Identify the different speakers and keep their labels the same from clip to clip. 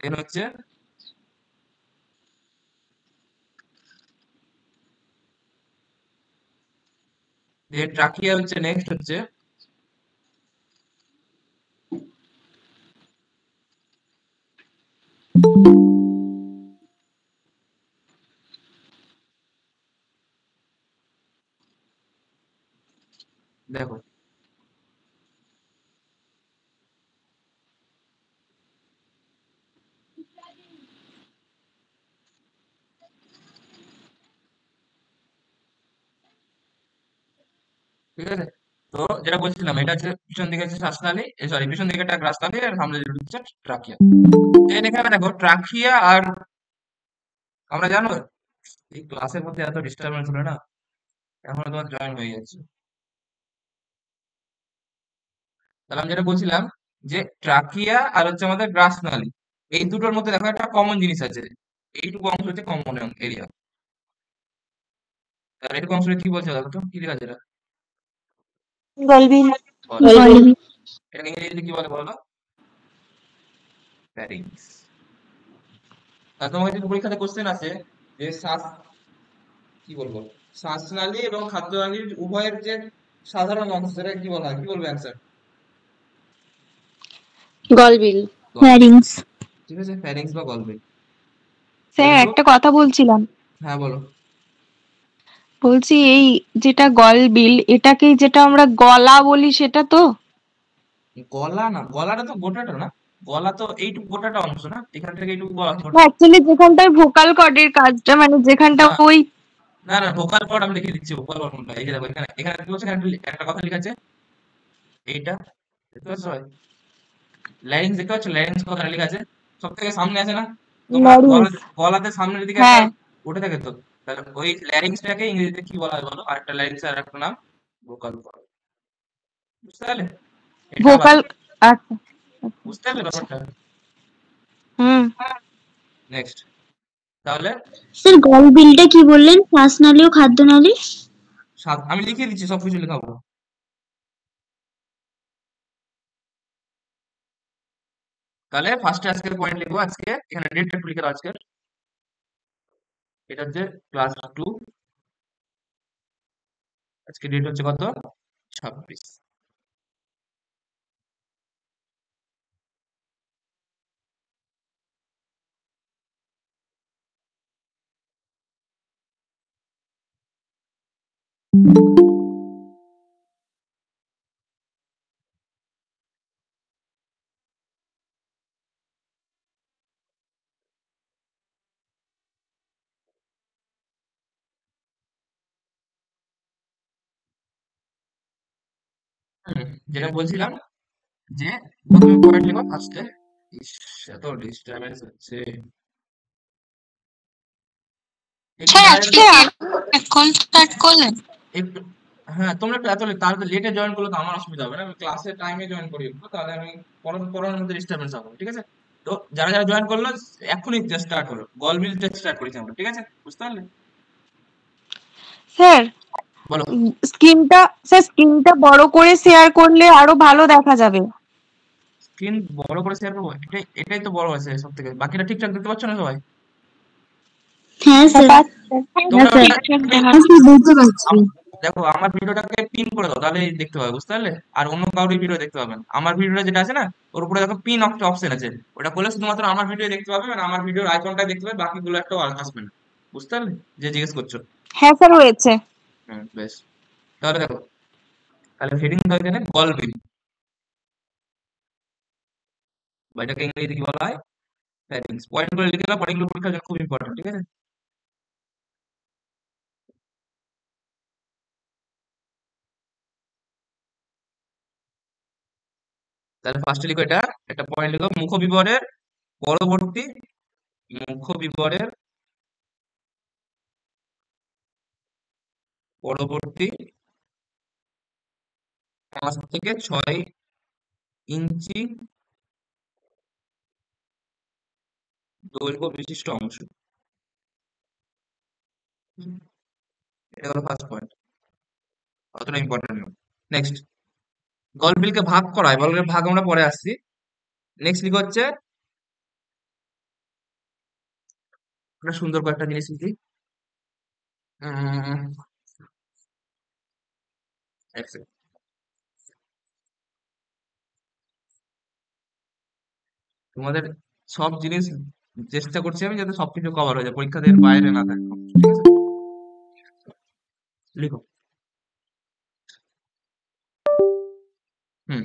Speaker 1: দেন হচ্ছে ট্রাকিয়া হচ্ছে, নেক্সট হচ্ছে দেখো, ঠিক আছে। তো যেটা বলছিলাম, এটা হচ্ছে পিছন দিকে হচ্ছে শ্বাসনালী, সরি পিছন দিকে একটা গ্রাসনালী, আর সামনে যেটা হচ্ছে ট্রাকিয়া। দেন এখানে দেখো ট্রাকিয়া আর, আমরা জানো এই ক্লাসের মধ্যে এত ডিস্টারবেন্স হলো না, এখন তোমার জয়েন হয়ে যাচ্ছে। তাহলে আমি যেটা বলছিলাম যে ট্রাকিয়া আর হচ্ছে আমাদের গ্রাসনালী, এই দুটোর মধ্যে দেখো একটা কমন জিনিস আছে, এইটুকু অংশ হচ্ছে কমন এরিয়া। আর এইটুকু অংশ কি বলছে দেখো তো, কি লেখা আছে এটা?
Speaker 2: গলবিল।
Speaker 1: বলো।
Speaker 2: গলবিল।
Speaker 1: এটাকে ইংরেজিতে কি বলে বলো তো? ফ্যারিংস। আর তোমার যদি পরীক্ষাতে কোশ্চেন আছে যে শ্বাস, কি বলবো, শ্বাসনালী এবং খাদ্যনালীর উভয়ের যে সাধারণ অংশ, সেটা কি বলা হয়, কি বলবে অ্যান্সার?
Speaker 2: গলবিল।
Speaker 1: গলবিল।
Speaker 2: ফ্যারিংস।
Speaker 1: ঠিক আছে, ফ্যারিংস বা গলবিল।
Speaker 2: স্যার
Speaker 1: কিন্তু
Speaker 2: একটা কথা বলছিলাম,
Speaker 1: হ্যাঁ বলো।
Speaker 2: বলছি এই যেটা গলবিল, এটাকে যেটা আমরা গলা বলি সেটা তো?
Speaker 1: গলা না, গলাটা তো গোটাটা না, গলা তো এইটুকু গোটাটা অংশ না, এখান থেকে এইটুকু গলা
Speaker 2: না, অ্যাকচুয়ালি যেখানটায় ভোকাল কর্ডের কাজটা, মানে যেখানটা
Speaker 1: না
Speaker 2: ওই।
Speaker 1: না না, ভোকাল কর্ড আমি লিখে দিচ্ছি, ভোকাল কর্ড কোনটা, এই যে দেখো এখানে, এখানে কি বলছে, এখানে একটা কথা লেখা আছে, এইটা দেখতে পাচ্ছ ভাই, ল্যারিংস দেখতে পাচ্ছ, ল্যারিংস কথাটা লেখা আছে, সব থেকে সামনে আছে না, তোমরা
Speaker 2: লরিন্স।
Speaker 1: গলাতে সামনের দিকে একটা
Speaker 2: হ্যাঁ,
Speaker 1: উঠে থাকে তো, তাহলে ওই ল্যারিংসটাকে ইংরেজিতে কি বলা হয় বলো, আরেকটা ল্যারিংস আর একটা নাম, ভোকাল কর্ড। বুঝতে পারলে? এটা আলাদা।
Speaker 2: ভোকাল। আচ্ছা আচ্ছা
Speaker 1: বুঝতে পারলে
Speaker 2: আচ্ছা।
Speaker 1: ব্যাপারটা?
Speaker 2: হুম।
Speaker 1: নেক্সট, তাহলে
Speaker 3: স্যার গলবিলটা কি বললেন? শ্বাসনালী ও খাদ্যনালী?
Speaker 1: আমি লিখে দিচ্ছি, সবকিছু লেখাবো। তাহলে ফার্স্টে আজকের পয়েন্ট লিখবো, আজকে এখানে ডেটটা একটু লিখে দাও আজকের। এটা হচ্ছে ক্লাস 2, আজকে ডেট হচ্ছে কত, 26। যেটা বলছিলাম যে প্রথমে পয়েন্ট লিখো ফার্স্টে। ইস, এত ডিস্টারবেন্স হচ্ছে, একটু
Speaker 2: স্যার
Speaker 1: বাইরে,
Speaker 2: আজকে এখন স্টার্ট করলেন?
Speaker 1: একটু, হ্যাঁ তোমরা একটু এত তার লেটে জয়েন করলে তো আমার অসুবিধা হবে না, আমি ক্লাসের টাইমে জয়েন করি একটু, তাহলে আমি পড়ানোর মধ্যে ডিস্টারবেন্স হবে, ঠিক আছে? তো যারা যারা জয়েন করলো এখনই স্টার্ট হলো, গলবিল স্টার্ট করেছি আমরা, ঠিক আছে, বুঝতে পারলে?
Speaker 2: স্যার
Speaker 1: বলো।
Speaker 2: স্ক্রিনটা বড় করে শেয়ার করলে আরো ভালো দেখা যাবে।
Speaker 1: স্ক্রিন বড় করে শেয়ার করবো, এটাই এটাই তো বড় আছে সব থেকে, বাকিটা ঠিকঠাক দেখতে পাচ্ছ না সবাই?
Speaker 3: হ্যাঁ স্যার।
Speaker 1: তোমরা
Speaker 3: স্যার।
Speaker 1: ওটা তুমি
Speaker 3: হ্যাঁ স্যার, বুঝতে পারছি।
Speaker 1: দেখো আমার ভিডিওটাকে পিন করে দাও, তাহলে দেখতে পাবে, বুঝতে পারলে? আর অন্য কারোর ভিডিও দেখতে পাবেন, আমার ভিডিওটা যেটা আছে না, ওর উপরে দেখো পিন একটা অপশন আছে, ওটা করলে শুধুমাত্র আমার ভিডিও দেখতে পাবে, মানে আমার ভিডিওর আইকনটা দেখতে পাবে, বাকিগুলো একটা আসবে না, বুঝতে পারলে, যে জিজ্ঞেস করছো?
Speaker 2: হ্যাঁ স্যার, হয়েছে।
Speaker 1: বেশ, তাহলে দেখো, তাহলে হেডিং হয়ে গেলে গলবিল, বা এটাকে ইংরেজিতে কি বলা হয়, ফ্যারিংস। পয়েন্ট করে লিখে দাও, পয়েন্টগুলো পরীক্ষার জন্য খুব ইম্পর্টেন্ট, ঠিক আছে? তাহলে ফার্স্টে লিখো এটা, একটা পয়েন্ট লিখো, মুখবিবরের পরবর্তী, মুখবিবরের পরবর্তী 5 থেকে 6 ইঞ্চি দৈর্ঘ্য বিশিষ্ট অংশ। হুম, এটা হলো ফার্স্ট পয়েন্ট, অতটা ইম্পর্টেন্ট নয়। নেক্সট, গলবিলকে ভাগ করা হয়, গলবিলের ভাগ আমরা পরে আসছি। নেক্সট লিখো হচ্ছে একটা সুন্দর কয়েকটা জিনিস লিখি। উম, এক second। তোমাদের সব জিনিস চেষ্টা করছি আমি যাতে সবকিছু কভার হয়ে যায়, পরীক্ষা দিয়ে বাইরে না থাকে কোনো কিছু, ঠিক আছে? লিখো। হুম,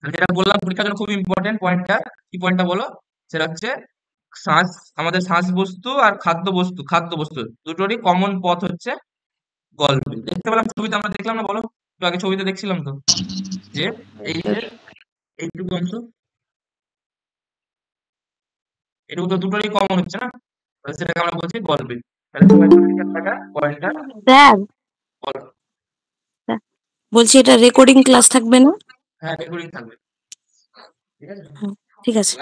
Speaker 1: আমি যেটা বললাম পরীক্ষার জন্য খুব ইম্পর্টেন্ট পয়েন্টটা, কি পয়েন্টটা বলো? সেটা হচ্ছে শ্বাস, আমাদের শ্বাস বস্তু আর খাদ্য বস্তু দুটোরই কমন পথ হচ্ছে গলবিল। দেখতে পেলাম ছবিতে, আমরা দেখলাম না বলো? একটু আগে ছবিতে দেখছিলাম তো, যে এই যে এইটুকু অংশ, এটুকু তো দুটোরই কমন হচ্ছে না, তাহলে সেটাকে আমরা বলছি গলবিল। তাহলে সবাই একটু লিখে থাকা পয়েন্টটা
Speaker 2: স্যার,
Speaker 1: বলো।
Speaker 4: বলছি এটা রেকর্ডিং ক্লাস থাকবে না?
Speaker 1: হ্যাঁ, রেকর্ডিং থাকবে, ঠিক আছে?
Speaker 4: হ্যাঁ, ঠিক আছে।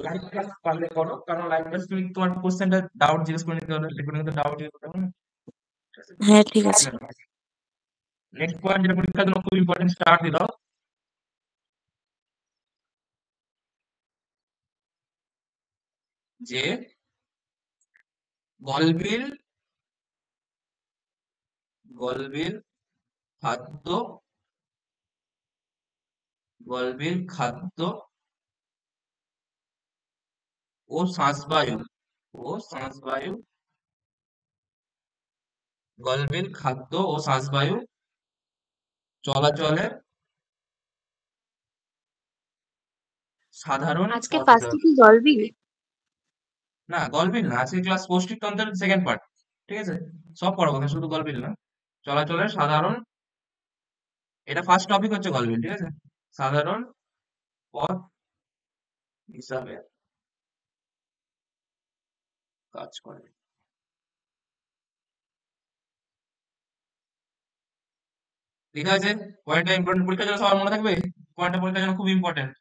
Speaker 1: লাইভ ক্লাস পারলে করো, কারণ লাইভ ক্লাস তুমি তোমার কোশ্চেনটা ডাউট জিজ্ঞেস করে নিতে হবে, রেকর্ডিং তো ডাউট জিজ্ঞেস করতে হবে না।
Speaker 4: হ্যাঁ, ঠিক আছে।
Speaker 1: নেক্সট পয়েন্ট যেটা পরীক্ষার জন্য খুব ইম্পর্টেন্ট, স্টার্ট দিল, যে গলবিল গলবিল খাদ্য গলবিল খাদ্য ও শ্বাসবায়ু গলবিল খাদ্য ও শ্বাসবায়ু চলাচলের সাধারণ
Speaker 2: আজকে
Speaker 1: পথ
Speaker 2: ফার্স্টে কি গলবিল?
Speaker 1: না, গলবিল না, আজকে ক্লাস পৌষ্টিকতন্ত্রের সেকেন্ড পার্ট, ঠিক আছে? সব পড়াবো কথা, শুধু গলবিল না, চলাচলের সাধারণ, এটা ফার্স্ট টপিক হচ্ছে গলবিল, ঠিক আছে? সাধারণ পথ হিসাবে কাজ করে। ঠিক আছে, পয়েন্টটা ইম্পর্টেন্ট, পরীক্ষার জন্য সবার মনে থাকবে পয়েন্টটা, পরীক্ষার জন্য খুব ইম্পর্টেন্ট।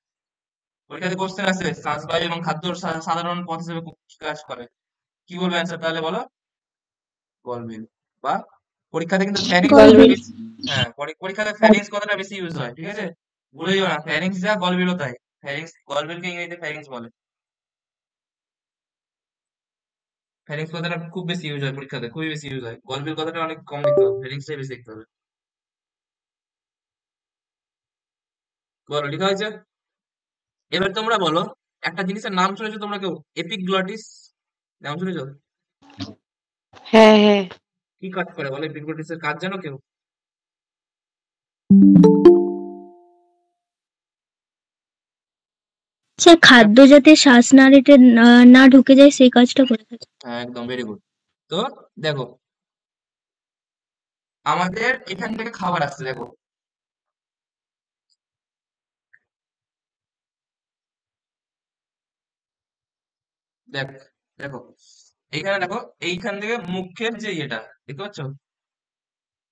Speaker 1: পরীক্ষাতে কোশ্চেন আছে শ্বাসবায়ু এবং খাদ্য সাধারণ পথ হিসেবে কাজ করে, কি বলবে অ্যান্সার তাহলে বলো? গলবিল। বা পরীক্ষাতে কিন্তু ফ্যারিংস কথাটা
Speaker 2: গলবিল।
Speaker 1: বেশি, হ্যাঁ পরীক্ষাতে ফ্যারিংস কথাটা বেশি ইউজ হয়, ঠিক আছে? ভুলে যাও না, ফ্যারিংস যা গলবিলও তাই। ফ্যারিংস, গলবিলকে ইংরেজিতে ফ্যারিংস বলে। ফ্যারিংস কথাটা খুব বেশি ইউজ হয় পরীক্ষাতে, খুবই বেশি ইউজ হয়। গলবিল কথাটা অনেক কম লিখতে হবে, ফ্যারিংসটাই বেশি লিখতে হবে। বলো, লেখা হয়েছে? এবার তোমরা বলো, একটা জিনিসের নাম শুনেছো তোমরা কেউ? এপিগ্লটিস নাম শুনেছো?
Speaker 2: হ্যাঁ হ্যাঁ।
Speaker 1: কি কাজ করে বলো? এপিগ্লটিসের কাজ জানো কেউ?
Speaker 3: স্যার, খাদ্য যাতে শ্বাসনালীতে না ঢুকে যায় সেই কাজটা করে থাকে।
Speaker 1: হ্যাঁ, একদম ভেরি গুড। তো দেখো, আমাদের এখান থেকে খাবার আসছে, দেখো দেখ দেখো এইখানে দেখো, এইখান থেকে মুখের যে ইয়েটা দেখতে পাচ্ছ,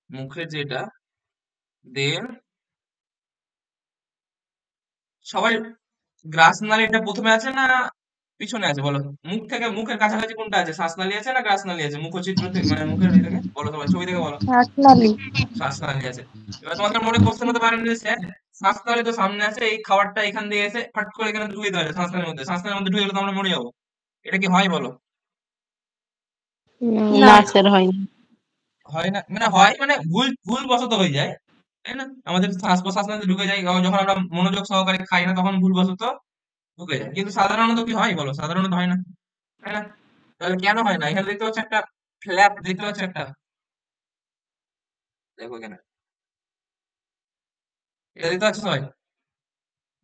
Speaker 1: মুখের যেটা, দেন সবাই গ্রাসনালীটা প্রথমে আছে না পিছনে আছে বলো? মুখ থেকে, মুখের কাছাকাছি কোনটা আছে? শ্বাসনালী আছে না গ্রাসনালী আছে? মুখচিত্র থেকে মানে মুখের ইয়ে থেকে বলো, সবাই ছবি থেকে বলো।
Speaker 2: শ্বাসনালী।
Speaker 1: শ্বাসনালী আছে। এবার তোমাদের মনে কোশ্চেন হতে পারে যে স্যার শ্বাসনালী তো সামনে আছে, এই খাবারটা এখান দিয়ে এসে ফাট করে এখানে ঢুকে দেওয়া যায় শ্বাসনালীর মধ্যে, শ্বাসনালীর মধ্যে ঢুকে গেলে তো আমরা মরে যাবো। এটা কি হয় বলো?
Speaker 2: না স্যার, হয়নি।
Speaker 1: হয় না মানে, হয় মানে ভুল ভুল বশত হয়ে যায়, তাই না? আমাদের শ্বাস প্রশ্বাস মধ্যে ঢুকে যায়, যখন আমরা মনোযোগ সহকারে খাই না তখন ভুল বশত ঢুকে যায়, কিন্তু সাধারণত কি হয় বলো? সাধারণত হয় না, তাই না? তাহলে কেন হয় না? এখানে দেখতে পাচ্ছ একটা ফ্ল্যাপ, দেখতে পাচ্ছ একটা, দেখো এখানে, এটা দেখতে পাচ্ছ সবাই?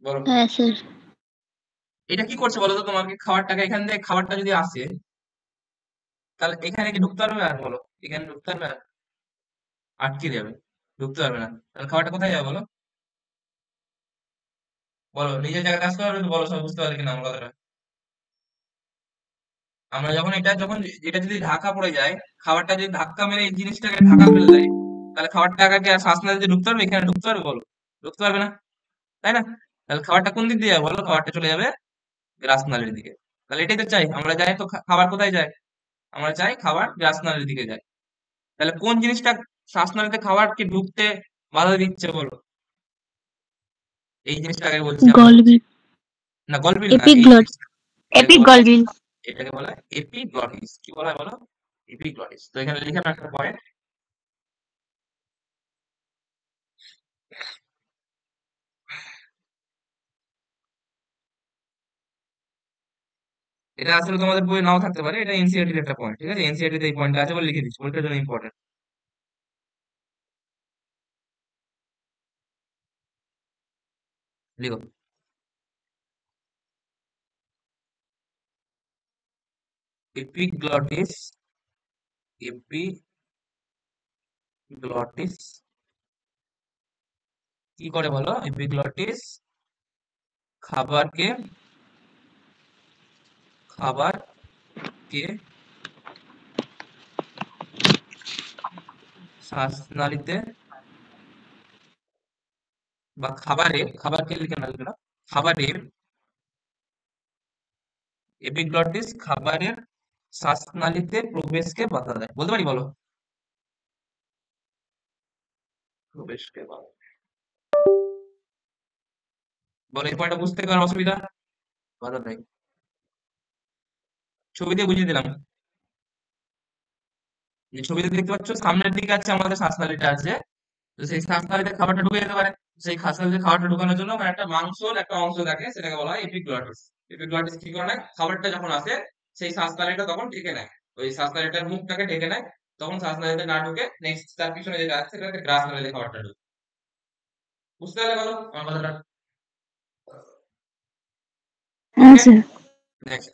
Speaker 1: বলো,
Speaker 3: হ্যাঁ স্যার।
Speaker 1: এটা কি করছে বলো তো? তোমাকে খাবারটাকে এখান থেকে, খাবারটা যদি আসে তাহলে এখানে কি ঢুকতে পারবে? আর বলো, এখানে ঢুকতে পারবে? আর আটকে যাবে, ঢুকতে পারবে না। তাহলে খাবারটা কোথায় যাবে বলো? বলো, নিজের জায়গায় আসতে পারবে তো? বলো, সব বুঝতে পারবে কিনা আমার কথাটা? আমরা যখন এটা যদি ঢাকা পড়ে যায়, খাবারটা যদি ধাক্কা মেরে এই জিনিসটাকে ঢাকা ফেলে দেয়, তাহলে খাবারটাকে কি আর শ্বাসনালীতে ঢুকতে পারবে? এখানে ঢুকতে পারবে বলো? ঢুকতে পারবে না, তাই না? তাহলে খাবারটা কোন দিক দিয়ে যাবে বলো? খাবারটা চলে যাবে গ্রাসনালীর দিকে। তাহলে এটাই তো চাই আমরা, যাই তো খাবার কোথায় যায়? আমরা চাই খাবার গ্রাসনালীর দিকে যায়। তাহলে কোন জিনিসটা শ্বাসনালীতে খাবারকে ঢুকতে বাধা দিচ্ছে বলো? এই জিনিসটাকে বলছি আমরা।
Speaker 3: গলবিল।
Speaker 1: না, গলবিল না, এই
Speaker 3: এপিগ্লট।
Speaker 1: জিনিসটা।
Speaker 2: এপিগলবিল।
Speaker 1: এটাকে বলা হয় এপিগ্লটিস। কি বলা হয় বলো? এপিগ্লটিস। তো এখানে লিখে রাখা একটা পয়েন্ট, এটা আসলে তোমাদের বই নাও থাকতে পারে, এটা এনসিইআরটি এর একটা পয়েন্ট, ঠিক আছে? এনসিইআরটি তে এই পয়েন্টটা আছে বলে লিখে দিচ্ছি, পরীক্ষার জন্য ইম্পর্টেন্ট। লিখো, এপিগ্লটিস, এপিগ্লটিস কি করে বলো? এপিগ্লটিস খাবারকে শ্বাসনালীতে বা খাবারকে লিখে না, লিখে না, খাবারের, এপিগ্লটিস খাবারের শ্বাসনালীতে প্রবেশকে বাধা দেয়। বলতে পারি বলো? প্রবেশকে বাধা বলো, এই পয়েন্টটা বুঝতে কারো অসুবিধা? বাধা দেয়, ছবি দিয়ে বুঝিয়ে দিলাম। এই ছবিতে দেখতে পাচ্ছ সামনের দিকে আছে আমাদের শ্বাসনালীটা আছে, তো সেই শ্বাসনালীতে খাবারটা ঢুকে যেতে পারে। সেই শ্বাসনালীতে খাবারটা ঢুকানোর জন্য ওখানে একটা মাংসর একটা অংশ থাকে, সেটাকে বলা হয় এপিগ্লটিস। এপিগ্লটিস কি করে নেয়? খাবারটা যখন আসে সেই শ্বাসনালীটা তখন ঢেকে নেয়, ওই শ্বাসনালীটার মুখটাকে ঢেকে নেয়, তখন শ্বাসনালীতে না ঢুকে নেক্সট তার পিছনে যেটা আছে সেটাতে গ্রাস নালীতে খাবারটা ঢুকে। বুঝতে পারলে বলো আমার কথাটা?
Speaker 3: হ্যাঁ
Speaker 1: ওকে,
Speaker 3: স্যার।
Speaker 1: নেক্সট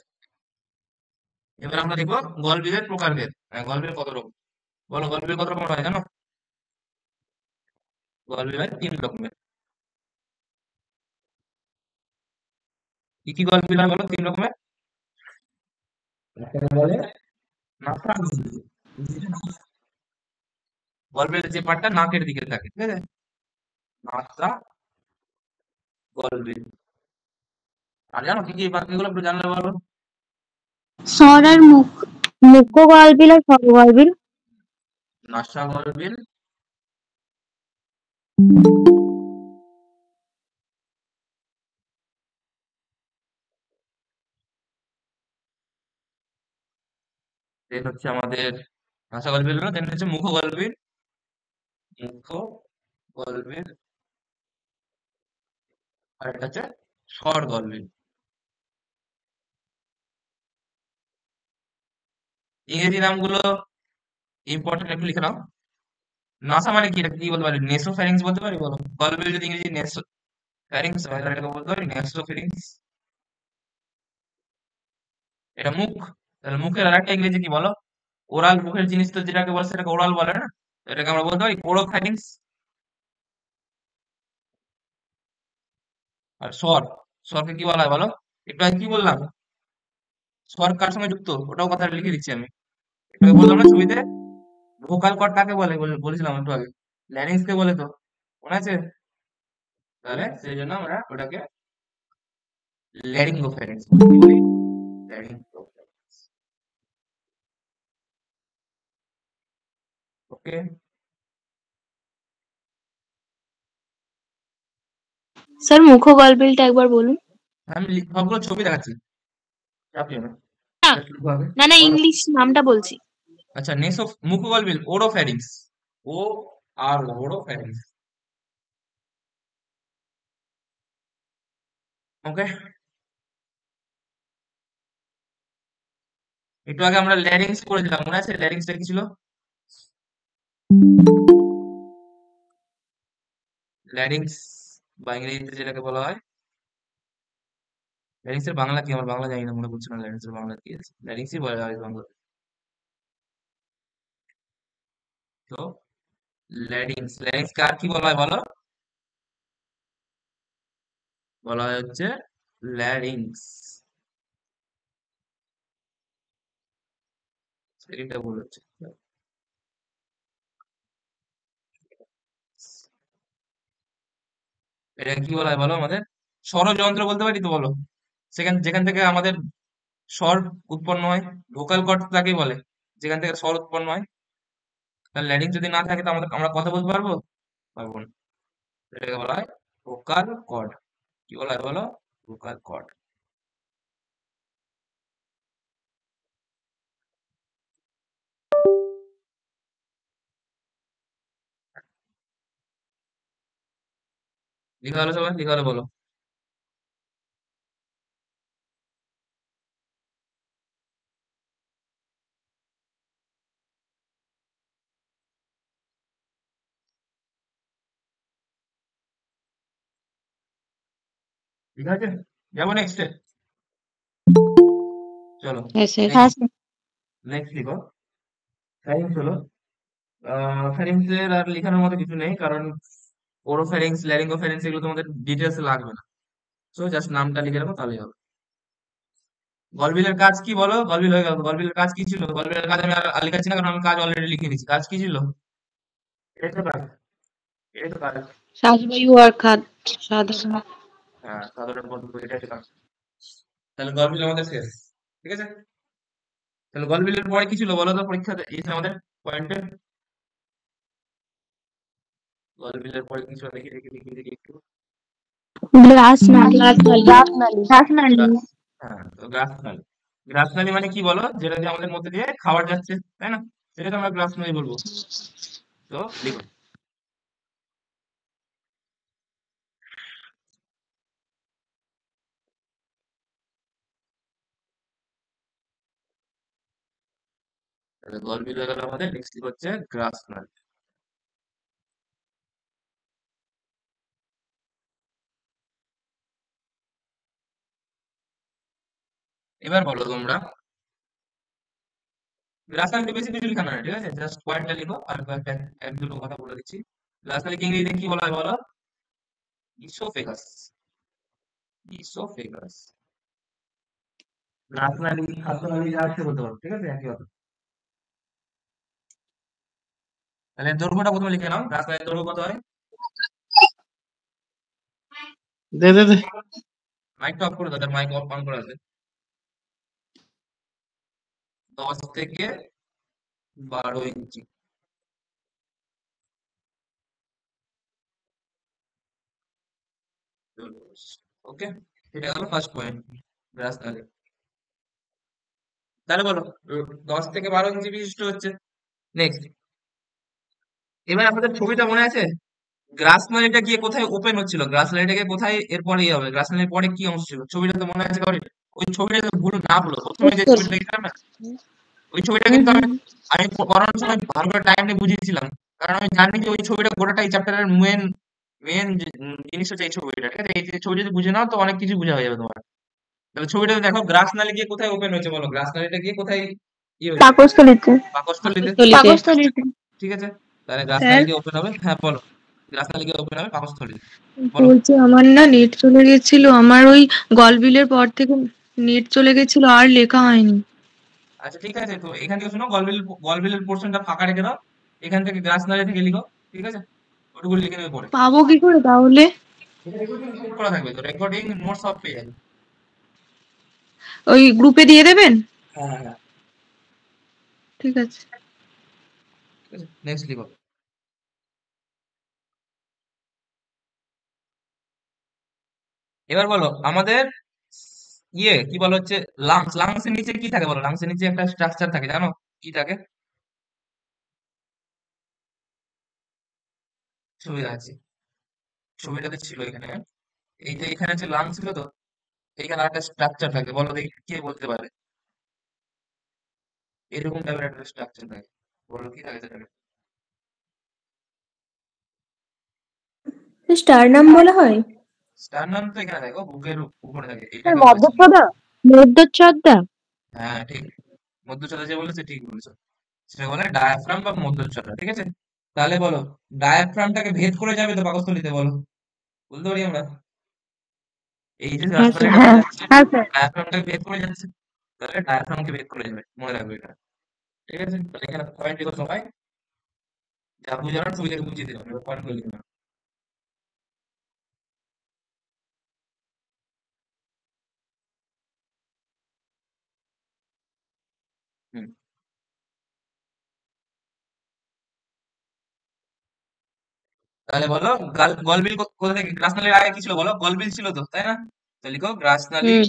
Speaker 1: এবার আমরা দেখবো গলবিলের প্রকারভেদ। গলবিল কত রকম বলো? গলবিল কত রকম হয় জানো? গলবিল হয় 3 রকমের। কি কি গলবিল হয় বলো 3 রকমের? একটাকে বলে নাসা গলবিল, গলবিলের যে পার্টটা নাকের দিকে থাকে, ঠিক আছে? নাসা গলবিল। আর জানো কি কি বাকিগুলো একটু জানলে বলো?
Speaker 3: স্বর আর মুখ, মুখ্য গলবিল আর স্বর গলবিল।
Speaker 1: নাসা গলবিল, দেন হচ্ছে আমাদের নাসা গলবিল হলো, দেন হচ্ছে মুখ গলবিল, মুখ গলবিল, আর একটা হচ্ছে স্বর গলবিল। ইংরেজি নামগুলো ইম্পর্টেন্ট, একটু লিখে নাও। নাসা মানে কি? এটা কি বলতে পারি? নেসোফ্যারিংস বলতে পারি বলো? গলবিল যদি ইংরেজি নেসোফ্যারিংস হয় তাহলে এটাকে বলতে পারি নেসোফ্যারিংস। এটা মুখ, তাহলে মুখের আরেকটা ইংরেজি কি বলো? ওরাল, মুখের জিনিস তো যেটাকে বলে সেটাকে ওরাল বলে না? তো এটাকে আমরা বলতে পারি ওরোফ্যারিংস। আর স্বর, স্বরকে কি বলা হয় বলো? একটু আগে কি বললাম? স্বর কার সঙ্গে যুক্ত ওটাও কথা লিখে দিচ্ছি আমি। একটু আগে বললাম না ছবিতে ভোকাল কর্ড কাকে বলে, বলেছিলাম একটু আগে, ল্যারিংস কে বলে তো, মনে আছে? তাহলে সেই জন্য আমরা ওটাকে ল্যারিঙ্গোফ্যারিংস বলি। কি বলি? ল্যারিঙ্গোফ্যারিংস। ওকে,
Speaker 3: স্যার মুখ্য গলবিলটা একবার বলুন।
Speaker 1: আমি সবগুলো ছবি দেখাচ্ছি, চাপ নিও না,
Speaker 3: না
Speaker 1: just লিখবো আগে।
Speaker 3: না না,
Speaker 1: বলো।
Speaker 3: ইংলিশ নামটা বলছি।
Speaker 1: আচ্ছা, মুখোগলবিল ওরোফ্যারিংস, ও আর ওরোফ্যারিংস। ওকে, একটু আগে আমরা ল্যারিংস পড়েছিলাম, মনে আছে ল্যারিংসটা কি ছিল? ল্যারিংস বা ইংরেজিতে যেটাকে বলা হয়, ল্যারিংস এর বাংলা কি আমার বাংলা জানি না, মনে পড়ছে না ল্যারিংস এর বাংলা কি আছে। ল্যারিংসই বলা হয় বাংলা। তো ল্যারিংস, ল্যারিংস কার কি বলা হয় বলো? বলা হয় হচ্ছে ল্যারিংস। এটা ভুল হচ্ছে। এটা কি বলা হয় বলো আমাদের? স্বরযন্ত্র বলতে পারি তো বলো? যেখান থেকে আমাদের স্বর উৎপন্ন হয়, ভোকাল কর্ড তাকে বলে, যেখান থেকে স্বর উৎপন্ন হয়। তাহলে ল্যারিংস যদি না থাকে তো আমরা কথা বলতে পারবো? পারবো না। এটাকে বলা হয় ভোকাল কর্ড। কি বলা হয় বলো? Vocal cord. লিখা হলো সবাই, লিখা হলো বলো। লিখা আছে? যাবো নেক্সটে? চলো
Speaker 4: হ্যাঁ স্যার।
Speaker 3: হ্যাঁ
Speaker 1: নেক্সট,
Speaker 3: স্যার।
Speaker 1: নেক্সট লিখো। ফ্যারিংস হলো, ফ্যারিংস এর আর লেখানোর মতো কিছু নেই, কারণ ওরোফ্যারিংস, ল্যারিঙ্গোফ্যারিংস এগুলো তোমাদের ডিটেলস লাগবে না। সো জাস্ট নামটা লিখে রাখো তাহলেই হবে। গলবিলের কাজ কি বলো? গলবিল হয়ে গেল। গলবিলের কাজ কি ছিল? গলবিলের কাজ আমি আর লিখাচ্ছি না, কারণ আমি কাজ অলরেডি লিখে নিয়েছি। কাজ কি ছিল? এটাই তো কাজ, এটাই তো কাজ।
Speaker 4: শ্বাসবায়ু আর সাধারণ।
Speaker 1: হ্যাঁ, সাধারণ পদ্ধতি, এটাই তো কাজ। তাহলে গলবিল আমাদের শেষ, ঠিক আছে? তাহলে গলবিলের পরে কি ছিল বলো তো পরীক্ষাতে, এই ছিল আমাদের পয়েন্টে। গলবিলের পরে কি ছিল দেখি দেখি দেখি দেখি একটু।
Speaker 3: গ্রাস নালী।
Speaker 4: রাজনালী।
Speaker 3: গ্রাস নালী।
Speaker 1: হ্যাঁ, তো গ্রাস নালী। গ্রাস নালী মানে কি বলো? যেটা দিয়ে আমাদের মধ্যে দিয়ে খাবার যাচ্ছে, তাই না? সেটাকে আমরা গ্রাস নালী বলবো। তো লিখো। তাহলে গলবিল হয়ে গেল আমাদের, নেক্সট হচ্ছে গ্রাস নালী। এবার বলো তোমরা, গ্রাস নালী বেশি কিছু লেখা নয়, ঠিক আছে? জাস্ট পয়েন্টটা লিখো, আর কয়েকটা এক দুটো কথা বলে দিচ্ছি। গ্রাস নালীকে ইংরেজিতে কি বলা হয় বলো? ইসোফেগাস। ইসোফেগাস। গ্রাস নালী, খাদ্য নালী যা আছে বলতে পারো, ঠিক আছে? একই কথা। তাহলে দৈর্ঘ্যটা প্রথমে লিখে নাও। গ্রাস নালীর দৈর্ঘ্য কত হয়?
Speaker 5: দে দে দে।
Speaker 1: মাইকটা অফ করে দাও, তার মাইক অফ অন করা আছে। 10 থেকে 12 ইঞ্চি। ওকে, এটা হলো ফার্স্ট পয়েন্ট, গ্রাস নালী। তাহলে বলো, 10 থেকে 12 ইঞ্চি বিশিষ্ট হচ্ছে। নেক্সট, এবার আমাদের ছবিটা মনে আছে? গ্রাস নালীটা গিয়ে কোথায় ওপেন হচ্ছিল? গ্রাস নালীটাকে কোথায় এরপরে ইয়ে হবে? গ্রাস নালীর পরে কি অংশ ছিল? ছবিটা তো মনে আছে কারণ, ওই ছবিটা তো ভুল না, ভুলো প্রথমে যে ছবিটা দেখছিলাম না, ওই ছবিটা কিন্তু আমি আমি পড়ানোর সময় ভালো করে টাইম নিয়ে বুঝিয়েছিলাম। কারণ আমি জানি যে ওই ছবিটা গোটাটা এই চ্যাপ্টারের মেন মেন জিনিস হচ্ছে এই ছবিটা, ঠিক আছে? এই যে ছবি যদি বুঝে নাও তো অনেক কিছু বোঝা হয়ে যাবে তোমার। তাহলে ছবিটা দেখো, গ্রাস নালী গিয়ে কোথায় ওপেন হয়েছে বলো? গ্রাস নালীটা গিয়ে কোথায় ইয়ে হয়েছে?
Speaker 3: পাকস্থলীতে।
Speaker 1: পাকস্থলীতে।
Speaker 4: পাকস্থলীতে।
Speaker 3: পাকস্থলীতে।
Speaker 1: ঠিক আছে, তাহলে গ্রাস
Speaker 3: স্যার,
Speaker 1: নালী গিয়ে ওপেন হবে, হ্যাঁ বলো। গ্রাস নালী গিয়ে ওপেন হবে পাকস্থলীতে, বলো।
Speaker 2: বলছি আমার না নেট চলে গেছিল, আমার ওই গলবিলের পর থেকে নেট চলে গেছিল, আর লেখা হয়নি।
Speaker 1: আচ্ছা ঠিক আছে, তো এখান থেকে শোনো, গলবিলের পোর্শনটা ফাঁকা রেখে দাও। এখান থেকে গ্রাস নালী থেকে লিখো, ঠিক আছে? ওটুকু লিখে নেবে পরে।
Speaker 2: পাবো কি করে তাহলে?
Speaker 1: এটা রেকর্ডিং সেভ করা থাকবে তো, রেকর্ডিং নোট সব পেয়ে যাবে।
Speaker 2: ওই গ্রুপে দিয়ে দেবেন?
Speaker 1: হ্যাঁ হ্যাঁ হ্যাঁ,
Speaker 2: ঠিক আছে।
Speaker 1: ঠিক আছে, নেক্সট লিখো। এবার বলো আমাদের ইয়ে কি বলো হচ্ছে, লাংস। লাংসের নিচে কি থাকে বলো? লাংসের নিচে একটা স্ট্রাকচার থাকে, জানো কি থাকে? ছবি আছে, ছবিটাতে ছিল এখানে। এই যে এখানে যে লাংস ছিল তো, এখানে একটা স্ট্রাকচার থাকে, বলো দেখি কে বলতে পারে? এরকম টাইপের একটা স্ট্রাকচার থাকে, বলো কি থাকে সেটা?
Speaker 3: স্টার নাম বলা হয়।
Speaker 1: স্টার নাম তো এখানে থাকে, বুকের উপরে থাকে,
Speaker 3: স্যার,
Speaker 1: এটাকে বলছি।
Speaker 3: মধ্যচ্ছদা। মধ্যচ্ছদা।
Speaker 1: হ্যাঁ ঠিক, মধ্যচ্ছদা যে বলেছে ঠিক বলেছো, সেটা বলে ডায়াফ্রাম বা মধ্যচ্ছদা, ঠিক আছে? তাহলে বলো, ডায়াফ্রামটাকে ভেদ করে যাবে তো পাকস্থলীতে, বলো বলতে পারি আমরা? এই যে
Speaker 4: হ্যাঁ
Speaker 1: রাস্তাটা
Speaker 4: স্যার।
Speaker 3: হ্যাঁ।
Speaker 1: যাচ্ছে,
Speaker 3: হ্যাঁ স্যার।
Speaker 1: ডায়াফ্রামটাকে ভেদ করে যাচ্ছে, তাহলে ডায়াফ্রামকে ভেদ করে যাবে, মনে রাখবে এটা, ঠিক আছে? তাহলে এখানে পয়েন্ট লিখো সবাই, যা বুঝে না ছবি দেখে বুঝিয়ে দেবে, পয়েন্ট করে লিখবে। হুম, তাহলে বলো, গলবিল কোথা থেকে? গ্রাস নালীর আগে কি ছিল বলো? গলবিল ছিল তো, তাই না? তো লিখো গ্রাস নালী।
Speaker 4: হুম।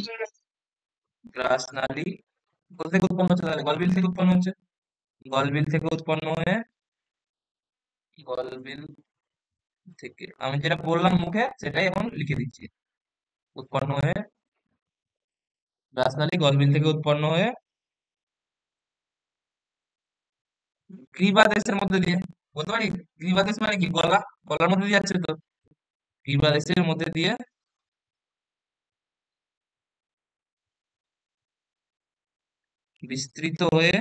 Speaker 1: গ্রাস নালী কোথা থেকে উৎপন্ন হচ্ছে? তাহলে গলবিল থেকে উৎপন্ন হচ্ছে। গলবিল থেকে উৎপন্ন হয়ে, গলবিল থেকে আমি যেটা বললাম মুখে সেটাই এখন লিখে দিচ্ছি। উৎপন্ন হয়ে রাজনালী গলবিল থেকে উৎপন্ন হয়ে গ্রীবাদেশের মধ্যে দিয়ে, বলতে পারি গ্রীবাদেশ মানে কি, গলা, গলার মধ্যে দিয়ে যাচ্ছে তো, গ্রীবাদেশের মধ্যে দিয়ে বিস্তৃত হয়ে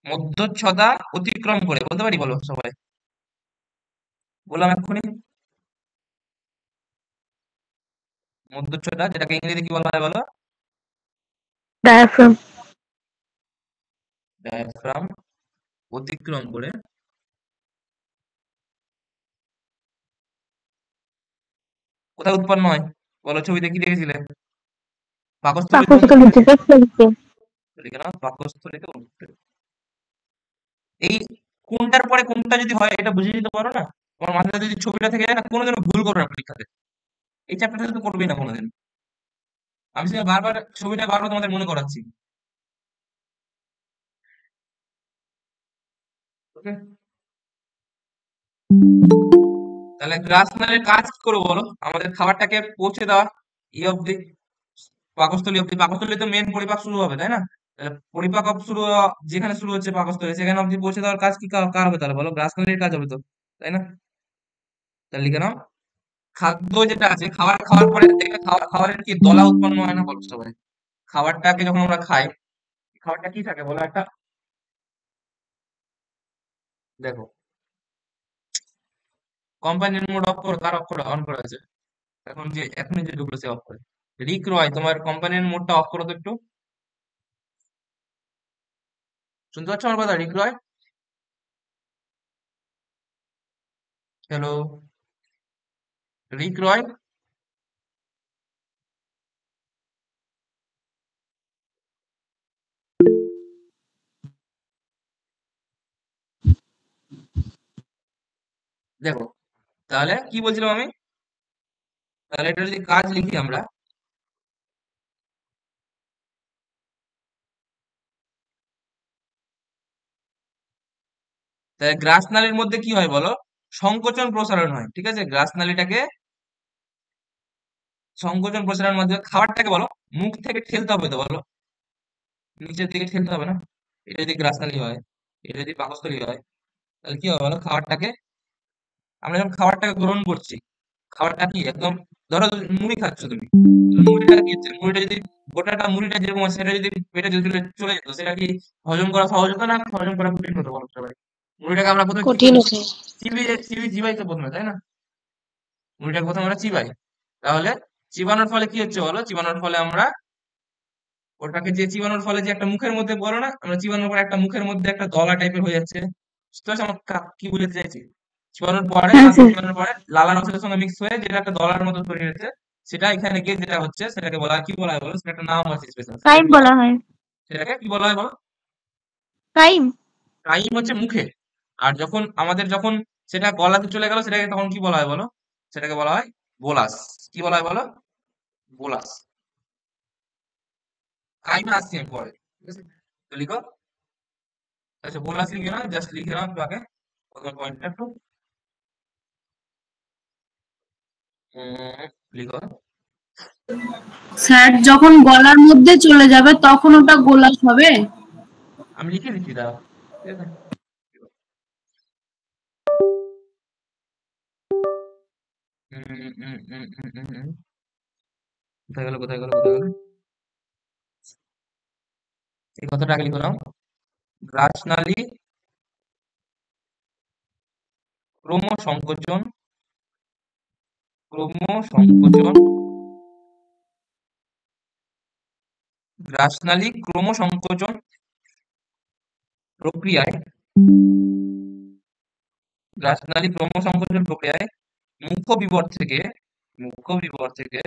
Speaker 1: মধ্যচ্ছদা অতিক্রম করে, বলতে পারি, বলো সবাই, বললাম এক্ষুনি, মধ্যচ্ছদা, যেটাকে ইংরেজি কি বলা হয় বলো?
Speaker 3: ডায়াফ্রাম।
Speaker 1: ডায়াফ্রাম অতিক্রম করে কোথায় উৎপন্ন হয় বলো? ছবিতে কি দেখেছিলে? পাকস্থলীতে
Speaker 3: পাকস্থলীতে পেটস্থলীতে।
Speaker 1: লিখে নাও, পাকস্থলীতে অনুপ্রেরণ। এই কোনটার পরে কোনটা যদি হয় এটা বুঝে নিতে পারো না, তোমার মাথায় যদি ছবিটা থেকে যায় না, কোনোদিনও ভুল করবে না পরীক্ষাতে। এই চ্যাপ্টারটা তো করবেই না কোনোদিন। আমি সেটা বারবার ছবিটা বারবার তোমাদের মনে করাচ্ছি। ওকে, তাহলে গ্রাসনারের কাজ কি করবো বলো? আমাদের খাবারটাকে পৌঁছে দেওয়া ই অব্দি, পাকস্থলী অব্দি। পাকস্থলী তো মেন পরিপাক শুরু হবে, তাই না? তাহলে পরিপাক শুরু যেখানে শুরু হচ্ছে পাকস্থলী, সেখানে অব্দি পৌঁছে দেওয়ার কাজ কি কার হবে তাহলে বলো? গ্রাসনালির কাজ হবে তো, তাই না? তাহলে লিখে নাও, খাদ্য যেটা আছে, খাবার খাওয়ার পরে দেখবে খাবারের কি দলা উৎপন্ন হয় না বলো সবাই? খাবারটাকে যখন আমরা খাই, খাবারটা কি থাকে বলো একটা, দেখো, কোম্পানির মোড অফ করো, কার অফ করে অন করা আছে? এখনই যে ঢুকলো সে অফ করে। রিক রয়, তোমার কোম্পানির মোডটা অফ করো তো একটু। শুনতে পাচ্ছ আমার কথা, রিক রয়? হ্যালো, রিক রয়? দেখো, তাহলে কি বলছিলাম আমি, তাহলে এটা যদি কাজ লিখি আমরা, তাহলে গ্রাসনালীর মধ্যে কি হয় বলো? সংকোচন প্রসারণ হয়, ঠিক আছে? গ্রাসনালীটাকে সংকোচন প্রসারণের মধ্যে খাবারটাকে বলো মুখ থেকে ঠেলতে হবে তো বলো, নিচের দিকে ঠেলতে হবে না? এটা যদি গ্রাসনালী হয়, এটা যদি পাকস্থলী হয়, তাহলে কি হবে বলো? খাবারটাকে, আমরা যখন খাবারটাকে গ্রহণ করছি, খাবারটা কি একদম, ধরো তুমি মুড়ি খাচ্ছ, তুমি মুড়িটা কি হচ্ছে, মুড়িটা যদি গোটাটা মুড়িটা যেরকম আছে, সেটা যদি পেটে যদি চলে যেত, সেটা কি হজম করা সহজ হতো না হজম করা কঠিন হতো বলো সবাই? মুড়িটাকে আমরা প্রথমে কি
Speaker 4: কঠিন
Speaker 1: করি,
Speaker 4: হতো।
Speaker 1: চিবাই তো প্রথমে, তাই না? মুড়িটাকে প্রথমে আমরা চিবাই, তাহলে চিবানোর ফলে কি হচ্ছে বলো? চিবানোর ফলে আমরা ওটাকে, যে চিবানোর ফলে যে একটা মুখের মধ্যে, বলো না, আমরা চিবানোর পরে একটা মুখের মধ্যে একটা দলা টাইপের হয়ে যাচ্ছে, বুঝতে পারছো আমার কি বলতে চাইছি? চিবানোর পরে,
Speaker 3: হ্যাঁ
Speaker 1: মাংস
Speaker 3: স্যার।
Speaker 1: চিবানোর পরে লালা রসের সঙ্গে মিক্স হয়ে যেটা একটা দলার মতো তৈরি হয়েছে, সেটা এখানে গিয়ে যেটা হচ্ছে সেটাকে বলা হয়, কি বলা হয় বলো? সেটা একটা নাম আছে স্পেশাল, সেটা
Speaker 3: কাইম
Speaker 1: কি বলা
Speaker 3: বলা
Speaker 1: হয়?
Speaker 3: হয়।
Speaker 1: সেটাকে কি বলা হয় বলো?
Speaker 3: কাইম।
Speaker 1: টাইম হচ্ছে মুখে। আর যখন আমাদের যখন সেটা গলাতে চলে গেল, সেটাকে তখন কি বলা হয় বলো? সেটাকে বলা হয় বোলাস। কি বলা হয় বলো? বোলাস। কাইমে আসছি আমি পরে, ঠিক আছে? তো লিখো, আচ্ছা বোলাস লিখে নাও, জাস্ট লিখে নাও একটু আগে প্রথম পয়েন্টটা একটু, লিখো।
Speaker 6: স্যার যখন গলার মধ্যে চলে যাবে তখন ওটা গোলাপ হবে।
Speaker 1: আমি লিখে দিচ্ছি, দাঁড়াও, ঠিক আছে? উম, উম, উম, উম, উম, উম। কোথায় গেল, কোথায় গেল, কোথায় গেল? এই কথাটা আগে লিখো নাও, গ্রাসনালী ক্রম সংকোচন, ক্রম সংকোচন, গ্রাসনালী ক্রম সংকোচন প্রক্রিয়ায়, গ্রাসনালী ক্রম সংকোচন প্রক্রিয়ায় মুখ্য বিবর থেকে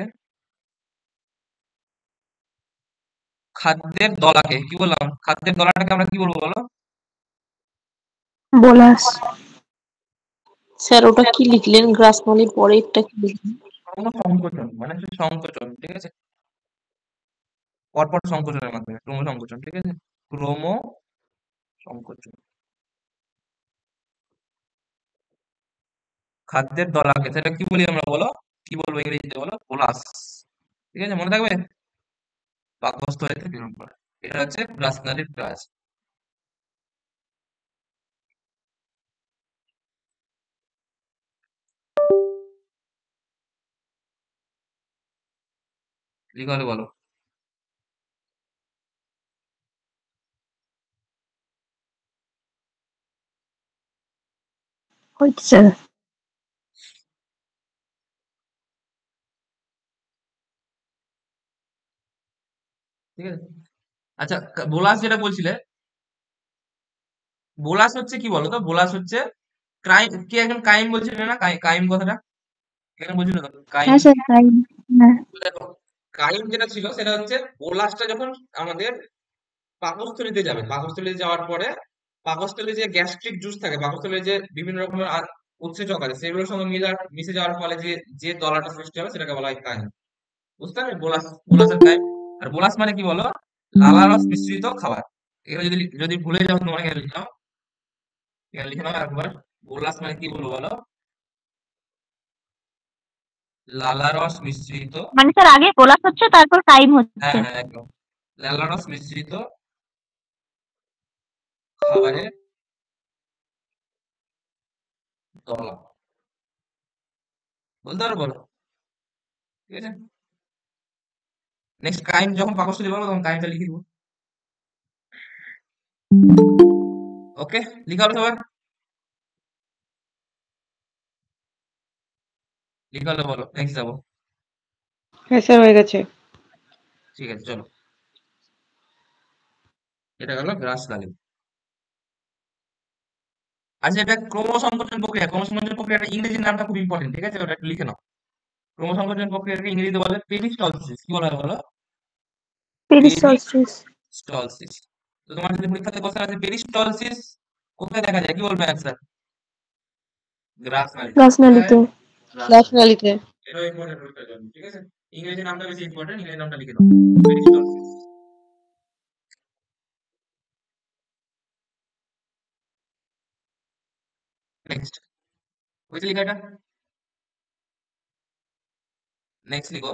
Speaker 1: খাদ্যের দলাকে, কি বললাম, খাদ্যের দলাটাকে আমরা কি বলবো বলো?
Speaker 3: বোলাস।
Speaker 4: স্যার ওটা কি লিখলেন? গ্রাসনালি পরেরটা কি লিখলেন?
Speaker 1: ক্রম সংকোচন মানে হচ্ছে সংকোচন, ঠিক আছে? পরপর সংকোচনের মাধ্যমে ক্রম সংকোচন, ঠিক আছে? ক্রম সংকোচন। খাদ্যের দলাকে সেটা কি বলি আমরা বলো? কি বলবো ইংরেজিতে বলো? বোলাস। ঠিক আছে, মনে থাকবে? পাকস্থলী বের করে। এটা হচ্ছে গ্রাসনালির কাজ। কি করে বলো?
Speaker 3: হচ্ছে
Speaker 1: ঠিক আছে। আচ্ছা, বোলাস যেটা বলছিলে, বোলাস হচ্ছে কি বলো তো? বোলাস হচ্ছে ক্রাইম। কি একজন কাইম বলছিলে না? কাইম কথাটা এখানে বলছিল তো কাইম।
Speaker 3: হ্যাঁ স্যার তাই। হ্যাঁ
Speaker 1: দেখো, কাইম যেটা ছিল সেটা হচ্ছে বোলাসটা যখন আমাদের পাকস্থলীতে যাবে, পাকস্থলীতে যাওয়ার পরে পাকস্থলী যে গ্যাস্ট্রিক জুস থাকে, পাকস্থলীর যে বিভিন্ন রকমের উৎসেচক আছে, সেগুলোর সঙ্গে মিশে যাওয়ার ফলে যে যে দলাটা সৃষ্টি হবে সেটাকে বলা হয় কাইম। বুঝতে পারবে? বোলাস, বোলাসের কাইম। আর বোলাস মানে কি বলো? লালা রস মিশ্রিত খাবার। এটা যদি যদি ভুলে যাও তোমার এখানে লিখে নাও, এখানে লিখে নাও একবার। বোলাস মানে কি বলবো বলো? লালা রস মিশ্রিত।
Speaker 3: মানে স্যার আগে কোলাস হচ্ছে তারপর টাইম
Speaker 1: হ্যাঁ
Speaker 3: হচ্ছে।
Speaker 1: হ্যাঁ, একদম। লালা রস মিশ্রিত খাবারের দলা। বলতে পারো? বলো। ঠিক আছে, নেক্সট কাইম যখন পাকস্থলী বলবো তখন কাইমটা লিখে দিব। ওকে, লিখা হলো সবার? লিখা হলো, বলো নেক্সট যাবো।
Speaker 4: হ্যাঁ স্যার হয়ে গেছে।
Speaker 1: ঠিক আছে, চলো। এটা গেল গ্রাস লালি। আচ্ছা, এটা ক্রমসংকোচন প্রক্রিয়া। ক্রমসংকোচন প্রক্রিয়াটা ইংরেজি নামটা খুব ইম্পর্টেন্ট, ঠিক আছে? ওটা একটু লিখে নাও। ক্রমসংকোচন প্রক্রিয়াকে ইংরেজিতে বলে পেরিস্টলসিস। কি বলা হয় বলো?
Speaker 3: পেরিস্টলসিস।
Speaker 1: পেরিস্টলসিস। তো তোমার যদি পরীক্ষাতে কোশ্চেন আছে পেরিস্টলসিস কোথায় দেখা যায়, কি বলবে অ্যান্সার? গ্রাস নালি।
Speaker 3: রাসনালিতে।
Speaker 4: গ্রাস নালীতে।
Speaker 1: এটাও ইম্পর্টেন্ট পরীক্ষার জন্য, ঠিক আছে? ইংরেজি নামটা বেশি ইম্পর্টেন্ট, ইংরেজি নামটা লিখে দাও, পেরিস্টলসিস। নেক্সট, ওইটা লিখা এটা। নেক্সট লিখো।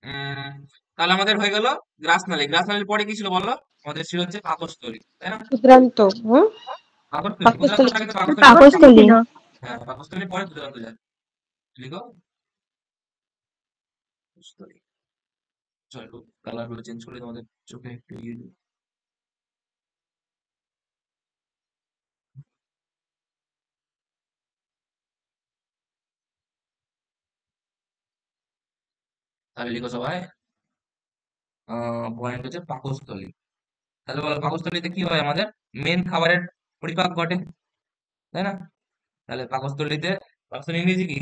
Speaker 1: উম, তাহলে আমাদের হয়ে গেল গ্রাস নালি। গ্রাস নালির পরে কি ছিল বলো? আমাদের ছিল হচ্ছে পাকস্থলী, তাই না?
Speaker 4: ক্ষুদ্রান্ত। হ্যাঁ,
Speaker 1: পাকস্থলী,
Speaker 4: পাকস্থলী।
Speaker 1: ক্ষুদ্রান্তের আগে তো পাকস্থলী পরে।
Speaker 3: পাকস্থলী।
Speaker 1: হ্যাঁ, পাকস্থলীর পরে ক্ষুদ্রান্ত যায়। লিখো পাকস্থলী। চলো একটু কালার গুলো চেঞ্জ করে তোমাদের চোখে একটু ইয়ে দিই। তাহলে লিখো সবাই, পয়েন্ট হচ্ছে পাকস্থলী। তাহলে বলো পাকস্থলীতে কি হয়? আমাদের মেন খাবারের পরিপাক ঘটে, তাই না? তাহলে পাকস্থলীতে, পাকস্থলী ইংরেজি কি?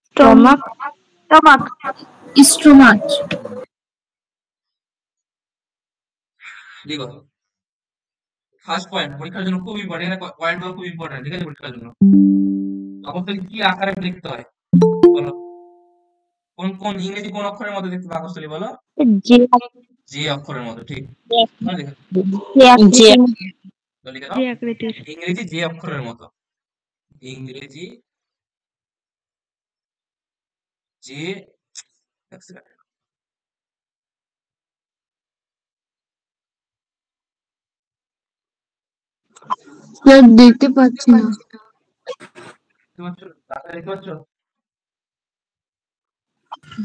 Speaker 3: স্টমাক।
Speaker 6: স্টমাক। স্টোমাচ।
Speaker 1: লিখো ফার্স্ট পয়েন্ট, পরীক্ষার জন্য খুব ইম্পর্টেন্ট। পয়েন্ট গুলো খুব ইম্পর্টেন্ট, ঠিক আছে? পরীক্ষার জন্য পাকস্থলী কি আকারে দেখতে হয় বলো? কোন কোন ইংরেজি কোন অক্ষরের মধ্যে দেখতে পাকস্থলী বলো?
Speaker 3: যে
Speaker 1: যে অক্ষরের মতো, ঠিক। তোমরা লিখো,
Speaker 4: যে
Speaker 1: তো লিখে
Speaker 3: যে
Speaker 1: দাও
Speaker 3: আকৃতির।
Speaker 1: ইংরেজি যে অক্ষরের মতো। ইংরেজি যে, এক সেকেন্ড,
Speaker 6: স্যার দেখতে পাচ্ছি না।
Speaker 1: দেখতে পাচ্ছ? রাস্তায় দেখতে পাচ্ছ?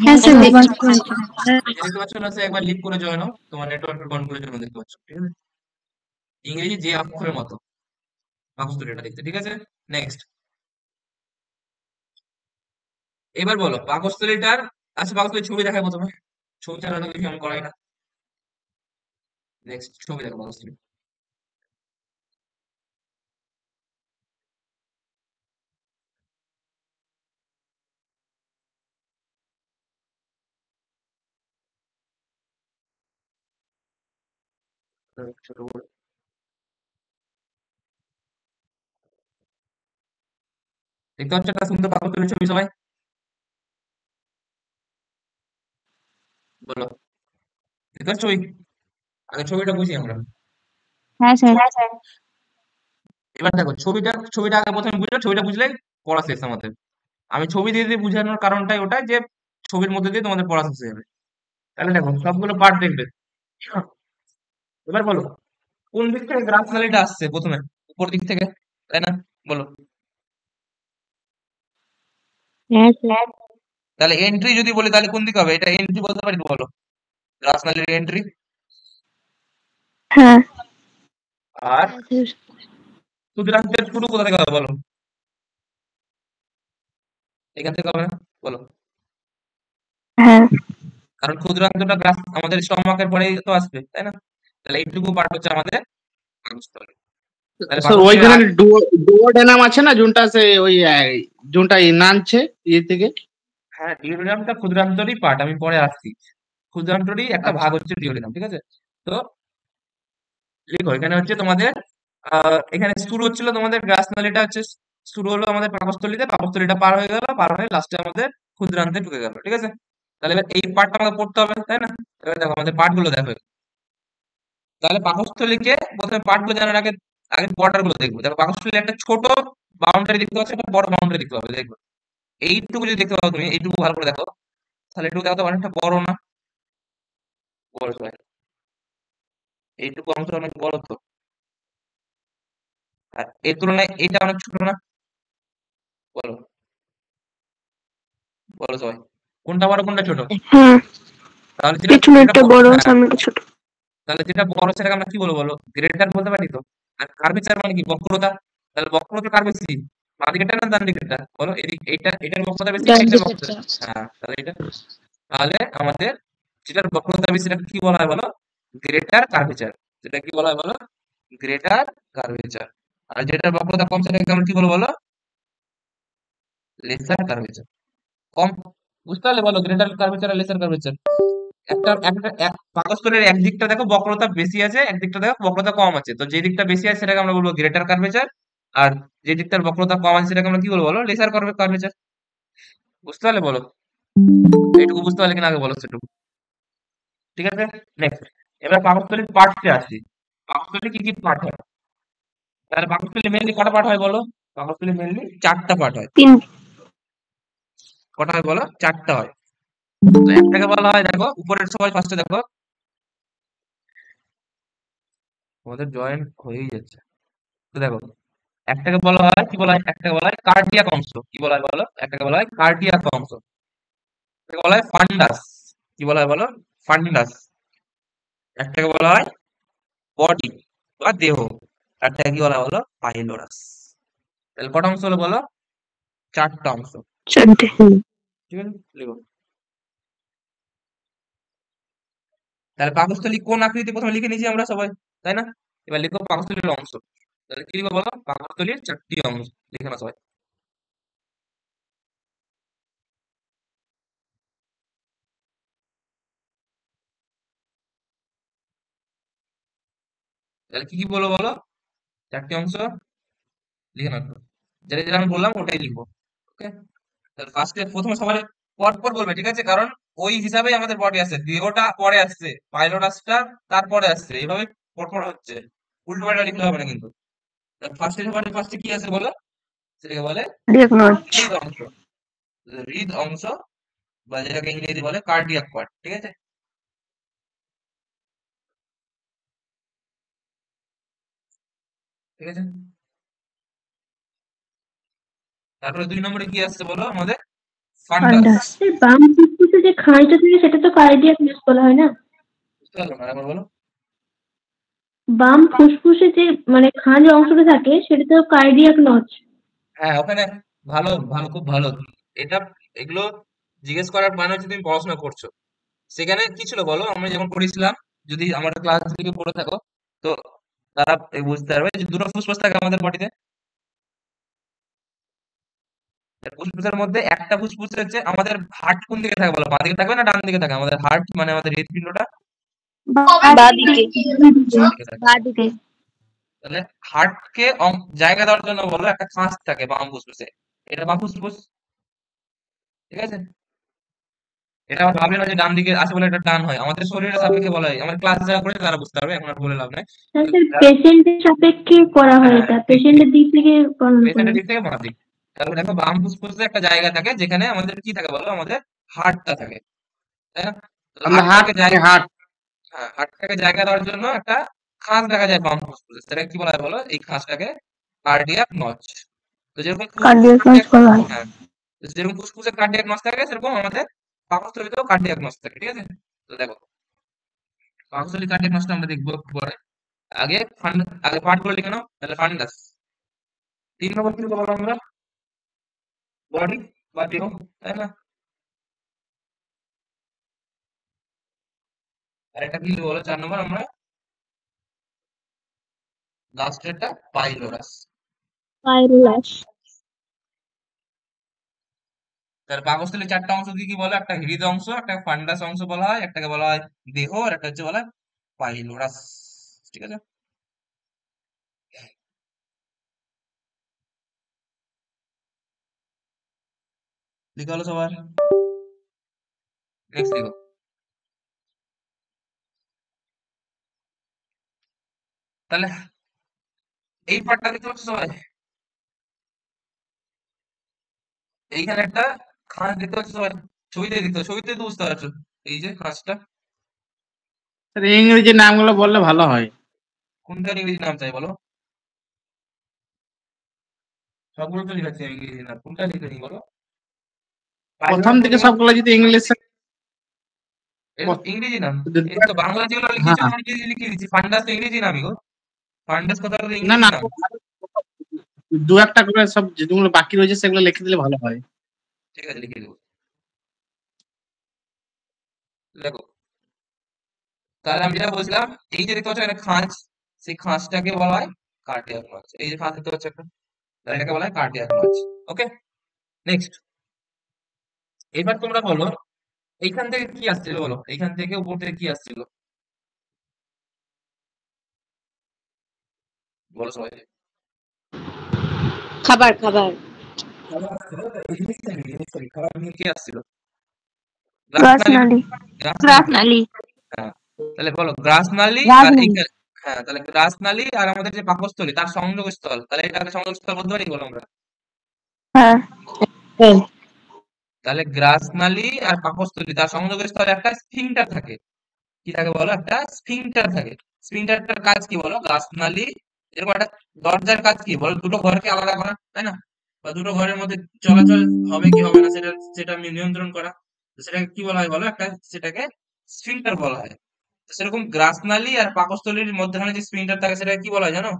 Speaker 6: হ্যাঁ স্যার দেখতে পাচ্ছি।
Speaker 1: এই যে দেখতে পাচ্ছ না? সে একবার লিভ করে জয়েন হও, তোমার নেটওয়ার্কের কনফিউশনের জন্য দেখতে পাচ্ছ, ঠিক আছে? ইংরেজি যে অক্ষরের মতো পাকস্থলী এটা দেখতে, ঠিক আছে? নেক্সট, এবার বলো পাকস্থলীটার। আচ্ছা, পাকস্থলীর ছবি দেখাই প্রথমে। ছবি ছাড়া তো কিছু আমি করাই না। নেক্সট, ছবি দেখো পাকস্থলী। ছোট করে দেখতে পাচ্ছ একটা সুন্দর পাকস্থলীর ছবি সবাই? বলো, দেখতে পাচ্ছ ছবি? আগে ছবিটা বুঝি আমরা।
Speaker 3: হ্যাঁ স্যার।
Speaker 1: এবার দেখো ছবিটা আগে প্রথমে বুঝলো, ছবিটা বুঝলে পড়া শেষ আমাদের। আমি ছবি দিয়ে দিয়ে বুঝানোর কারণটাই ওটাই যে ছবির মধ্যে দিয়ে তোমাদের পড়া শেষ হয়ে যাবে। তাহলে দেখো সবগুলো পার্ট দেখবে। এবার বলো কোন দিক থেকে গ্রাফ নালিটা আসছে প্রথমে? উপর দিক থেকে, তাই না? বলো।
Speaker 3: হ্যাঁ স্যার।
Speaker 1: তাহলে এন্ট্রি যদি বলি তাহলে কোন দিকে হবে? এটা এন্ট্রি বলতে পারি তো, বলো। গ্রাফ নালির এন্ট্রি।
Speaker 3: হ্যাঁ
Speaker 1: আর
Speaker 3: স্যার।
Speaker 1: ক্ষুদ্রান্তের শুরু কোথা থেকে হবে বলো? এখান থেকে হবে না? বলো।
Speaker 3: হ্যাঁ
Speaker 1: কারণ ক্ষুদ্রান্তটা গ্রাফ আমাদের স্টমাকের পরেই তো আসবে, তাই না? তাহলে এইটুকু পার্ট হচ্ছে আমাদের পাকস্থলী। তাহলে
Speaker 5: স্যার
Speaker 1: পাকস্থলীর
Speaker 5: ওইখানে ডুওডেনাম আছে না, যোনটা সে ওই যোনটা নামছে ইয়ে থেকে।
Speaker 1: হ্যাঁ, ডিওডিনামটা ক্ষুদ্রান্তরই পার্ট, আমি পরে আসছি। ক্ষুদ্রান্তরই একটা
Speaker 5: আচ্ছা
Speaker 1: ভাগ হচ্ছে ডিওডিনাম, ঠিক আছে? তো লিখো এখানে হচ্ছে তোমাদের এখানে শুরু হচ্ছিল তোমাদের গ্রাসনালীটা হচ্ছে, শুরু হলো আমাদের পাকস্থলীতে, পাকস্থলীটা পার হয়ে গেল, পার হয়ে লাস্টে আমাদের ক্ষুদ্রান্তে ঢুকে গেল, ঠিক আছে? তাহলে এবার এই পার্টটা আমাদের পড়তে হবে, তাই না? এবার দেখো আমাদের পার্ট গুলো দেখো। তাহলে পাকস্থলীকে প্রথমে পার্ট গুলো জানার আগে আগে বর্ডার গুলো দেখবো। দেখো পাকস্থলীর একটা ছোট বাউন্ডারি দেখতে পাচ্ছ, একটা বড় বাউন্ডারি দেখতে পাবে, দেখবে। এইটুকু যদি দেখতে পাও তুমি, এইটুকু ভালো করে দেখো, তাহলে এটুকু দেখো তো অনেকটা বড় না? বড় তো। এইটুকু অংশ অনেক বড় তো। আর এর তুলনায় এটা অনেক ছোট না? বলো, বলো সবাই। কোনটা বড় কোনটা ছোট?
Speaker 3: হ্যাঁ
Speaker 1: তাহলে যেটা
Speaker 3: পেছনে
Speaker 1: যেটা
Speaker 3: একটা
Speaker 1: ব-
Speaker 3: বড়
Speaker 1: হ্যাঁ,
Speaker 3: সামনে একটা ছোট।
Speaker 1: তাহলে যেটা বড় সেটাকে আমরা কি বলবো বলো? গ্রেটার বলতে পারি তো। আর কার্ভেচার মানে কি? বক্রতা। তাহলে বক্রতা কার বেশি? বাঁ দিকেরটা না ডান দিকেরটা? বলো, এদিক এটার বক্রতা বেশি না
Speaker 6: ডান
Speaker 1: এটার বক্রতা?
Speaker 6: দিকেরটা।
Speaker 1: হ্যাঁ, তাহলে এটা। তাহলে আমাদের যেটার বক্রতা বেশি সেটাকে কি বলা হয় বলো? Greater curvature. যেটা কি বলা হয় বলো? Greater curvature. আর যেটার বক্রতা কম সেটাকে আমরা কি বলবো বলো? Lesser curvature. কম বুঝতে পারলে? বলো গ্রেটার কার্ভেচার আর লেসার কার্ভেচার। একটা একটা এক পাকস্থলীর এক দিকটা দেখো বক্রতা বেশি আছে, এক দিকটা দেখো বক্রতা কম আছে। তো যে দিকটা বেশি আছে সেটাকে আমরা বলবো গ্রেটার কার্ভেচার, আর যে দিকটার বক্রতা কম আছে সেটাকে আমরা কি বলবো বলো? Lesser curvature. বুঝতে পারলে? বলো। এইটুকু বুঝতে পারলে কিনা আগে বলো সেটুকু। ঠিক আছে, নেক্সট। এবার পাকস্থলীর পার্টসে আসি। পাকস্থলী কি কি পার্ট হয়? তাহলে পাকস্থলী মেনলি কটা পার্ট হয় বলো? পাকস্থলী মেনলি 4টা পার্ট হয়।
Speaker 3: 3।
Speaker 1: কটা হয় বলো? 4টা হয়। তো একটাকে বলা হয়, দেখো উপরের সবাই ফার্স্টে দেখো, আমাদের জয়েন্ট হয়েই যাচ্ছে। তো দেখো একটাকে বলা হয় কি বলা হয়? একটাকে বলা হয় কার্ডিয়াক অংশ। কি বলা হয় বলো? একটাকে বলা হয় কার্ডিয়াক অংশ। একটাকে বলা হয় ফান্ডাস। কি বলা হয় বলো? ফান্ডাস। একটাকে বলা হয় বডি বা দেহ। একটাকে কি বলা হয় বলো? পাইলোরাস। তাহলে কটা অংশ হলো বলো? 4টা অংশ।
Speaker 3: 4টে।
Speaker 1: ঠিক আছে, লিখো। তাহলে পাকস্থলী কোন আকৃতি প্রথমে লিখে নিয়েছি আমরা সবাই, তাই না? এবার লিখো পাকস্থলীর অংশ। তাহলে কি লিখবো বলো? পাকস্থলীর 4টি অংশ লিখে না সবাই। তাহলে কি কি বলো বলো? 4টি অংশ লিখে নাও। যেটা যেটা আমি বললাম ওটাই লিখবো। ওকে, তাহলে ফার্স্টে প্রথমে সবাই পর পর বলবে, ঠিক আছে? কারণ ওই হিসাবেই আমাদের বডি আসছে, দেহটা পরে আসছে, পাইলোরাসটা তারপরে আসছে, এইভাবে পরপর হচ্ছে। উল্টো পাল্টা লিখতে হবে না কিন্তু। ফার্স্টে সবার ফার্স্টে কি আছে বলো? সেটাকে বলে
Speaker 3: কার্ডিয়াক নচ।
Speaker 1: হৃদ অংশ। হৃদ অংশ বা যেটাকে ইংরেজি বলে কার্ডিয়াক পার্ট, ঠিক আছে? ঠিক আছে, তারপরে 2 নম্বরে কি আসছে বলো? আমাদের ফান্ডাস।
Speaker 3: ফান্ডাস।
Speaker 7: বাম ফুসফুসে যে খাঁজটা থাকে সেটা তো কার্ডিয়াক নাস বলা হয় না?
Speaker 1: বুঝতে পারলো না? আরেকবার বলো।
Speaker 7: বাম ফুসফুসে যে মানে খাঁজ অংশটা থাকে সেটা তো কার্ডিয়াক নচ।
Speaker 1: হ্যাঁ, ওখানে ভালো ভালো, খুব ভালো। এটা এগুলো জিজ্ঞেস করার মানে হচ্ছে তুমি পড়াশোনা করছো। সেখানে কি ছিল বলো? আমরা যখন পড়েছিলাম, যদি আমার ক্লাস থেকে পড়ে থাকো তো তারা বুঝতে পারবে যে দুটো ফুসফুস থাকে আমাদের বডিতে। ফুসফুসের মধ্যে একটা ফুসফুস হচ্ছে আমাদের হার্ট কোন দিকে থাকে বলো? বাঁ দিকে থাকবে না ডান দিকে থাকে? আমাদের হার্ট মানে আমাদের হৃদপিণ্ডটা
Speaker 3: বাদিকে।
Speaker 1: ডান দিকে থাকে।
Speaker 3: বাদিকে।
Speaker 1: তাহলে হার্টকে জায়গা দেওয়ার জন্য বলো একটা খাঁজ থাকে বাম ফুসফুসে, এটা বাম ফুসফুস, ঠিক আছে? এটা আবার ভাবলে না যে ডান দিকে আছে বলে এটা ডান হয়, আমাদের শরীরের সাপেক্ষে বলা হয়, আমার ক্লাস যারা করেছে তারা বুঝতে পারবে, এখন আর বলে লাভ নাই।
Speaker 7: স্যার পেশেন্টের সাপেক্ষে করা হয় এটা, পেশেন্টের দিক থেকে গণনা করে।
Speaker 1: পেশেন্টের দিক থেকে বাঁ দিক। তারপরে দেখো বাম ফুসফুসে একটা জায়গা থাকে যেখানে আমাদের কি থাকে বলো, আমাদের হার্টটা থাকে, তাই না? তো
Speaker 5: আমরা
Speaker 1: হার্টটাকে জায়গা,
Speaker 5: হার্ট
Speaker 1: হ্যাঁ হার্টটাকে জায়গা দেওয়ার জন্য একটা খাঁজ দেখা যায় বাম ফুসফুসে, সেটা কি বলা হয় বলো? এই খাঁজটাকে কার্ডিয়াক নচ। তো যেরকম
Speaker 2: কার্ডিয়াক নচ বলা হয়।
Speaker 1: হ্যাঁ, তো যেরকম ফুসফুসে কার্ডিয়াক নচ থাকে সেরকম আমাদের পাকস্থলীতেও কার্ডিয়াক নচ থাকে, ঠিক আছে? তো দেখো পাকস্থলী কার্ডিয়াক নচটা আমরা দেখবো পরে। আগে আগে পার্টগুলো লিখে নাও, তাহলে ফান্ডাস। 3 নম্বর কি বলবো আমরা? বডি বা দেহ, তাই না? আর একটা কি বলো 4 নম্বর আমরা? লাস্টেরটা পাইলোরাস।
Speaker 3: পাইরুলাস।
Speaker 1: তাহলে পাকস্থলীর 4টা অংশ কি বলে? একটা হৃদ অংশ, একটা ফান্ডাস অংশ বলা হয়, একটাকে বলা হয় দেহ, আর একটা হচ্ছে বলা হয় পাইলোরাস, ঠিক আছে? লিখা হলো সবার? নেক্সট লিখো। তাহলে এই পার্টটা দেখতে পাচ্ছ সবাই? এইখানে একটা খাঁজ দেখতে পাচ্ছ সবাই? ছবিতে দেখতে, ছবিতে তো বুঝতে পারছো, এই যে খাঁজটা।
Speaker 5: ইংরেজি নামগুলো বললে ভালো হয়।
Speaker 1: কোনটার ইংরেজি নাম চাই বলো? সবগুলো তো লিখাচ্ছি আমি ইংরেজি নাম, কোনটা লিখে নি বলো?
Speaker 5: প্রথম থেকে সবগুলো যদি ইংলিশে
Speaker 1: ইংরেজি নাম, এই তো বাংলা যেগুলো লিখেছি আমরা ইংরেজি লিখে দিচ্ছি। ফান্ডাস তো ইংরেজি নামই গো, ফান্ডাস কথাটা তো
Speaker 5: না
Speaker 1: ইংরেজি
Speaker 5: না
Speaker 1: নাম।
Speaker 5: দু একটা করে সব যেগুলো বাকি রয়েছে সেগুলো লিখে দিলে ভালো হয়।
Speaker 1: ঠিক আছে লিখে দেবো। দেখো তাহলে আমি যেটা বলছিলাম, এই যে দেখতে পাচ্ছ একটা খাঁজ, সেই খাঁজটাকে বলা হয় কার্ডিয়াক নচ। এই যে খাঁজ দেখতে পাচ্ছ একটা, তাহলে এটাকে বলা হয় কার্ডিয়াক নচ। ওকে, নেক্সট। এবার তোমরা বলো এইখান থেকে কি আসছিল বলো, এইখান থেকে উপর থেকে কি আসছিল বলো সবাই?
Speaker 4: খাবার খাবার
Speaker 1: খাবার আসছিল, এই জিনিস থেকে খাবার নিয়ে কি আসছিল?
Speaker 2: গ্রাসনালী। গ্রাসনালী।
Speaker 1: হ্যাঁ, তাহলে বলো গ্রাসনালী আর
Speaker 2: রাজনালী।
Speaker 1: এইখানে, হ্যাঁ তাহলে গ্রাসনালী আর আমাদের যে পাকস্থলী তার সংযোগস্থল, তাহলে এটাকে সংযোগস্থল বলতে পারি বলো আমরা?
Speaker 2: হ্যাঁ।
Speaker 1: তাহলে গ্রাসনালী আর পাকস্থলী তার সংযোগস্থলে একটা স্ফিংটার থাকে। কি থাকে বলো? একটা স্ফিংটার থাকে। স্ফিংটারটার কাজ কি বলো? গ্রাসনালী এরকম একটা দরজার কাজ কি বলো? দুটো ঘরকে আলাদা করা, তাই না? বা দুটো ঘরের মধ্যে চলাচল হবে কি হবে না সেটা সেটা আমি নিয়ন্ত্রণ করা, তো সেটাকে কি বলা হয় বলো? একটা সেটাকে স্ফিংটার বলা হয়। তো সেরকম গ্রাসনালী আর পাকস্থলীর মধ্যখানে যে স্ফিংটার থাকে সেটাকে কি বলা হয় জানো?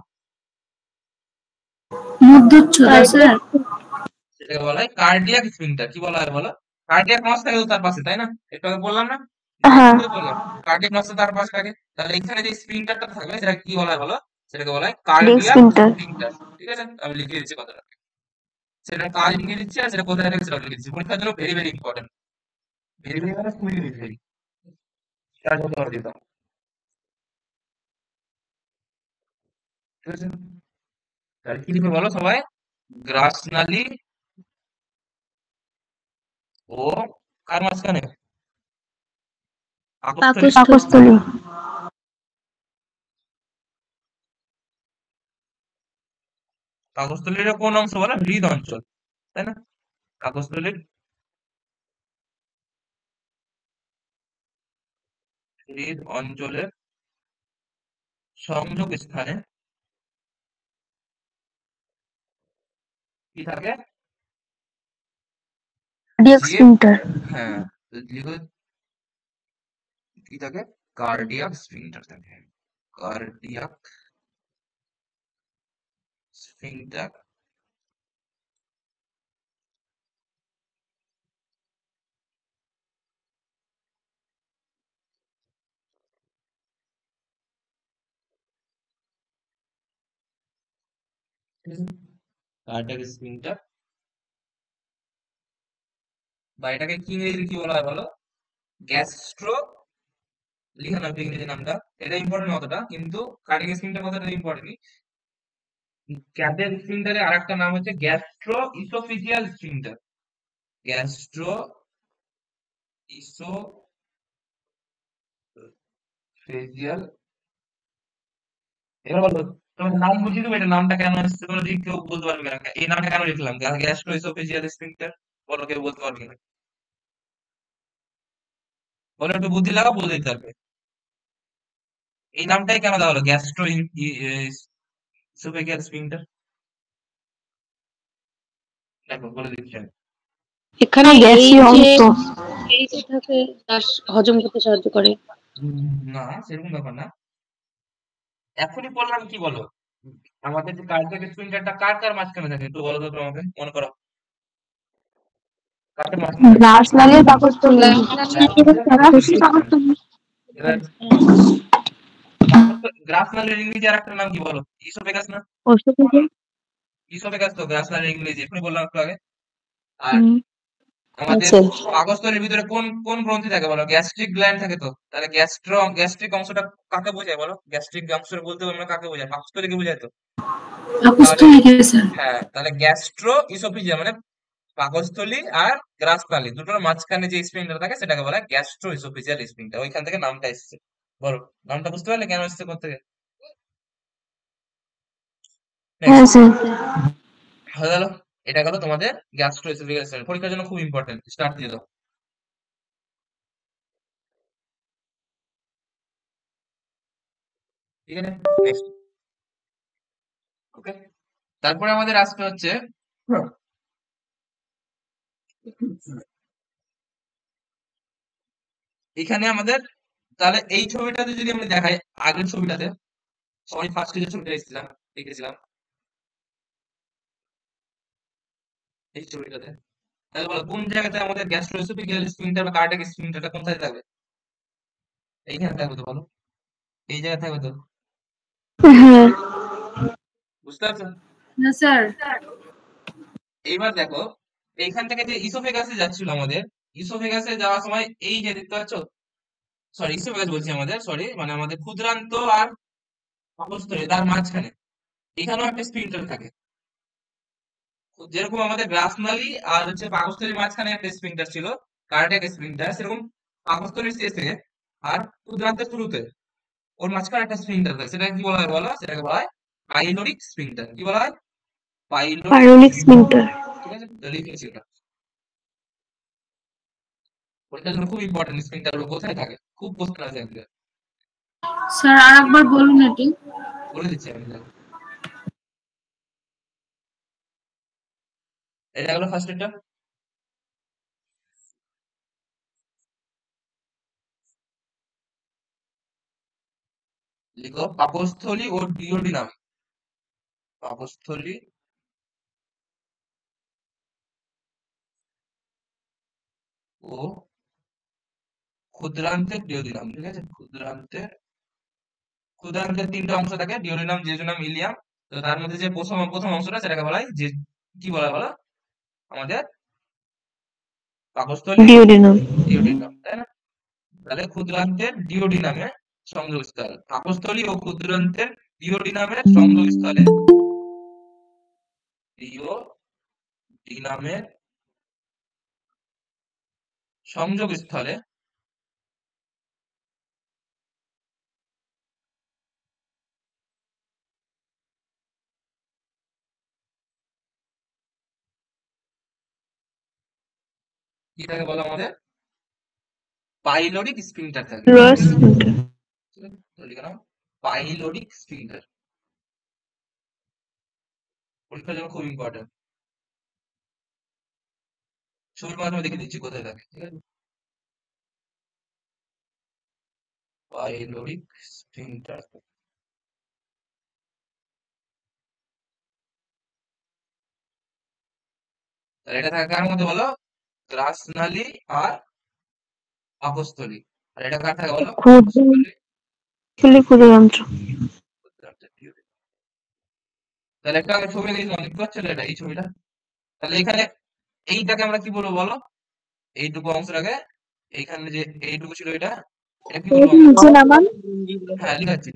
Speaker 6: মধ্যচ্ছদা স্যার।
Speaker 1: সেটাকে বলা হয় কার্ডিয়াক স্ফিংটার। কি বলা হয় বলো? কার্ডিয়াক নস থাকে তো তার পাশে, তাই না? একটু আগে বললাম না?
Speaker 2: হ্যাঁ।
Speaker 1: বললাম কার্ডিয়াক নস তার পাশে থাকে, তাহলে এখানে যে স্ফিংটারটা থাকবে সেটা কি বলা হয় বলো? সেটাকে বলা হয়
Speaker 2: কার্ডিয়াক
Speaker 1: কার্ডিয়াক
Speaker 2: স্ফিংটার।
Speaker 1: স্ফিংটার, ঠিক আছে? আমি লিখে দিচ্ছি কথাটা, সেটা কাজ লিখে দিচ্ছি আর সেটা কোথায় থাকে সেটা লিখে দিচ্ছি। পরীক্ষার জন্য very very important, very very মানে খুবই ভেরি, কাজ হতে পারে দিতাম, ঠিক আছে? তাহলে কি লিখবে বলো সবাই? গ্রাসনালী ও কার মাঝখানে? পাকস্থলী।
Speaker 2: পাকস্থলী।
Speaker 1: পাকস্থলীর কোন অংশ বলো? হৃদ অঞ্চল, তাই না? পাকস্থলীর হৃদ অঞ্চলের সংযোগ স্থানে কি থাকে?
Speaker 2: কার্ডিয়াক
Speaker 1: যে
Speaker 2: স্ফিংটার।
Speaker 1: হ্যাঁ, তো লিখো কি থাকে? কার্ডিয়াক স্ফিংটার থাকে, কার্ডিয়াক স্ফিংটার। কার্ডিয়াক স্ফিংটার, বা এটাকে কি ইংরেজি কি বলা হয় বলো? গ্যাস্ট্রো। লিখে নাও ইংরেজি নামটা, এটা ইম্পর্টেন্ট অতটা, কিন্তু কার্ডিয়াক স্ফিংটার কথাটা ইম্পর্টেন্ট। কার্ডিয়াক স্ফিংটারের আরেকটা নাম হচ্ছে gastro oesophageal sphincter. Gastro oesophageal. এবার বলো, তোমার নাম বুঝিয়ে দেবো, এটা নামটা কেন আসছে তোমরা যদি কেউ বলতে পারবে না, এই নামটা কেন লিখলাম গ্যাস্ট্রো ইসোফেজিয়াল স্ফিংক্টার, বলো কেউ বলতে পারবে না, বলো একটু বুদ্ধি লাগাও, বলে দিতে পারবে। এই নামটাই কেন দেওয়া হলো গ্যাস্ট্রো ইসোফেজিয়াল স্ফিংক্টার? দেখো বলে দিচ্ছি আমি।
Speaker 2: এখানে
Speaker 4: এই
Speaker 2: গ্যাসীয়
Speaker 4: যে
Speaker 2: অংশ।
Speaker 4: এই যে থাকে গ্যাস হজম করতে সাহায্য করে।
Speaker 1: না সেরকম ব্যাপার না, এখনই বললাম কি বলো, আমাদের যে কার্ডিয়াক স্ফিংক্টারটা কার কার মাঝখানে থাকে একটু বলো তো, তোমাকে মনে করো কার কার মাঝখানে থাকে?
Speaker 2: গ্রাস নালীর পাকস্থলী।
Speaker 1: এবার গ্রাস নালীর ইংরেজি আর একটা নাম কি বলো? ইসোফেগাস না? ইসোফেগাস তো গ্রাস নালীর ইংরেজি, এখনই বললাম একটু আগে। আর আমাদের
Speaker 4: আচ্ছা,
Speaker 1: পাকস্থলীর ভিতরে কোন কোন গ্রন্থি থাকে বলো? গ্যাস্ট্রিক গ্ল্যান্ড থাকে তো, তাহলে গ্যাস্ট্রিক অংশটা কাকে বোঝায় বলো? গ্যাস্ট্রিক অংশটা বলতে আমরা কাকে বোঝায়? পাকস্থলীকে বোঝায় তো। হ্যাঁ, তাহলে গ্যাস্ট্রো ইসোফেজিয়া মানে পাকস্থলী আর গ্রাস নালী দুটোর মাঝখানে যে স্ফিংক্টার থাকে সেটাকে বলা হয় গ্যাস্ট্রো ইসোফেজিয়াল স্ফিংক্টার, ওইখান থেকে নামটা এসেছে। বলো নামটা বুঝতে পারলে কেন এসেছে কোথা থেকে?
Speaker 2: হ্যাঁ স্যার।
Speaker 1: হয়ে গেল, এটা গেল তোমাদের গ্যাস্ট্রো ইসোফেজিয়াল স্ফিংক্টার, পরীক্ষার জন্য খুব ইম্পর্টেন্ট, স্টার্ট দিয়ে দাও। ঠিক আছে, নেক্সট। ওকে, তারপরে আমাদের আসতে হচ্ছে এখানে আমাদের, তাহলে এই ছবিটাতে যদি আমরা দেখাই, আগের ছবিটাতে, সরি ফার্স্টে যে ছবিটা দেখেছিলাম এই ছবিটাতে, তাহলে বলো কোন জায়গাতে আমাদের গ্যাস্ট্রোএসোফেজিয়াল স্ফিংক্টার বা কার্ডিয়াক স্ফিংক্টারটা কোথায় থাকবে? এইখানে থাকবে তো, বলো এই জায়গায় থাকবে তো,
Speaker 2: হ্যাঁ
Speaker 1: বুঝতে পারছো?
Speaker 6: না স্যার,
Speaker 1: এইবার দেখো, এইখান থেকে যে ইসোফেগাসে যাচ্ছিল আমাদের, ইসোফেগাসে যাওয়ার সময় এই যে দেখতে পাচ্ছ, সরি ইসোফেগাস বলছি আমাদের, সরি মানে আমাদের ক্ষুদ্রান্ত আর পাকস্থলী তার মাঝখানে এখানেও একটা স্ফিংক্টার থাকে, যেরকম আমাদের গ্রাসনালী আর হচ্ছে পাকস্থলীর মাঝখানে একটা স্ফিংক্টার ছিল কার্ডিয়াক স্ফিংক্টার, সেরকম পাকস্থলীর শেষে আর ক্ষুদ্রান্তের শুরুতে ওর মাঝখানে একটা স্ফিংক্টার থাকে, সেটাকে কি বলা হয় বলো? সেটাকে বলা হয় পাইলোরিক স্ফিংক্টার। কি বলা হয়?
Speaker 2: Pyloric sphincter.
Speaker 1: ঠিক আছে, তো লিখেছি ওটা, ওটার জন্য খুব ইম্পর্টেন্ট, স্ফিংক্টার কোথায় থাকে, খুব প্রশ্ন আছে একবার,
Speaker 6: স্যার আর একবার বলুন এটি।
Speaker 1: বলে দিচ্ছি আমি, দেখো এটা হলো ফার্স্ট এটা, লিখো পাকস্থলী ও ডিওডিনাম, পাকস্থলী ও ক্ষুদ্রান্তের ডিওডিনাম। ঠিক আছে, ক্ষুদ্রান্তের তিনটা অংশ থাকে, ডিওডিনাম, জেজুনাম, ইলিয়াম। তো তার মধ্যে যে প্রথম প্রথম অংশটা সেটাকে বলা হয় যে, কি বলা হয় বলো? আমাদের পাকস্থলী
Speaker 2: ডিওডিনাম।
Speaker 1: ডিওডিনাম, তাই না? তাহলে ক্ষুদ্রান্তের ডিওডিনামে সংযোগস্থল, পাকস্থলী ও ক্ষুদ্রান্তের ডিওডিনামের সংযোগস্থলে, ডিওডিনামের সংযোগস্থলে কি থাকে বলো? আমাদের পাইলোরিক স্ফিংক্টার থাকে।
Speaker 2: রস স্ফিংক্টার।
Speaker 1: তো লিখে নাও পাইলোরিক স্ফিংক্টার, পরীক্ষার জন্য খুব ইম্পর্টেন্ট, ছবির মাধ্যমে দেখে দিচ্ছি কোথায় থাকে। ঠিক আছে, পাইলোরিক স্ফিংক্টার, তাহলে এটা থাকে কার মধ্যে বলো? গ্রাসনালী আর পাকস্থলী। আর এটা কার থাকে বলো?
Speaker 2: ক্ষুদ্রান্ত।
Speaker 1: তাহলে একটা আমি ছবি দেখলাম, দেখতে পাচ্ছ এটা, এই ছবিটা, তাহলে এখানে এইটাকে আমরা কি বলবো বলো? এইটুকু অংশটাকে, এইখানে যে এইটুকু ছিল এটা কি বলবো? হ্যাঁ লিখাচ্ছি,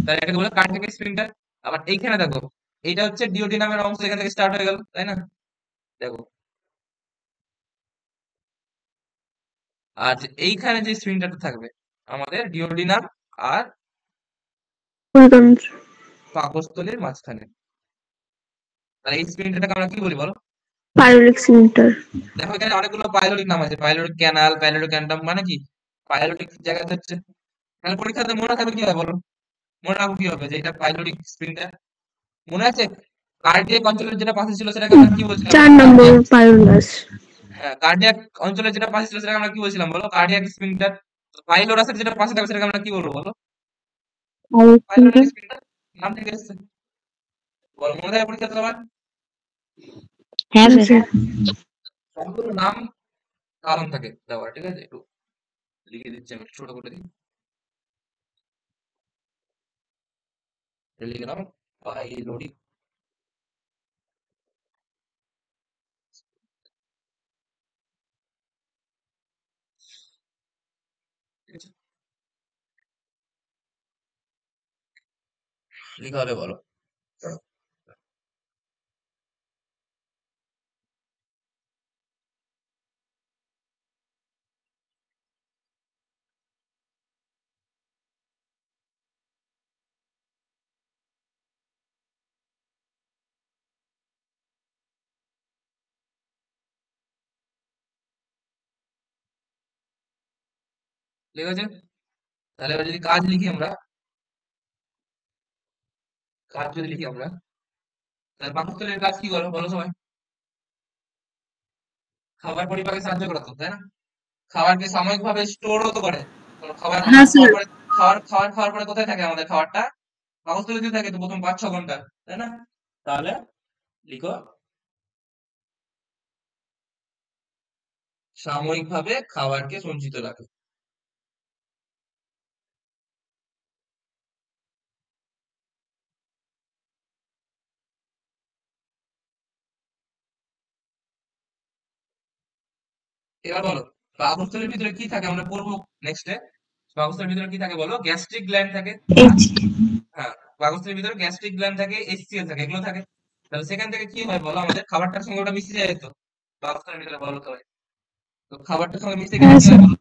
Speaker 1: তাহলে এটাকে বলে কার্ডিয়াক স্ফিংক্টার। আবার এইখানে দেখো, এইটা হচ্ছে ডিওডিনামের অংশ, এখান থেকে স্টার্ট হয়ে গেল, তাই না? দেখো আর এইখানে যে স্ফিংটারটা থাকবে আমাদের ডিওডিনাম আর
Speaker 3: ফুলতন্ত্র।
Speaker 1: পাকস্থলীর মাঝখানে, তাহলে এই স্ফিংটারটাকে আমরা কি বলি বলো?
Speaker 3: Pyloric sphincter.
Speaker 1: দেখো এখানে অনেকগুলো পাইলোরিক নাম আছে, পাইলোরিক ক্যানাল, পাইলোরিক ক্যান্টাম, মানে কি পাইলোরিক জায়গাতে হচ্ছে। তাহলে পরীক্ষাতে মনে থাকবে কি হয় বলো? মনে রাখবো কি হবে যে এটা পাইলোরিক স্ফিংক্টার। মনে আছে কার্ডিয়াক অঞ্চলের যেটা পাশে ছিল সেটাকে আমরা কি বলছিলাম?
Speaker 3: 4 নম্বর পাইলোরাস।
Speaker 1: হ্যাঁ, কার্ডিয়াক অঞ্চলের যেটা পাশে ছিল সেটাকে আমরা কি বলছিলাম বলো? Cardiac sphincter. পাইলোরাসের যেটা পাশে থাকবে সেটাকে আমরা কি বলবো বলো? পাইলোরিক স্ফিংক্টার নাম থেকে এসেছে। বলো মনে থাকে পরীক্ষাতে সবার?
Speaker 3: হ্যাঁ স্যার।
Speaker 1: সবগুলো নাম কারণ থাকে দেওয়ার, ঠিক আছে? একটু লিখে দিচ্ছি আমি, ছোট করে দিই। লিখে নাও পাইলোরিক। ঠিক আছে, লিখা হলে বলো। ঠিক আছে, তাহলে এবার যদি কাজ লিখি আমরা, কাজ যদি লিখি আমরা, তাহলে পাকস্থলীর কাজ কি করো বলো সবাই? খাবার পরিপাকে সাহায্য করা তো, তাই না? খাবারকে সাময়িকভাবে স্টোরও তো করে। কারণ খাবার
Speaker 6: হ্যাঁ
Speaker 1: খাওয়ার
Speaker 6: স্যার।
Speaker 1: পরে খাওয়ার পরে কোথায় থাকে আমাদের খাবারটা? পাকস্থলীতে থাকে তো প্রথম 5-6 ঘন্টা, তাই না? তাহলে লিখো সাময়িকভাবে খাবারকে সঞ্চিত রাখে। এবার বলো পাকস্থলীর ভিতরে কি থাকে আমরা পড়বো নেক্সটে। পাকস্থলীর ভিতরে কি থাকে বলো? গ্যাস্ট্রিক গ্ল্যান্ড থাকে। হ্যাঁ, পাকস্থলীর ভিতরে গ্যাস্ট্রিক গ্ল্যান্ড থাকে, HCl থাকে, এগুলো থাকে। তাহলে সেখান থেকে কি হয় বলো? আমাদের খাবারটার সঙ্গে ওটা মিশে যায় তো পাকস্থলীর ভিতরে, বলো তো ভাই। তো খাবারটার সঙ্গে মিশে গেলে কি হয় বলো?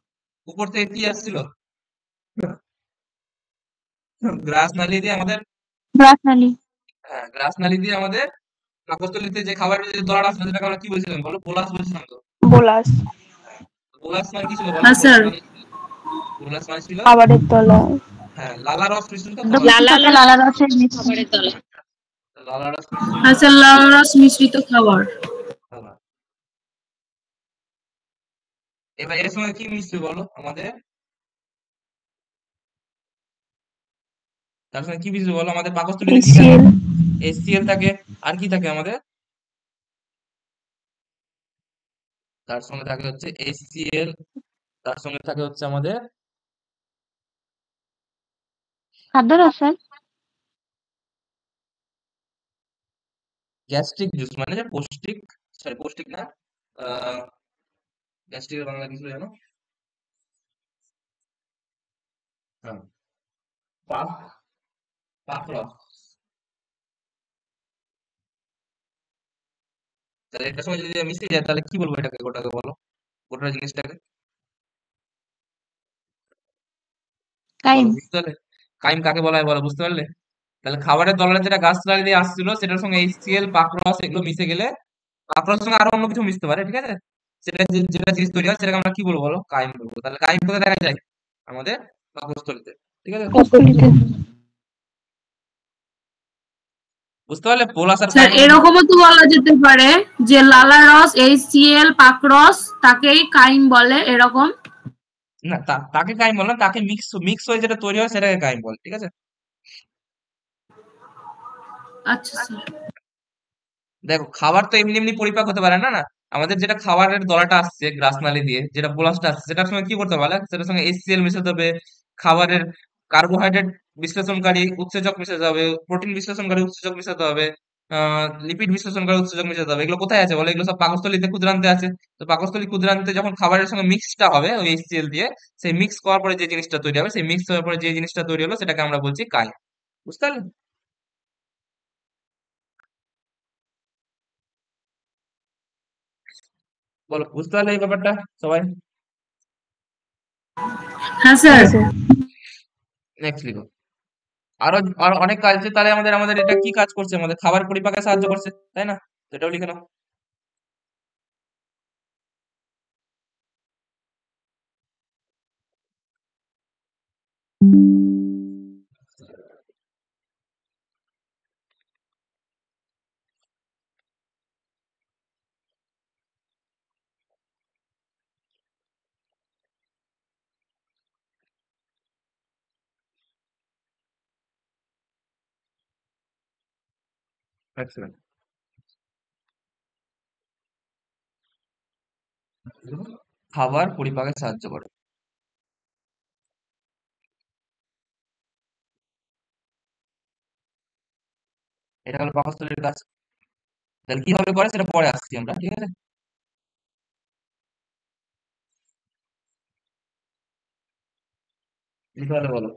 Speaker 1: উপর থেকে কি আসছিল? গ্রাস নালি দিয়ে আমাদের,
Speaker 2: ব্রাসনালি।
Speaker 1: হ্যাঁ গ্রাস নালি দিয়ে আমাদের পাকস্থলীতে যে খাবারের যে দলাটা আসলো সেটাকে আমরা কি বলছিলাম বলো? বোলাস বলছিলাম তো।
Speaker 2: বোলাস।
Speaker 1: বোলাস মানে কি ছিল বলো?
Speaker 6: হ্যাঁ স্যার।
Speaker 1: বোলাস মানে ছিল,
Speaker 2: খাবারের তলায়
Speaker 1: হ্যাঁ লালা রস মিশ্রিত খাবার।
Speaker 2: কিছু থাকে লালা রসের মিশ্রণ।
Speaker 1: লালা রস মিশ্রিত
Speaker 6: হ্যাঁ স্যার, লাল রস মিশ্রিত খাবার।
Speaker 1: খাবার। এবার এর সঙ্গে কি মিশবে বলো আমাদের? তার সঙ্গে কি মিশবে বলো? আমাদের পাকস্থলীতে কি থাকে?
Speaker 2: HCl।
Speaker 1: HCl থাকে। আর কি থাকে আমাদের? তার সঙ্গে থাকে হচ্ছে HCl, তার সঙ্গে থাকে হচ্ছে আমাদের
Speaker 2: খাদ্য রসায়ন।
Speaker 1: গ্যাস্ট্রিক জুস, মানে যে পৌষ্টিক, সরি পৌষ্টিক না, গ্যাস্ট্রিকের বাংলা কি ছিল জানো? হ্যাঁ, পাক পাকরস। তাহলে এটার সঙ্গে যদি মিশে যায় তাহলে কি বলবো এটাকে, গোটাকে বলো, গোটা জিনিসটাকে
Speaker 2: কাইম।
Speaker 1: বলো, বুঝতে পারলে? কাইম কাকে বলা হয় বলো, বুঝতে পারলে? তাহলে খাবারের দলে যেটা গাছ নালি দিয়ে আসছিল সেটার সঙ্গে HCl, পাকরস এগুলো মিশে গেলে, পাকরসের সঙ্গে আরো অন্য কিছু মিশতে পারে, ঠিক আছে? সেটা যেটা জিনিস তৈরি হয় সেটাকে আমরা কি বলবো বলো? কাইম বলবো। তাহলে কাইম কোথায় দেখা যায়? আমাদের পাকস্থলীতে, ঠিক আছে?
Speaker 2: পাকস্থলীতে।
Speaker 1: বুঝতে পারলে পোলাস আর
Speaker 6: স্যার
Speaker 1: কাইমের?
Speaker 6: এরকমও তো বলা যেতে পারে যে লালা রস, HCl, পাকরস তাকেই কাইম বলে, এরকম।
Speaker 1: না তাকে কাইম বলে না, তাকে মিক্স মিক্স হয়ে যেটা তৈরি হয় সেটাকে কাইম বলে, ঠিক আছে?
Speaker 6: আচ্ছা স্যার।
Speaker 1: দেখো খাবার তো এমনি এমনি পরিপাক হতে পারে না, না আমাদের যেটা খাবারের দলাটা আসছে গ্রাস নালি দিয়ে, যেটা পোলাসটা আসছে সেটার সঙ্গে কি করতে হবে? সেটার সঙ্গে HCl মেশাতে হবে, খাবারের কার্বোহাইড্রেট বিশ্লেষণকারী উৎসেচক মেশাতে হবে, প্রোটিন বিশ্লেষণকারী উৎসেচক মেশাতে হবে, লিপিড বিশ্লেষণকারী উৎসেচক মেশাতে হবে। এগুলো কোথায় আছে বলো? এগুলো সব পাকস্থলীতে ক্ষুদ্রান্তে আছে। তো পাকস্থলী ক্ষুদ্রান্তে যখন খাবারের সঙ্গে মিক্সটা হবে ওই HCl দিয়ে, সেই মিক্স করার পরে যে জিনিসটা তৈরি হবে, সেই মিক্স হওয়ার পরে যে জিনিসটা তৈরি হলো সেটাকে আমরা বলছি কাইম। বুঝতে পারলে? বলো বুঝতে পারলে এই ব্যাপারটা সবাই?
Speaker 6: হ্যাঁ স্যার।
Speaker 1: নেক্সট লিখো। আরো আরো অনেক কাজ আছে, তাহলে আমাদের আমাদের এটা কি কাজ করছে, আমাদের খাবার পরিপাকে সাহায্য করছে, তাই না? তো এটাও লিখে নাও। এক্সেলেন্ট। খাবার পরিপাকে সাহায্য করে। এটা হলো পাকস্থলীর কাজ। তাহলে কিভাবে করে সেটা পরে আসছি আমরা, ঠিক আছে? লিখে হলে বলো।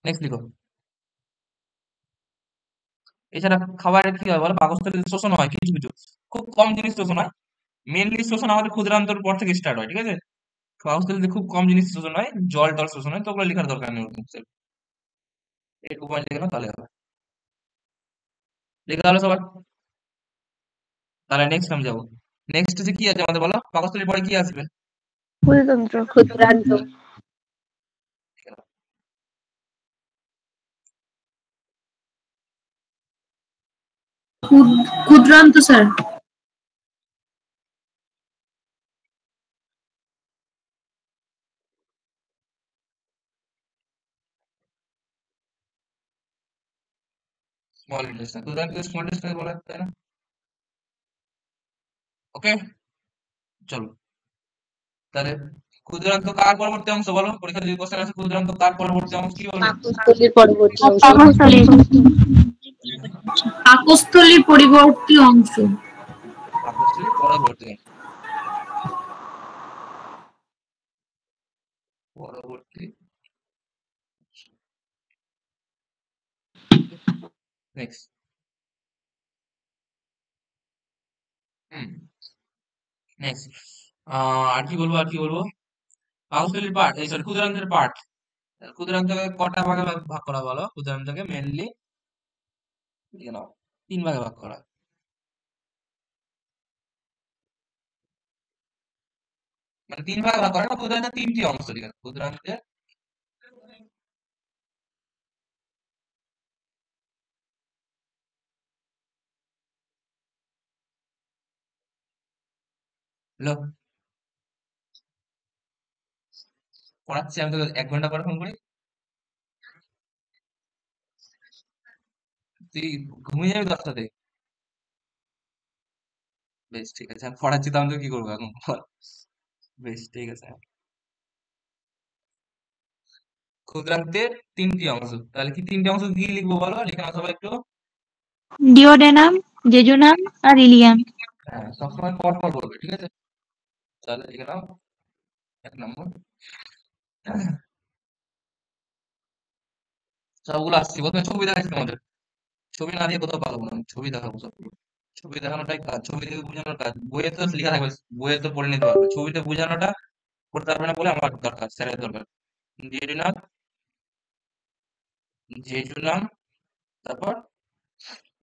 Speaker 1: নেক্সট লিখো। এছাড়া খাবারের কি হয় বলো, পাকস্থলীতে শোষণ হয় কিছু কিছু, খুব কম জিনিস শোষণ হয়। মেনলি শোষণ আমাদের ক্ষুদ্রান্তর পর থেকে স্টার্ট হয়, ঠিক আছে? পাকস্থলীতে খুব কম জিনিস শোষণ হয়, জল টল শোষণ হয়, তো ওগুলো লেখার দরকার নেই ওরকম। এইটুকু পয়েন্ট লিখে নাও তাহলে হবে। লেখা হলো সবার? তাহলে নেক্সট আমি যাবো। নেক্সট যে কি আছে আমাদের বলো, পাকস্থলীর পরে কি আসবে?
Speaker 2: ক্ষুদ্রতন্ত্র।
Speaker 4: ক্ষুদ্রান্ত।
Speaker 6: ক্ষুদ্রান্ত স্যার।
Speaker 1: স্মল ইন্টেস্টাইন, ক্ষুদ্রান্ত স্মল ইন্টেস্টাইন বলা হয়, তাই না? ওকে, চলো তাহলে ক্ষুদ্রান্ত কার পরবর্তী অংশ বলো, পরীক্ষা যদি কোশ্চেন আসে ক্ষুদ্রান্ত কার পরবর্তী অংশ কি বলবে?
Speaker 4: পাকস্থলীর পরবর্তী অংশ।
Speaker 2: পাকস্থলী।
Speaker 6: পাকস্থলীর পরবর্তী অংশ।
Speaker 1: পাকস্থলীর পরবর্তী পরবর্তী নেক্সট। নেক্সট আর কি বলবো, আর কি বলবো? পাকস্থলীর পার্ট, এই সরি ক্ষুদ্রান্তের পার্ট। ক্ষুদ্রান্তকে কটা ভাগে ভাগ করা বলো, ক্ষুদ্রান্তকে মেনলি তিন ভাগে ভাগ করা। মানে তিন ভাগে ভাগ করা না, ক্ষুদ্রান্তের তিনটি অংশ, ঠিক আছে? ক্ষুদ্রান্তের হ্যালো, পড়াচ্ছি আমি, তো 1 ঘন্টা পরে ফোন করি। তুই ঘুমিয়ে যাবি 10টাতে? বেশ ঠিক আছে, আমি পড়াচ্ছি, তো আমি তো কি করবো এখন বল। বেশ ঠিক আছে। ক্ষুদ্রান্তের তিনটি অংশ, তাহলে কি তিনটি অংশ কি লিখবো বলো, লিখে নাও সবাই একটু।
Speaker 2: ডিওডেনাম, জেজুনাম আর ইলিয়াম।
Speaker 1: হ্যাঁ, সবসময় পর পর বলবে, ঠিক আছে? তাহলে লিখে নাও 1 নম্বর। সবগুলো আসছি, প্রথমে ছবি দেখাচ্ছি তোমাদের। ছবি না দিয়ে কোথাও পারবো না, আমি ছবি দেখাবো সবগুলো। ছবি দেখানোটাই কাজ, ছবি দেখে বোঝানোর কাজ। বইয়ে তো লেখা থাকবে, বইয়ে তো পড়ে নিতে পারবে, ছবিতে বোঝানোটা করতে পারবে না বলে আমার দরকার, স্যারের দরকার। জেডুনাম, জেডুনাম, তারপর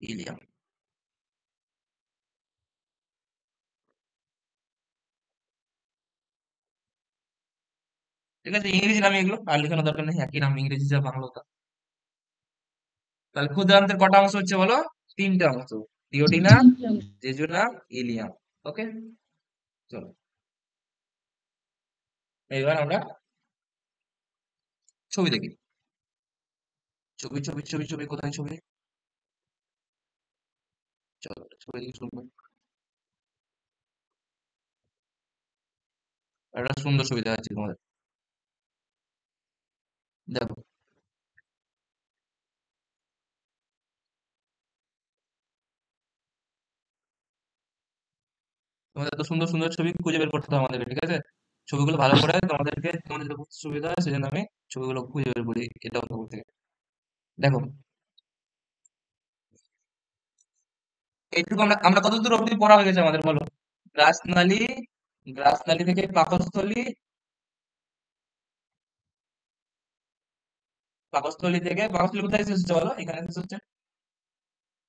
Speaker 1: ইলিয়াম। ঠিক আছে, ইংরেজি নামে এগুলো আর লেখানোর দরকার নেই, একই নাম ইংরেজি যা বাংলা তা। তাহলে ক্ষুদ্রান্তের কটা অংশ হচ্ছে বলো? তিনটা অংশ, ডিওডিনাম, জেজুনাম, ইলিয়াম। ওকে, চলো এবার আমরা ছবি দেখি। ছবি ছবি ছবি ছবি, কোথায় ছবি? চলো ছবি দেখি শুরু করি। একটা সুন্দর ছবি দেখাচ্ছি তোমাদের, দেখো। তোমাদের এত সুন্দর সুন্দর ছবি খুঁজে বের করতে হবে আমাদেরকে, ঠিক আছে? ছবিগুলো ভালো করে তোমাদেরকে, তোমাদের যাতে বুঝতে সুবিধা হয় সেজন্য আমি ছবিগুলো খুঁজে বের করি এটা ওটা থেকে। দেখো এইটুকু আমরা আমরা কত দূর অব্দি পড়া হয়ে গেছে আমাদের বলো? গ্রাসনালী, গ্রাসনালী থেকে পাকস্থলী, পাকস্থলী থেকে পাকস্থলী কোথায় শেষ হচ্ছে বলো? এখানে শেষ হচ্ছে,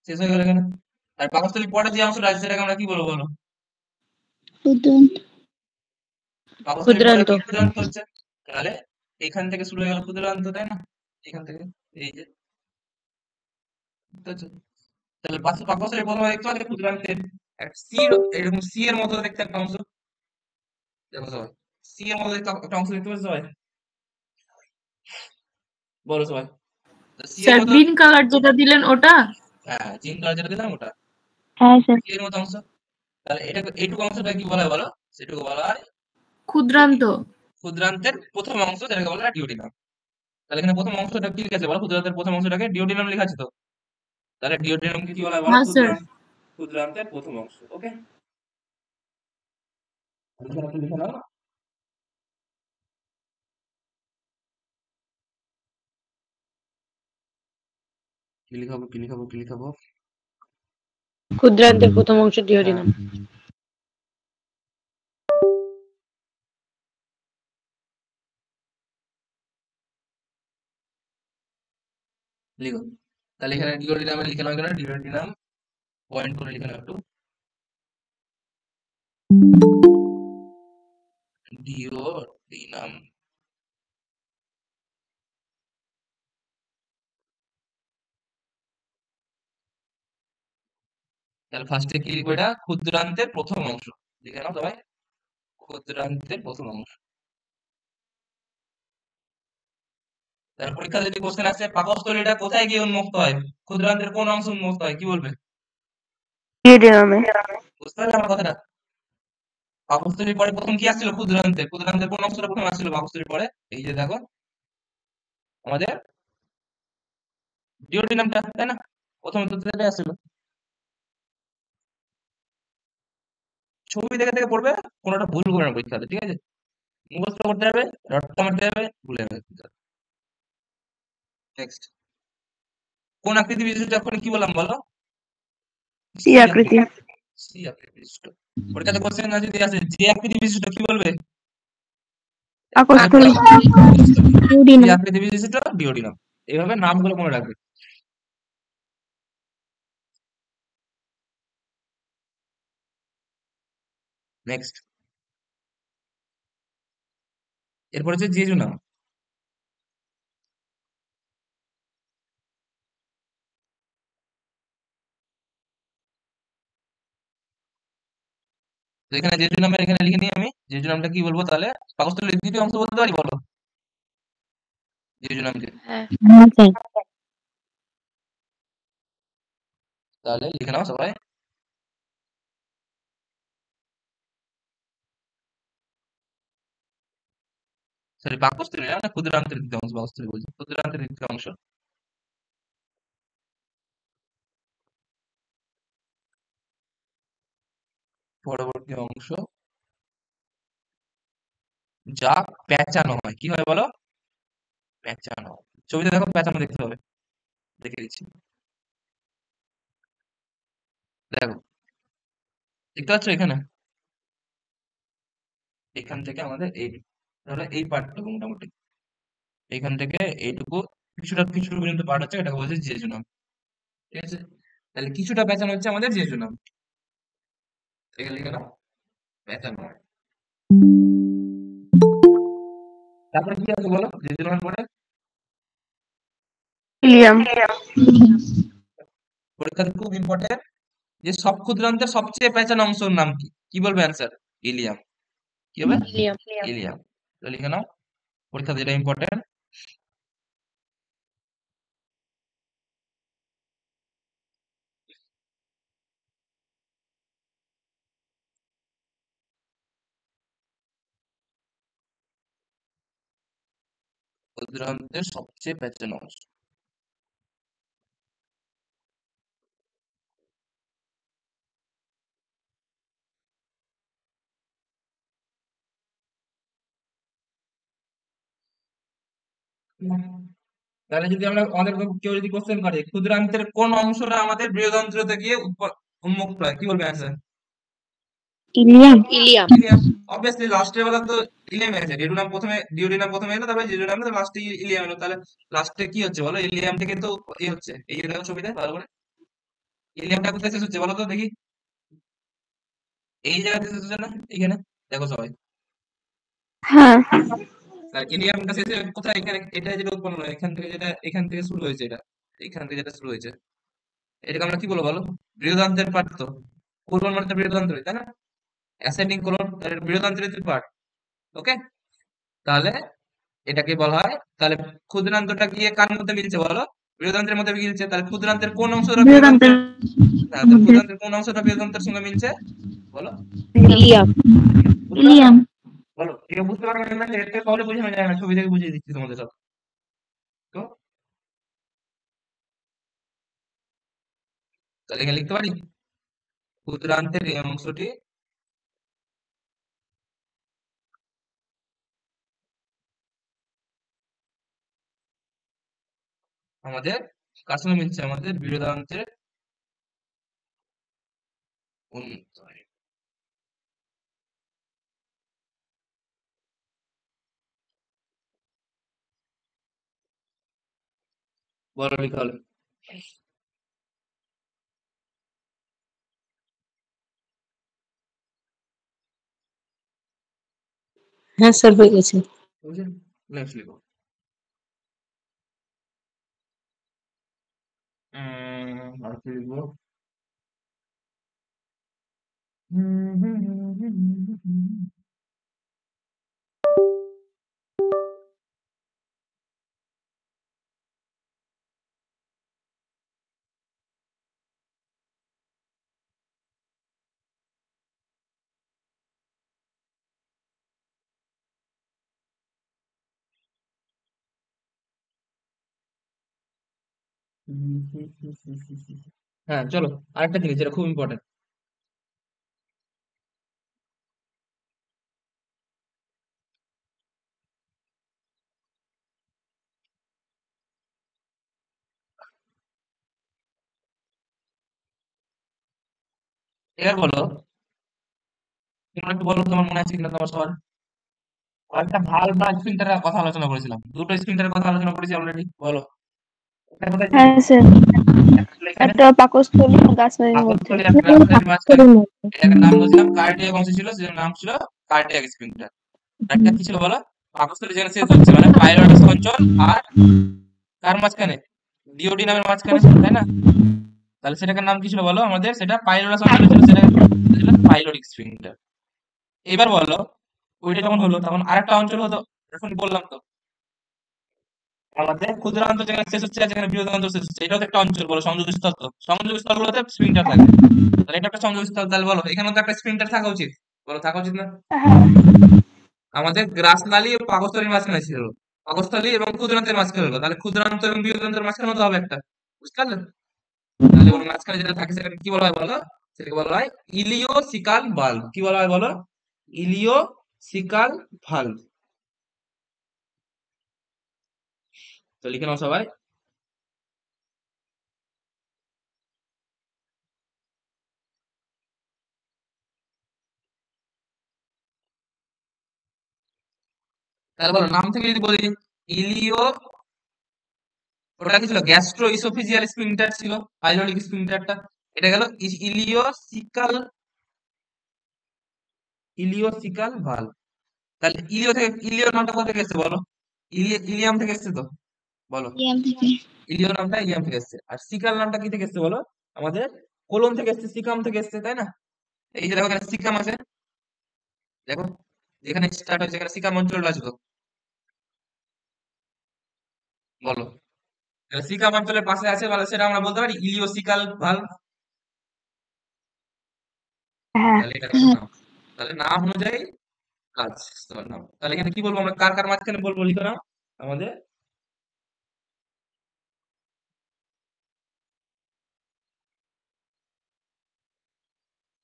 Speaker 1: শেষ হয়ে গেল এখানে। আর পাকস্থলীর পরে যে অংশটা আছে সেটাকে আমরা কি বলবো বলো? পাকস্থলীর পরে
Speaker 4: ক্ষুদ্রান্ত।
Speaker 1: কি ক্ষুদ্রান্ত হচ্ছে? তাহলে এখান থেকে শুরু হয়ে গেল ক্ষুদ্রান্ত, তাই না? এখান থেকে এই যে, বুঝতে পারছো? তাহলে পাকস্থলীর প্রথমে দেখতে পাচ্ছি ক্ষুদ্রান্তের সি, এরকম সি এর মতো দেখতে একটা অংশ, দেখো সবাই, সি এর মতো দেখতে একটা অংশ দেখতে পাচ্ছ সবাই? বলো সবাই, সি এর
Speaker 6: স্যার
Speaker 1: মতো,
Speaker 6: গ্রিন কালার যেটা দিলেন ওটা?
Speaker 1: হ্যাঁ জিন কালার যেটা দিলাম ওটা
Speaker 3: হ্যাঁ স্যার।
Speaker 1: সি এর মতো অংশ। তাহলে এটাকে এইটুকু অংশটা কি বলা হয় বলো? সেটুকু বলা হয়
Speaker 6: ক্ষুদ্রান্ত।
Speaker 1: ক্ষুদ্রান্তের প্রথম অংশ, যেটাকে বলা হয় ডিওডিনাম। তাহলে এখানে প্রথম অংশটা কি লিখা আছে বলো? ক্ষুদ্রান্তের প্রথম অংশটাকে ডিওডিনাম লেখা আছে তো। তাহলে ডিওডিনামকে কি বলা হয় বলো?
Speaker 6: হ্যাঁ স্যার।
Speaker 1: ক্ষুদ্রান্তের প্রথম অংশ। ওকে, লিখে নাও। কি লিখাবো কি লিখাবো কি লিখাবো?
Speaker 4: ক্ষুদ্রান্তের প্রথম অংশ ডিওডিনাম।
Speaker 1: লিখো। তাহলে এখানে ডিওডিনামে লিখে নাও, এখানে ডিওডিনাম পয়েন্ট করে লিখে নাও একটু। ডিওডিনাম, তাহলে ফার্স্টে কি লিখবো? এটা ক্ষুদ্রান্তের প্রথম অংশ, লিখে নাও সবাই, ক্ষুদ্রান্তের প্রথম অংশ। তাহলে পরীক্ষা যদি কোশ্চেন আসে পাকস্থলীটা কোথায় গিয়ে উন্মুক্ত হয়, ক্ষুদ্রান্তের কোন অংশ উন্মুক্ত হয়, কি বলবে?
Speaker 2: ডিওডিনামে।
Speaker 1: বুঝতে পারলে আমার কথাটা? পাকস্থলীর পরে প্রথম কি আসছিল? ক্ষুদ্রান্তের, ক্ষুদ্রান্তের কোন অংশটা প্রথম আসছিল পাকস্থলীর পরে? এই যে দেখো আমাদের ডিওডিনামটা, তাই না? প্রথমে তো সেটাই আসছিল। ছবি দেখে দেখে পড়বে, কোনোটা ভুল করবে না পরীক্ষাতে, ঠিক আছে? মুখস্থ করতে হবে, রট্টা মারতে হবে, ভুলে যাবে। নেক্সট, কোন আকৃতি বিশিষ্ট এখন কি বললাম বলো?
Speaker 2: সি আকৃতি।
Speaker 1: সি আকৃতি বিশিষ্ট। পরীক্ষাতে কোশ্চেন না যদি আসে যে আকৃতি বিশিষ্ট, কি বলবে?
Speaker 2: পাকস্থলী।
Speaker 1: সি আকৃতি বিশিষ্ট ডিওডিনাম। এইভাবে নামগুলো মনে রাখবে। নেক্সট, এরপর হচ্ছে জেজুনাম। তো এখানে জেজুনামের এখানে লিখে নিই আমি, জেজুনামটা কি বলবো তাহলে? পাকস্থলীর দ্বিতীয় অংশ বলতে পারি বলো? জেজুনামকে
Speaker 4: হ্যাঁ।
Speaker 1: তাহলে লিখে নাও সবাই। সরি, পাকস্থলী না, ক্ষুদ্রান্তের দ্বিতীয় অংশ, পাকস্থলী বলছি, ক্ষুদ্রান্তের দ্বিতীয় অংশ। পরবর্তী অংশ যা পেঁচানো হয়, কি হয় বলো? পেঁচানো। ছবিতে দেখো পেঁচানো দেখতে হবে, দেখে দিচ্ছি। দেখো, দেখতে পাচ্ছ এখানে? এখান থেকে আমাদের এই, ধরো এই পার্টটুকু মোটামুটি এখান থেকে এইটুকু কিছুটা কিছু পর্যন্ত পার্ট হচ্ছে, এটাকে বলছে জেজুনাম, ঠিক আছে? তাহলে কিছুটা পেঁচানো হচ্ছে আমাদের জেজুনাম। এখানে লিখে নাও পেঁচানো। তারপরে কি আছে বলো জেজুনামের পরে?
Speaker 2: ইলিয়াম।
Speaker 1: পরীক্ষাতে খুব ইম্পর্টেন্ট, যে সব ক্ষুদ্রান্তের সবচেয়ে পেঁচানো অংশের নাম কি? কি বলবে অ্যান্সার? ইলিয়াম। কি হবে?
Speaker 4: ইলিয়াম।
Speaker 1: ইলিয়াম। তো লিখে নাও, পরীক্ষাতে এটা ইম্পর্টেন্ট। ক্ষুদ্রান্তের সবচেয়ে পেঁচানো অংশ। তাহলে যদি আমরা আমাদের কেউ যদি কোশ্চেন করে ক্ষুদ্রান্তের কোন অংশটা আমাদের বৃহদন্ত্র থেকে উন্মুক্ত প্রায়, কি বলবে answer?
Speaker 3: Ilium.
Speaker 4: Ilium.
Speaker 1: Ilium. Obviously লাস্টের বেলা তো ইলিয়াম আছে, ডিওডিনাম প্রথমে এলো, তারপরে ডিওডিনাম এলো, লাস্টে ইলিয়াম এলো, তাহলে লাস্টে কি হচ্ছে বলো? ইলিয়াম থেকে তো হচ্ছে, এই যে দেখো ছবিতে ভালো করে, ইলিয়ামটা কোথায় শেষ হচ্ছে বলো তো দেখি? এই জায়গাতে শেষ হচ্ছে না? এখানে দেখো সবাই,
Speaker 3: হ্যাঁ।
Speaker 1: আর ইলিয়ামটা শেষে কোথায়? এখানে, এটা যেটা উৎপন্ন হয় এখান থেকে শুরু হয়েছে, এখান থেকে যেটা শুরু হয়েছে, এটাকে আমরা কি বলবো বলো? বৃহদান্ত্রের পার্ট তো, কোলন মানে তো বৃহদান্ত্র, তাই না? অ্যাসেন্ডিং কোলন বৃহদান্ত্রের পার্ট। ওকে, তাহলে এটাকে বলা হয়, তাহলে ক্ষুদ্রান্তটা গিয়ে কার মধ্যে মিলছে বলো? বৃহদান্ত্রের মধ্যে মিলছে, তাহলে ক্ষুদ্রান্তের কোন অংশটা বৃহদান্ত্র?
Speaker 3: বৃহদান্তের
Speaker 1: হ্যাঁ, তাহলে
Speaker 3: মধ্যে।
Speaker 1: ক্ষুদ্রান্তের কোন অংশটা বৃহদান্তের সঙ্গে মিলছে বলো?
Speaker 4: ইলিয়াম।
Speaker 1: বুঝতে পারছো?
Speaker 3: ইলিয়াম।
Speaker 1: বলো, কেউ বুঝতে পারবে না? এটা তাহলে বোঝানো যায় না, ছবি থেকে বুঝিয়ে দিচ্ছি তোমাদের সব। তো তাহলে এখানে লিখতে পারি ক্ষুদ্রান্তের এই অংশটি আমাদের কার সঙ্গে মিলছে? আমাদের বৃহদান্ত্রের sorry, বলো লিখা হলো।
Speaker 4: হ্যাঁ স্যার হয়ে গেছে।
Speaker 1: বুঝলেন? নেক্সট লিখো। আর কি লিখবো? হ্যাঁ চলো, আরেকটা জিনিস যেটা খুব ইম্পর্টেন্ট। এবার বলো, তোমরা একটু বলো তোমার মনে আছে কিনা তোমার সবার? কয়েকটা ভালভ বা স্ফিংটারের কথা আলোচনা করেছিলাম, দুটো স্ফিংটারের কথা আলোচনা করেছি অলরেডি, বলো একটা কোথায় ছিল?
Speaker 3: হ্যাঁ স্যার।
Speaker 1: একটা ছিল এখানে,
Speaker 3: একটা পাকস্থলী গাছের মধ্যে।
Speaker 1: পাকস্থলী আর গ্রাসল্যান্ডের মাঝখানে,
Speaker 3: পাকস্থলীর মধ্যে।
Speaker 1: এটাকে নাম বলছিলাম কার্ডিয়াক অংশ ছিল, সেটার নাম ছিল কার্ডিয়াক স্ফিংটার। একটা কি ছিল বলো? পাকস্থলী যেখানে শেষ হচ্ছে, মানে পাইলোরাস অঞ্চল আর কার মাঝখানে? ডিওডিনামের মাঝখানে, তাই না? তাহলে সেটাকে নাম কি ছিল বলো? আমাদের সেটা পাইলোরাস অঞ্চলে ছিল, সেটা ছিল পাইলোরিক স্ফিংটার। এবার বলো, ওইটা যখন হলো তখন আরেকটা অঞ্চল হতো, এখন বললাম তো আমাদের ক্ষুদ্রান্ত যেখানে শেষ হচ্ছে আর যেখানে বৃহদান্ত শেষ হচ্ছে, এটাও তো একটা অঞ্চল, বলো সংযোগস্থল। তো সংযোগস্থলগুলোতে স্ফিংটার থাকে, তাহলে এটা একটা সংযোগস্থল, তাহলে বলো এখানেও তো একটা স্ফিংটার থাকা উচিত, বলো থাকা উচিত না? আমাদের গ্রাসনালী ও পাকস্থলীর মাঝখানে ছিল, পাকস্থলী এবং ক্ষুদ্রান্তের মাঝখানে হলো, তাহলে ক্ষুদ্রান্ত এবং বৃহদান্তের মাঝখানে তো হবে একটা, বুঝতে পারলে? তাহলে ওর মাঝখানে যেটা থাকে সেটাকে কি বলা হয় বলো? সেটাকে বলা হয় ইলিওসিকাল ভালভ। কি বলা হয় বলো? ইলিওসিকাল ভালভ। তো লিখে নাও সবাই। তাহলে বলো, নাম থেকে যদি বলি ইলিও, ওটা কি ছিল? গ্যাস্ট্রো ইসোফিজিয়াল স্ফিংটার ছিল, পাইলোরিক স্ফিংটারটা। এটা গেল ইলিওসিকাল ভালভ। তাহলে ইলিও থেকে, ইলিও নামটা কোথা থেকে এসেছে বলো? ইলিয়াম থেকে এসেছে তো, বলো
Speaker 3: ইলিয়াম থেকে।
Speaker 1: ইলিও নামটা ইলিয়াম থেকে এসেছে। আর সিকাল নামটা কি থেকে এসেছে বলো? আমাদের কোলন থেকে এসেছে, সিকাম থেকে এসেছে, তাই না? এই যে দেখো এখানে সিকাম আছে, দেখো যেখানে স্টার্ট হয়েছে এখানে সিকাম অঞ্চলটা আছে তো, বলো তাহলে সিকাম অঞ্চলের পাশে আছে, বলে সেটা আমরা বলতে পারি ইলিওসিকাল ভালভ।
Speaker 3: হ্যাঁ।
Speaker 1: তাহলে এটা একটা নাম, তাহলে নাম অনুযায়ী কাজ, তোমার নাম। তাহলে এখানে কি বলবো আমরা? কার কার মাঝখানে বলবো, লিখো নাও আমাদের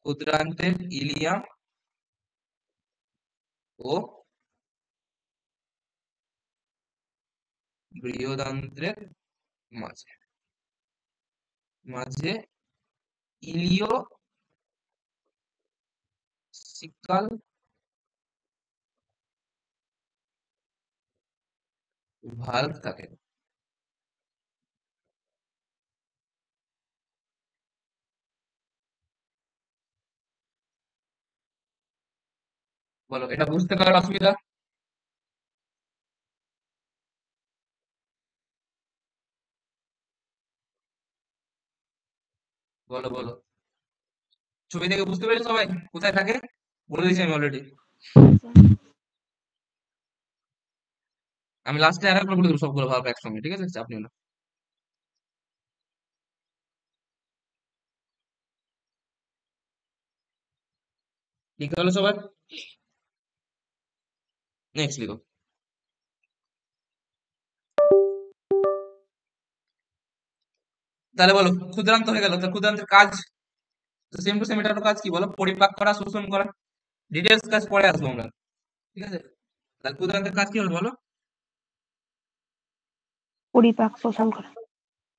Speaker 1: ক্ষুদ্রান্তের ইলিয়াম ও বৃহদান্ত্রের মাঝে মাঝে ইলিওসিকাল ভালভ থাকে। বলো এটা বুঝতে পারার অসুবিধা? বলো বলো, ছবি থেকে বুঝতে পেরেছো সবাই কোথায় থাকে? বলে দিয়েছি আমি অলরেডি। আমি লাস্টে আরেকবার বলে দেবো সবগুলো ভাব একসঙ্গে, ঠিক আছে? চাপ নিও না। লিখতে হলো সবার? নেক্সট লিখো। তাহলে বলো ক্ষুদ্রান্ত হয়ে গেল, তো ক্ষুদ্রান্তের কাজ সেম টু সেম, এটা কাজ কি বলো? পরিপাক করা, শোষণ করা। ডিটেলস কাজ পরে আসবো আমরা, ঠিক আছে? তাহলে ক্ষুদ্রান্তের কাজ কি হলো বলো?
Speaker 2: পরিপাক শোষণ করা।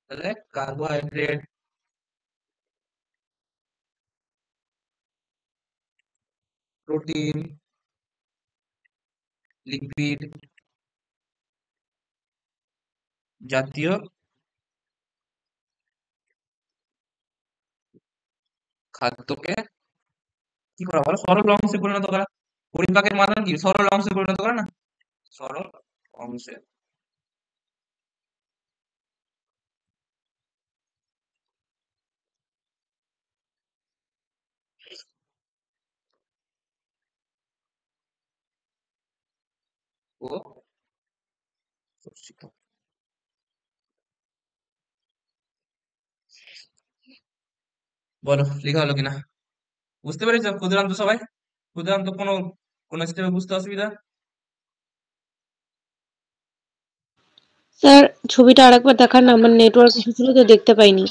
Speaker 1: তাহলে কার্বোহাইড্রেট, প্রোটিন, লিপিড জাতীয় খাদ্যকে কি করা বলো? সরল অংশে পরিণত করা। পরিপাকের মাধ্যমে কি সরল অংশে পরিণত করা না? সরল অংশে ও শোষিত। বলো লেখা হলো কিনা? বুঝতে পেরেছো ক্ষুদ্রান্ত সবাই? ক্ষুদ্রান্ত কোনো কোনো স্টেপে বুঝতে অসুবিধা?
Speaker 4: স্যার ছবিটা আরেকবার দেখান না, আমার নেটওয়ার্ক ইস্যু ছিল তো দেখতে পাইনি।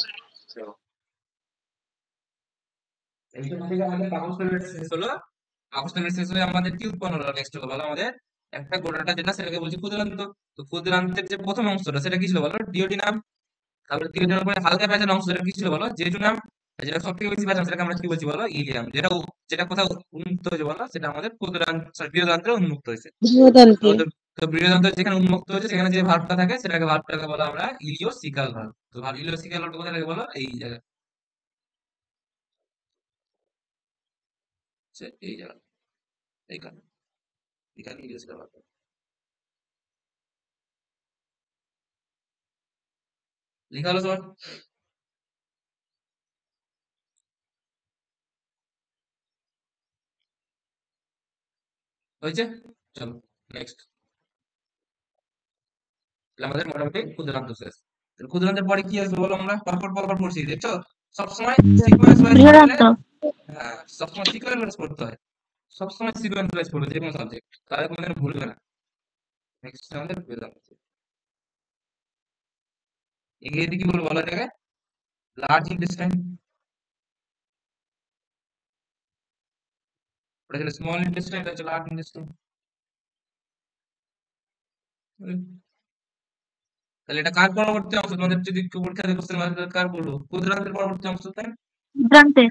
Speaker 1: এইখান থেকে আমাদের কাগজ পেমেন্ট শেষ হলো। কাগজ পেমেন্ট শেষ হয়ে আমাদের কি উৎপন্ন হলো? নেক্সট হলো বলো আমাদের একটা গোটাটা যেটা, সেটাকে বলছি ক্ষুদ্রান্ত। তো ক্ষুদ্রান্তের যে প্রথম অংশটা সেটা কি ছিল বলো? ডিওডিনাম। তারপরে ডিওডিনামের পরে হালকা প্যাঁচানো অংশ যেটা কি ছিল বলো? জেজুনাম। যেটা সব থেকে বেশি প্যাঁচানো সেটাকে আমরা কি বলছি বলো? ইলিয়াম। যেটা কোথাও উন্মুক্ত হয়েছে বলো? সেটা আমাদের ক্ষুদ্রান্ত, সরি বৃহদান্ত্রে উন্মুক্ত হয়েছে।
Speaker 4: বৃহদান্ত্রে।
Speaker 1: তো বৃহদান্ত্র যেখানে উন্মুক্ত হয়েছে সেখানে যে ভার্বটা থাকে সেটাকে ভার্বটাকে বলো আমরা ইলিওসিকাল ভার্ব। তো ইলিওসিকাল ভার্বটা কোথায় থাকে বলো? এই জায়গায়, এই জায়গায়, এইখানে, এখানে ইলিওসিকাল ভার্ব লেখা হলো সবার? হয়েছে? চলো নেক্সট। আমাদের মোটামুটি ক্ষুদ্রান্ত শেষ। ক্ষুদ্রান্তের পরে কি আসবে বলো? আমরা পরপর পরপর পড়ছি, দেখছো? সবসময় সিকোয়েন্স ওয়াইজ পড়লে, হ্যাঁ সবসময় সিকোয়েন্স ওয়াইজ পড়তে হয়। সবসময় সিকোয়েন্স ওয়াইজ পড়বে যে কোনো সাবজেক্ট, তাহলে কোনোদিন ভুলবে না। নেক্সট আমাদের বেদান্ত। ইংরেজি কি বলবো বলো এটাকে? Large intestine. ওটা ছিল স্মল ইন্টেস্টাইন, এটা হচ্ছে লার্জ ইন্টেস্টাইন। তাহলে এটা কার পরবর্তী অংশ? তোমাদের যদি পরীক্ষাতে কোশ্চেন আসে কার বলবো? ক্ষুদ্রান্তের পরবর্তী অংশ, তাই না?
Speaker 3: ক্ষুদ্রান্তে।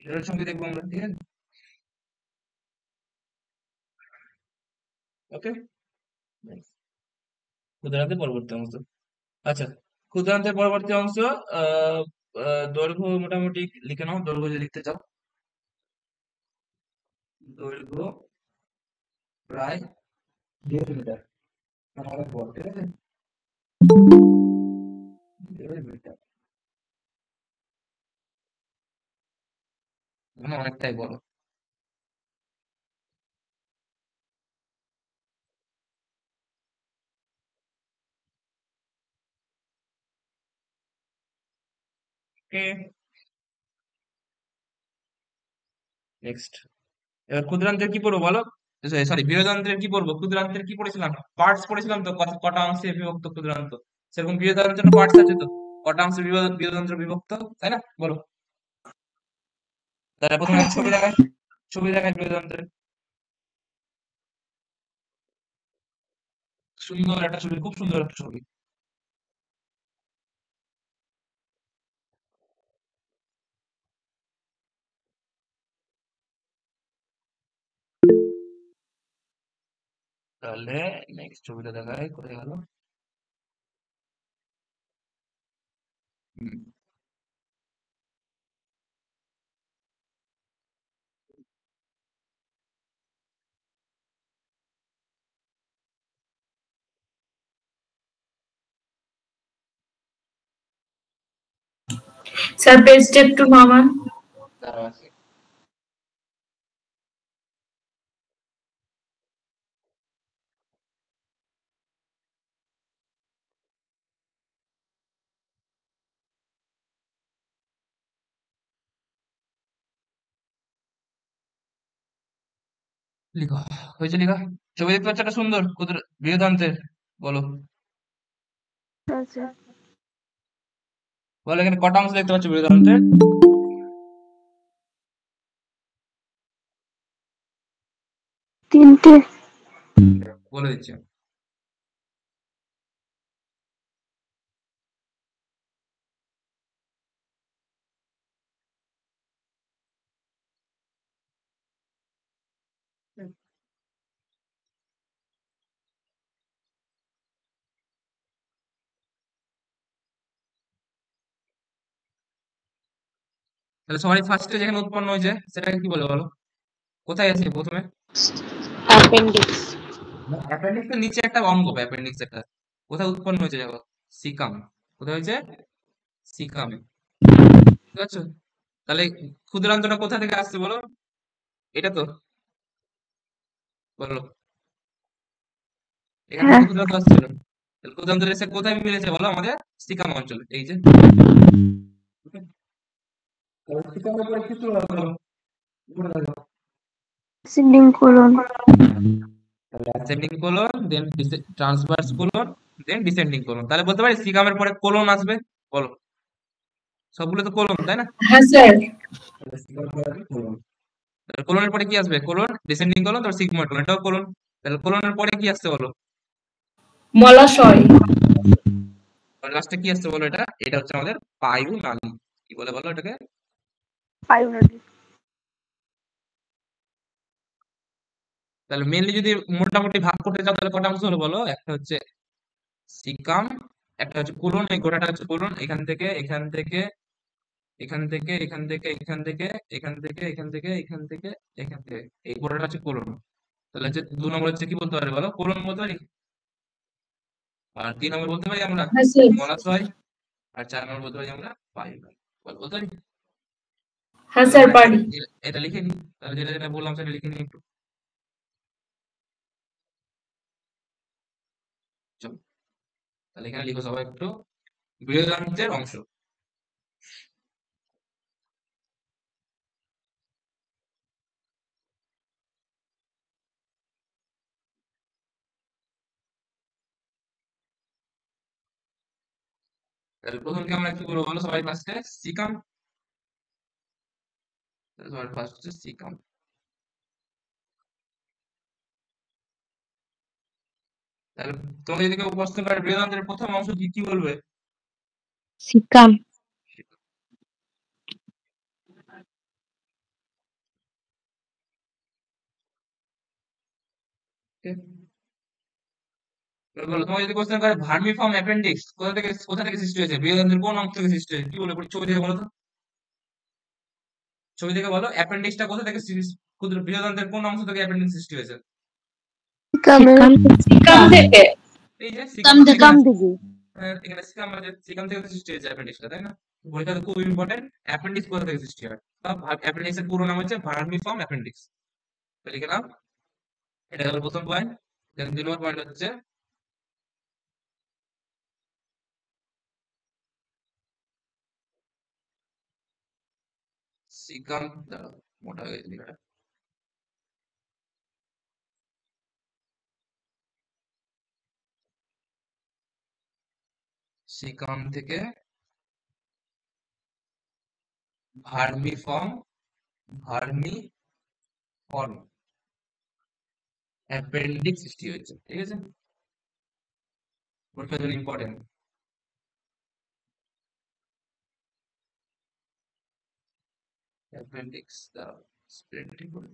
Speaker 1: এটার সঙ্গে দেখবো আমরা, ঠিক আছে? ওকে, ক্ষুদ্রান্তের পরবর্তী অংশ। আচ্ছা, ক্ষুদ্রান্তের পরবর্তী অংশ, আহ দৈর্ঘ্য মোটামুটি লিখে নাও, দৈর্ঘ্য যদি লিখতে চাও। দৈর্ঘ্য প্রায় 1.5 মিটার, অনেক বড়, ঠিক আছে? 1.5 মিটার মানে অনেকটাই বড়। ওকে, নেক্সট। এবার ক্ষুদ্রান্তের কি পড়বো বলো? সরি, বৃহদান্ত্রের কি পড়বো? ক্ষুদ্রান্তের কি পড়েছিলাম? পার্টস পড়েছিলাম তো, কটা অংশে বিভক্ত ক্ষুদ্রান্ত। সেরকম বৃহদান্ত্রের পার্টস আছে তো, কটা অংশে বৃহদান্ত্র বিভক্ত, তাই না? বলো। তাহলে প্রথমে ছবি দেখায় বৃহদান্ত্রের। সুন্দর একটা ছবি, খুব সুন্দর একটা ছবি। তাহলে নেক্সট ছবিটা দেখায়, কোথায় গেল? হুম,
Speaker 6: স্যার পেজটা একটু নামান।
Speaker 1: দাঁড়াও আছে। লিখো, হয়েছে লেখা? ছবি দেখতে পাচ্ছ একটা সুন্দর বৃহদান্তের? বলো
Speaker 2: আচ্ছা,
Speaker 1: বলো, এখানে কটা অংশ দেখতে পাচ্ছ বৃহদান্তের?
Speaker 2: 3টে।
Speaker 1: বলে দিচ্ছি। তাহলে সবাই ফার্স্টে যেখানে উৎপন্ন হয়েছে সেটাকে কি বলে বলো? কোথায় আছে প্রথমে?
Speaker 4: অ্যাপেন্ডিক্স।
Speaker 1: অ্যাপেন্ডিক্স এর নিচে একটা অঙ্গ, অ্যাপেন্ডিক্স একটা কোথায় উৎপন্ন হয়েছে দেখো? সিকাম। কোথায় হয়েছে? সিকামে। ঠিক আছে? তাহলে ক্ষুদ্রান্তটা কোথা থেকে আসছে বলো? এটা তো বলো, এখান
Speaker 2: হ্যাঁ,
Speaker 1: থেকে ক্ষুদ্রান্ত আসছিল। তাহলে ক্ষুদ্রান্ত এসে কোথায় মিলেছে বলো? আমাদের সিকাম অঞ্চলে, এই যে। তাহলে সিকামের পরে কি শুরু হলো? উপরে দেখো।
Speaker 2: সিন্ডিং কোলন।
Speaker 1: তাহলে অ্যাসেন্ডিং কোলন, দেন ট্রান্সভার্স কোলন, দেন ডিসেন্ডিং কোলন। তাহলে বলতে পারি সিকামের পরে কোলন আসবে? বলো, সবগুলো তো কোলন, তাই না?
Speaker 6: হ্যাঁ স্যার।
Speaker 1: তাহলে সিকামের পরে আসবে কোলন। তাহলে কোলনের পরে কি আসবে? কোলন, ডিসেন্ডিং কোলন, তারপর সিগময়েড কোলন, এটাও কোলন। তাহলে কোলনের পরে কি আসছে বলো?
Speaker 6: মলাশয়।
Speaker 1: লাস্টে কি আসছে বলো? এটা এটা হচ্ছে আমাদের পায়ু নালী। কি বলে বলো এটাকে?
Speaker 2: পায়ুনালি।
Speaker 1: তাহলে মেনলি যদি মোটামুটি ভাগ করতে চাও তাহলে কটা অংশ হলো বলো? একটা হচ্ছে সিকাম, একটা হচ্ছে কোলন, এই গোটাটা হচ্ছে কোলন। এখান থেকে এখান থেকে এখান থেকে এখান থেকে এখান থেকে এখান থেকে এখান থেকে এখান থেকে এখান থেকে এই গোটাটা হচ্ছে কোলন। তাহলে হচ্ছে 2 নম্বর হচ্ছে কি বলতে পারি বলো? কোলন বলতে পারি। আর 3 নম্বর বলতে পারি আমরা
Speaker 6: হ্যাঁ স্যার।
Speaker 1: মলাশয়। আর 4 নম্বর বলতে পারি আমরা পায়ু। বলতে পারি?
Speaker 6: হ্যাঁ
Speaker 1: তাহলে
Speaker 6: স্যার
Speaker 1: আমরা
Speaker 6: পারি।
Speaker 1: এটা লিখে নিই। তাহলে যেটা যেটা বললাম সেটা লিখে নিই একটু। চলো, তাহলে এখানে লিখো সবাই একটু বৃহদান্তের অংশ। তাহলে প্রথমকে আমরা কি বলবো বলো? সবাই ফার্স্টে সিকাম। সবাই ফার্স্ট হচ্ছে সিকাম। তাহলে তোমাকে যদি কেউ প্রশ্ন করে বৃহদান্তের প্রথম অংশ কি, কি বলবে?
Speaker 2: সিকাম।
Speaker 1: ঠিক আছে? এবার বলো, তোমাকে যদি কোশ্চেন করে ভার্মিফর্ম অ্যাপেন্ডিক্স কোথা থেকে সৃষ্টি হয়েছে? বৃহদান্তের কোন অংশ থেকে সৃষ্টি হয়েছে? কি বলে ছবি থেকে বলো তো? ছবি থেকে বলো অ্যাপেন্ডিক্সটা কোথা থেকে ক্ষুদ্র বৃহদান্তের কোন অংশ থেকে অ্যাপেন্ডিক্স সৃষ্টি হয়েছে?
Speaker 2: সিকামের।
Speaker 6: সিকাম থেকে।
Speaker 1: এই যে
Speaker 2: সিকাম থেকে।
Speaker 1: এখানে সিকাম থেকে তো সৃষ্টি হয়েছে অ্যাপেন্ডিক্সটা, তাই না? বইটা তো খুব ইম্পর্টেন্ট। অ্যাপেন্ডিক্স কোথা থেকে সৃষ্টি হয়? অ্যাপেন্ডিক্স এর পুরো নাম হচ্ছে ভার্মিফর্ম অ্যাপেন্ডিক্স। লিখে নাও। এটা হলো প্রথম পয়েন্ট। দেন 2 নম্বর পয়েন্ট হচ্ছে সিকাম। দাঁড়াও, মোটা হয়ে গেছে লেখাটা। সিকাম থেকে ভার্মিফর্ম অ্যাপেন্ডিক্স সৃষ্টি হয়েছে। ঠিক আছে? পরীক্ষার জন্য ইম্পর্টেন্ট। অ্যাপেন্ডিক্স স্প্রেডটি করে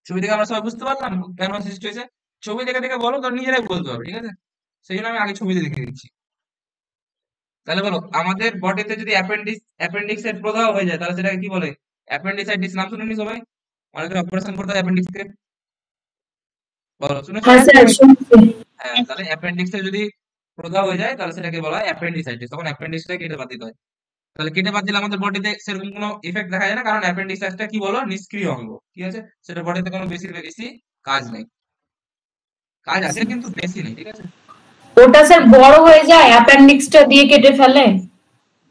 Speaker 1: ছবি থেকে আমরা সবাই বুঝতে পারলাম কেন সৃষ্টি হয়েছে। ছবি দেখে দেখে বলো, তোর নিজেরাই বলতে হবে, ঠিক আছে? সেই জন্য আমি আগে ছবিতে দেখে দিচ্ছি। তাহলে বলো, আমাদের বডিতে যদি অ্যাপেন্ডিক্স এর প্রদাহ হয়ে যায় তাহলে সেটাকে কি বলে? অ্যাপেন্ডিসাইটিস। নাম শুনেনি সবাই? অনেকে অপারেশন করতে হয় অ্যাপেন্ডিক্স কে। বলো, শুনেছো?
Speaker 6: হ্যাঁ স্যার শুনছি।
Speaker 1: হ্যাঁ, তাহলে অ্যাপেন্ডিক্স এ যদি প্রদাহ হয়ে যায় তাহলে সেটাকে বলা হয় অ্যাপেন্ডিসাইটিস। তখন অ্যাপেন্ডিক্সটাকে কেটে বাদ দিতে হয়। তাহলে কেটে বাদ দিলে আমাদের বডিতে সেরকম কোনো ইফেক্ট দেখা যায় না, কারণ অ্যাপেন্ডিক্স একটা কি বলো, নিষ্ক্রিয় অঙ্গ। ঠিক আছে, সেটা বডিতে কোনো বেশি কাজ নেই। কাজ আছে কিন্তু বেশি নেই, ঠিক আছে?
Speaker 6: ওটা স্যার বড় হয়ে যায় অ্যাপেন্ডিক্সটা দিয়ে কেটে ফেলে?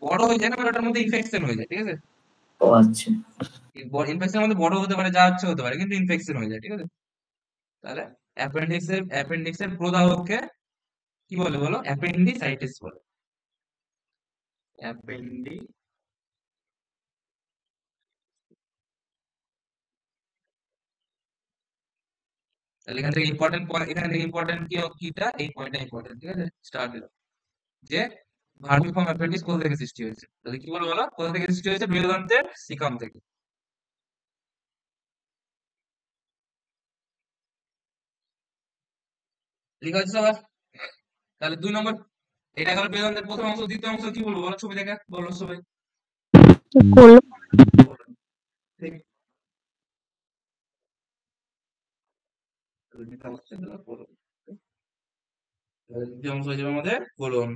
Speaker 1: বড় হয়ে যায় না, ওটার মধ্যে ইনফেকশন হয়ে যায়, ঠিক আছে?
Speaker 6: ও আচ্ছা।
Speaker 1: ইনফেকশনের মধ্যে বড় হতে পারে, যা হচ্ছে হতে পারে, কিন্তু ইনফেকশন হয়ে যায়, ঠিক আছে? তাহলে অ্যাপেন্ডিক্সের প্রদাহকে কি বলে বলো? অ্যাপেন্ডিসাইটিস বলে। অ্যাপেন্ডি তাহলে এখান থেকে ইম্পর্টেন্ট কিটা এই পয়েন্টটা ইম্পর্টেন্ট, ঠিক আছে? স্টার্ট হলো যে ভার্মিফর্ম অ্যাপেন্ডিক্স কোথা থেকে সৃষ্টি হয়েছে। তাহলে কি বলো বলো, কোথা থেকে সৃষ্টি হয়েছে? বৃহদান্ত্রের সিকাম থেকে। লিখা হচ্ছে সবার? তাহলে 2 নম্বর, এটা গেল বৃহদান্ত্রের প্রথম অংশ। দ্বিতীয় অংশ কি বলবো বলো? ছবি দেখে বলো সবাই। ঠিক। দ্বিতীয় অংশ হয়ে যাবে আমাদের কোলন।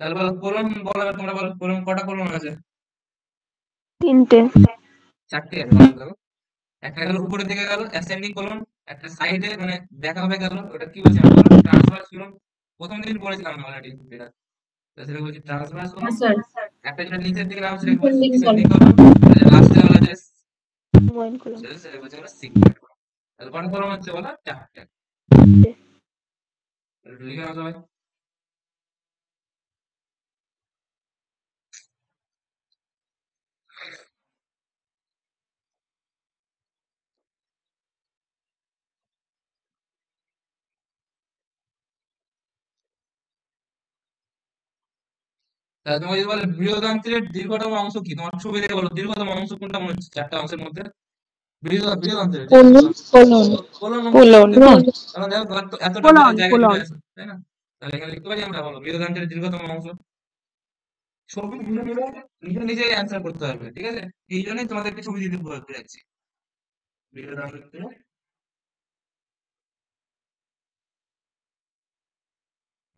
Speaker 1: তাহলে বলো কোলন, বলো এবার তোমরা বলো, কোলন কটা কোলন আছে?
Speaker 2: 3টে।
Speaker 1: 4টে আছে। ভালো দেখো, একটা গেল উপরের দিকে গেল অ্যাসেন্ডিং কোলন, একটা সাইডে মানে ব্যাকআপে গেল, ওটা কি বলছি আমরা? Transverse colon. প্রথম দিন পড়েছিলাম আমরা অলরেডি এটা। তো সেটা বলছি ট্রান্সভার্স কোলন।
Speaker 6: স্যার
Speaker 1: একটা যেটা নিচের দিকে নাম সেটা বলছি ডিসেন্ডিং কোলন। আর লাস্টে হলো যে সেটা বলছি আমরা সিগময়েড কোলন। তাহলে কটা কোলন হচ্ছে বলো? 4টে। একটু লিখে নাও সবাই। তাহলে তোমার যদি বলে বৃহদান্ত্রের দীর্ঘতম অংশ কি, তোমার ছবি দেখে বলো দীর্ঘতম অংশ কোনটা মনে হচ্ছে 4টা অংশের মধ্যে? বৃহদান্ত্রের কোলন অংশ। কারণ দেখো এতটা জায়গা জুড়ে আছে, তাই না? তাহলে এখানে লিখতে পারি আমরা, বলো বৃহদান্ত্রের দীর্ঘতম অংশ। ছবি নিজে অ্যান্সার করতে পারবে, ঠিক আছে? এই জন্যই তোমাদেরকে ছবি দিতে বলে যাচ্ছি। বৃহদান্ত্রের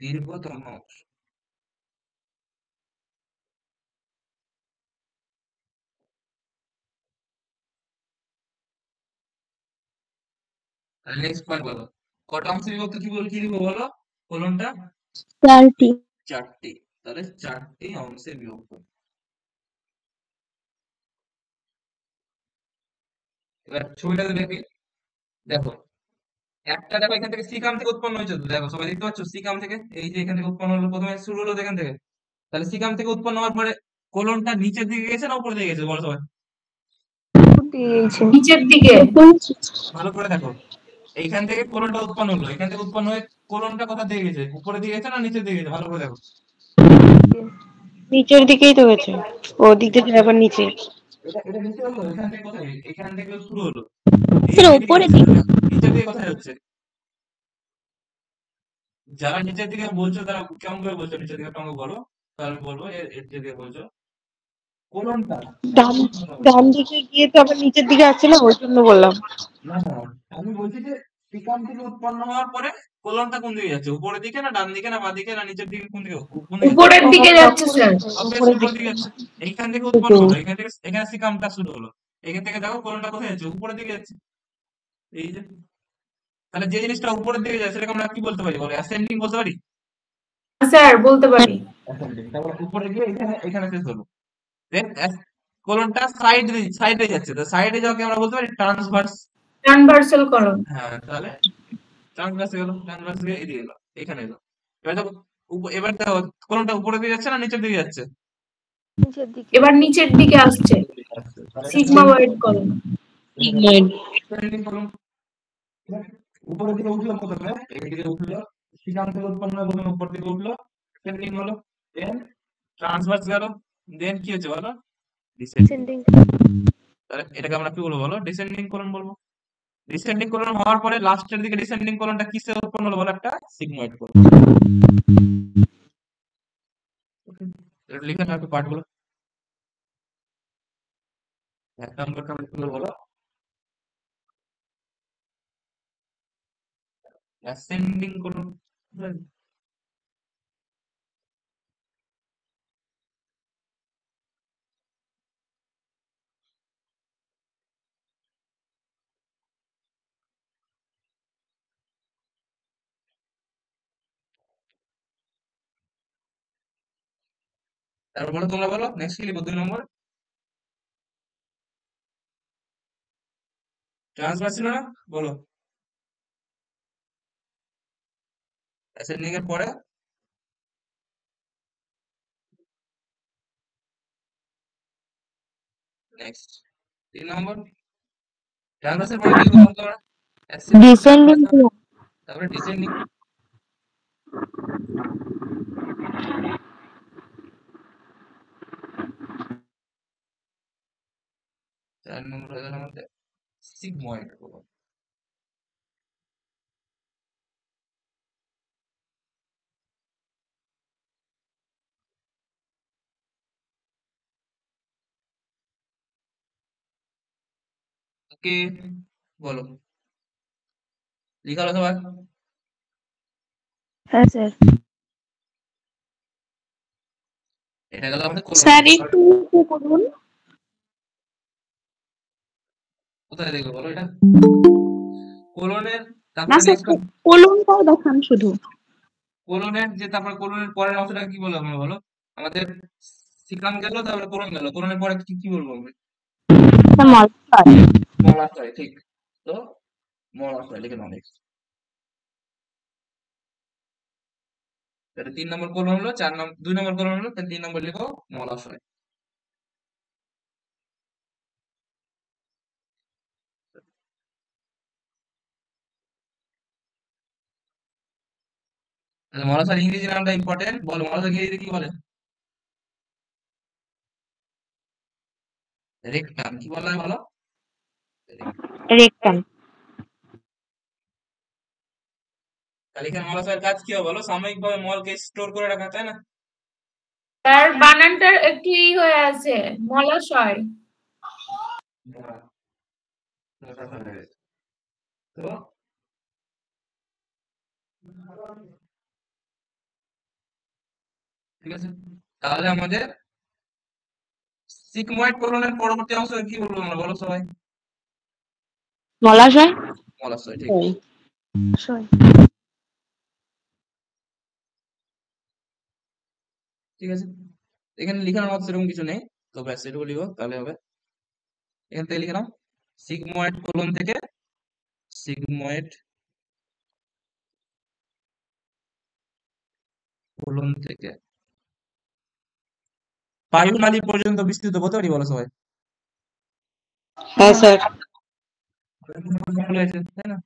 Speaker 1: দীর্ঘতম অংশ। তাহলে নেক্সট পয়েন্ট বলো, কটা অংশে বিভক্ত কি লিখবো বলো? কোলনটা 4টি। তাহলে 4টি অংশে বিভক্ত। এবার ছবিটাতে দেখি, দেখো একটা, দেখো এখান থেকে সিকাম থেকে উৎপন্ন হয়েছে। তো দেখো সবাই দেখতে পাচ্ছ সিকাম থেকে, এই যে এখান থেকে উৎপন্ন হলো, প্রথমে শুরু হলো এখান থেকে। তাহলে সিকাম থেকে উৎপন্ন হওয়ার পরে কোলনটা নিচের দিকে গেছে না উপরের দিকে গেছে বলো সবাই?
Speaker 6: নিচের দিকে।
Speaker 1: ভালো করে দেখো, এইখান থেকে কোলনটা উৎপন্ন হলো, এখান থেকে উৎপন্ন হয়ে কোলনটা কোথা দিকে গেছে? উপরের দিকে গেছে না নিচের দিকে গেছে? ভালো করে দেখো।
Speaker 4: নিচের দিকেই তো গেছে, ও দিক থেকে আবার নিচে।
Speaker 1: এটা নিচে হলো, এখান থেকে কোথায়? এখান থেকে শুরু হলো,
Speaker 3: উপরের দিকে।
Speaker 1: নিচের দিকে কোথায় হচ্ছে? যারা নিচের দিকে বলছো তারা কেমন করে বলছো নিচের দিকে? আমাকে বলো, তাহলে বলবো এর দিকে বলছো কোলনটা
Speaker 4: ডান দিকে গিয়ে তো আবার নিচের দিকে আসছে না, ওই জন্য বললাম।
Speaker 1: না না, আমি বলছি যে সিকাম থেকে উৎপন্ন হওয়ার পরে কোলনটা কোন দিকে যাচ্ছে? উপরের দিকে না ডান দিকে না বাঁ দিকে না নিচের দিকে? কোন দিকে?
Speaker 6: উপরের দিকে যাচ্ছে স্যার।
Speaker 1: উপরের দিকে যাচ্ছে। এইখান থেকে উৎপন্ন হলো, এখান থেকে এখানে সিকামটা শুরু হলো, এখান থেকে দেখো কোলনটা কোথায় যাচ্ছে? উপরের দিকে যাচ্ছে। এই যে, তাহলে যে জিনিসটা উপরের দিকে যায় সেটাকে আমরা কি বলতে পারি বলো? অ্যাসেন্ডিং বলতে পারি?
Speaker 6: স্যার বলতে পারি।
Speaker 1: তারপর উপরে গিয়ে এখানে শেষ হলো। দেন কোলনটা সাইডে যাচ্ছে, তো সাইডে যাওয়াকে আমরা বলতে পারি
Speaker 6: ট্রান্সভার্সাল করুন।
Speaker 1: হ্যাঁ, তাহলে ট্রান্সভার্সে গেল, ট্রান্সভার্সে গিয়ে এদিকে এলো, এখানে এলো। এবার দেখো কোলনটা উপরের দিকে যাচ্ছে না নিচের দিকে যাচ্ছে?
Speaker 2: নিচের দিকে
Speaker 6: এবার নিচের দিকে আসছে সিগময়েড কলম।
Speaker 4: সিগময়েড।
Speaker 1: descending column, উপরের দিকে উঠলো প্রথমে, এইদিকে উঠলো, সেখান থেকে উৎপন্ন হয়ে প্রথমে উপর দিকে উঠলো, descending হলো, then transverse গেল, then কি হচ্ছে বলো? descending। তাহলে এটাকে আমরা কি বলবো বলো? descending column বলবো। descending column হওয়ার পরে লাস্টের দিকে descending columnটা কিসে উৎপন্ন হলো বলো? একটা sigmoid column। ওকে, এটা লিখে নাও একটু পার্টগুলো। এক নম্বরটা আমরা কি বলবো বলো? ascending column। তারপর বলো, তোমরা বলো, নেক্সট কি লিখবো 2 নম্বর? ট্রান্সভার্স ছিল না? বলো। অ্যাসেন্ডিং এর পরে নেক্সট 3 নম্বর ট্রান্সভার্সের পরে কি লিখবো তোমরা?
Speaker 3: ডিসেন্ডিং
Speaker 1: তারপরে ডিসেন্ডিং। চার নম্বর হয়ে গেল আমাদের সিগময়েড column। ওকে, বলো, লিখা হলো সবার?
Speaker 3: হ্যাঁ স্যার।
Speaker 1: এটা গেল আমাদের column।
Speaker 4: স্যার একটু করুন।
Speaker 1: কোথায় দেখবো বলো এটা? কোলনের
Speaker 4: না
Speaker 1: তারপরে
Speaker 4: স্যার,
Speaker 1: নেক্সট
Speaker 4: কলমটাও দেখান শুধু।
Speaker 1: কোলনের যে তারপর কোলনের পরের অংশটা কি বলবো আমরা বলো? আমাদের সিকাম গেল, তারপরে কোলন গেল, কোলনের পরে কি কি বলবো আমরা? মলাশয়। ঠিক তো, মলাশয় লিখে নাও নেক্সট। তাহলে 3 নম্বর কোলন হলো, 2 নম্বর কোলন হলো, তাহলে 3 নম্বর লিখো মলাশয়। তাহলে মলাশয়ের ইংরেজি নামটা ইম্পর্টেন্ট, বলো মলাশয় ইংরেজিতে কি বলে? রেকটাম। কি বলা হয় বলো?
Speaker 3: রেকটাম।
Speaker 1: তাহলে এখানে মলাশয়ের কাজ কি হবে বলো? সাময়িকভাবে মলকে স্টোর করে রাখা, তাই না?
Speaker 6: তার বানানটার একটু হয়ে আছে, মলাশয়।
Speaker 1: তো ঠিক আছে, তাহলে আমাদের সিগময়েড কোলনের পরবর্তী অংশ কি বলবো আমরা বলো সবাই?
Speaker 3: মলাশয়।
Speaker 1: মলাশয়। ঠিক ঠিক আছে, এখানে লিখানোর মতো সেরকম কিছু নেই, তো ব্যাস এটুকু লিখো তাহলে হবে। এখান থেকে লিখে নাও সিগময়েড কোলন থেকে সিগময়েড কোলন থেকে বায়ুনালী পর্যন্ত বিস্তৃত হতে পারি বলো সবাই?
Speaker 4: হ্যাঁ স্যার।
Speaker 1: তাই না?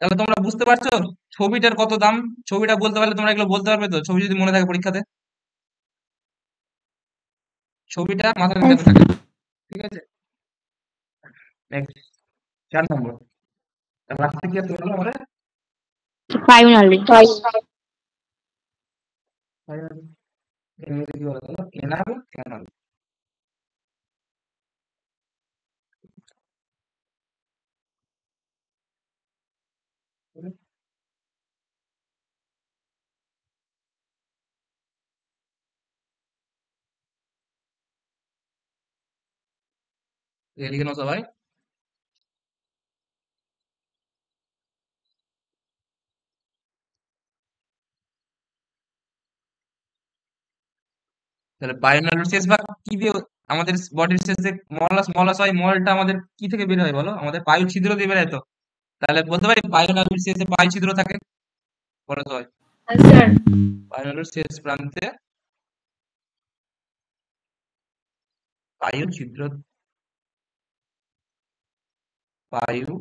Speaker 1: তাহলে তোমরা বুঝতে পারছো ছবিটার কত দাম? ছবিটা বলতে পারলে তোমরা এগুলো বলতে পারবে তো? ছবি যদি মনে থাকে পরীক্ষাতে, ছবিটা মাথায় রাখতে থাকে। ঠিক আছে, নেক্সট 4 নম্বর। তারপর আসছে কি আছে বলো আমাদের?
Speaker 3: বায়ুনালী।
Speaker 1: ইংরেজি কি বলে বলো? ক্যানাল। ক্যানাল। লিখে নাও সবাই। তাহলে বায়ুনালীর শেষ ভাগ কি দিয়ে আমাদের বডির শেষে মলাশয় মলটা আমাদের কি থেকে বের হয় বলো? আমাদের বায়ু ছিদ্র দিয়ে বের হয় তো। তাহলে বলতে পারি বায়ুনালীর শেষে বায়ু ছিদ্র থাকে, বলো সবাই?
Speaker 6: স্যার
Speaker 1: বায়ুনালীর শেষ প্রান্তে পায়ু ছিদ্র পায়ু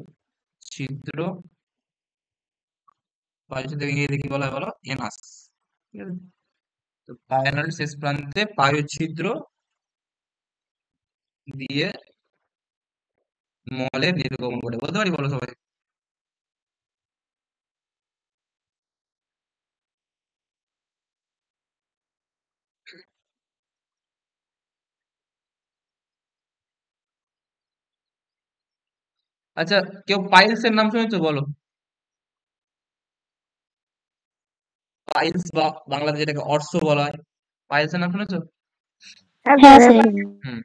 Speaker 1: ছিদ্র পায়ু ছিদ্র ইংরেজিতে কি বলা হয় বলো? এনাস। ঠিক আছে, তো পায়নাল শেষ প্রান্তে পায়ু ছিদ্র দিয়ে মলে নির্গমন ঘটে। বলতে পারি বলো সবাই? আচ্ছা, কেউ পাইলস এর নাম শুনেছো বলো? পাইলস বা বাংলাতে যেটাকে অর্শ বলা হয়, পাইলস এর নাম শুনেছো?
Speaker 3: হ্যাঁ স্যার।
Speaker 1: হুম,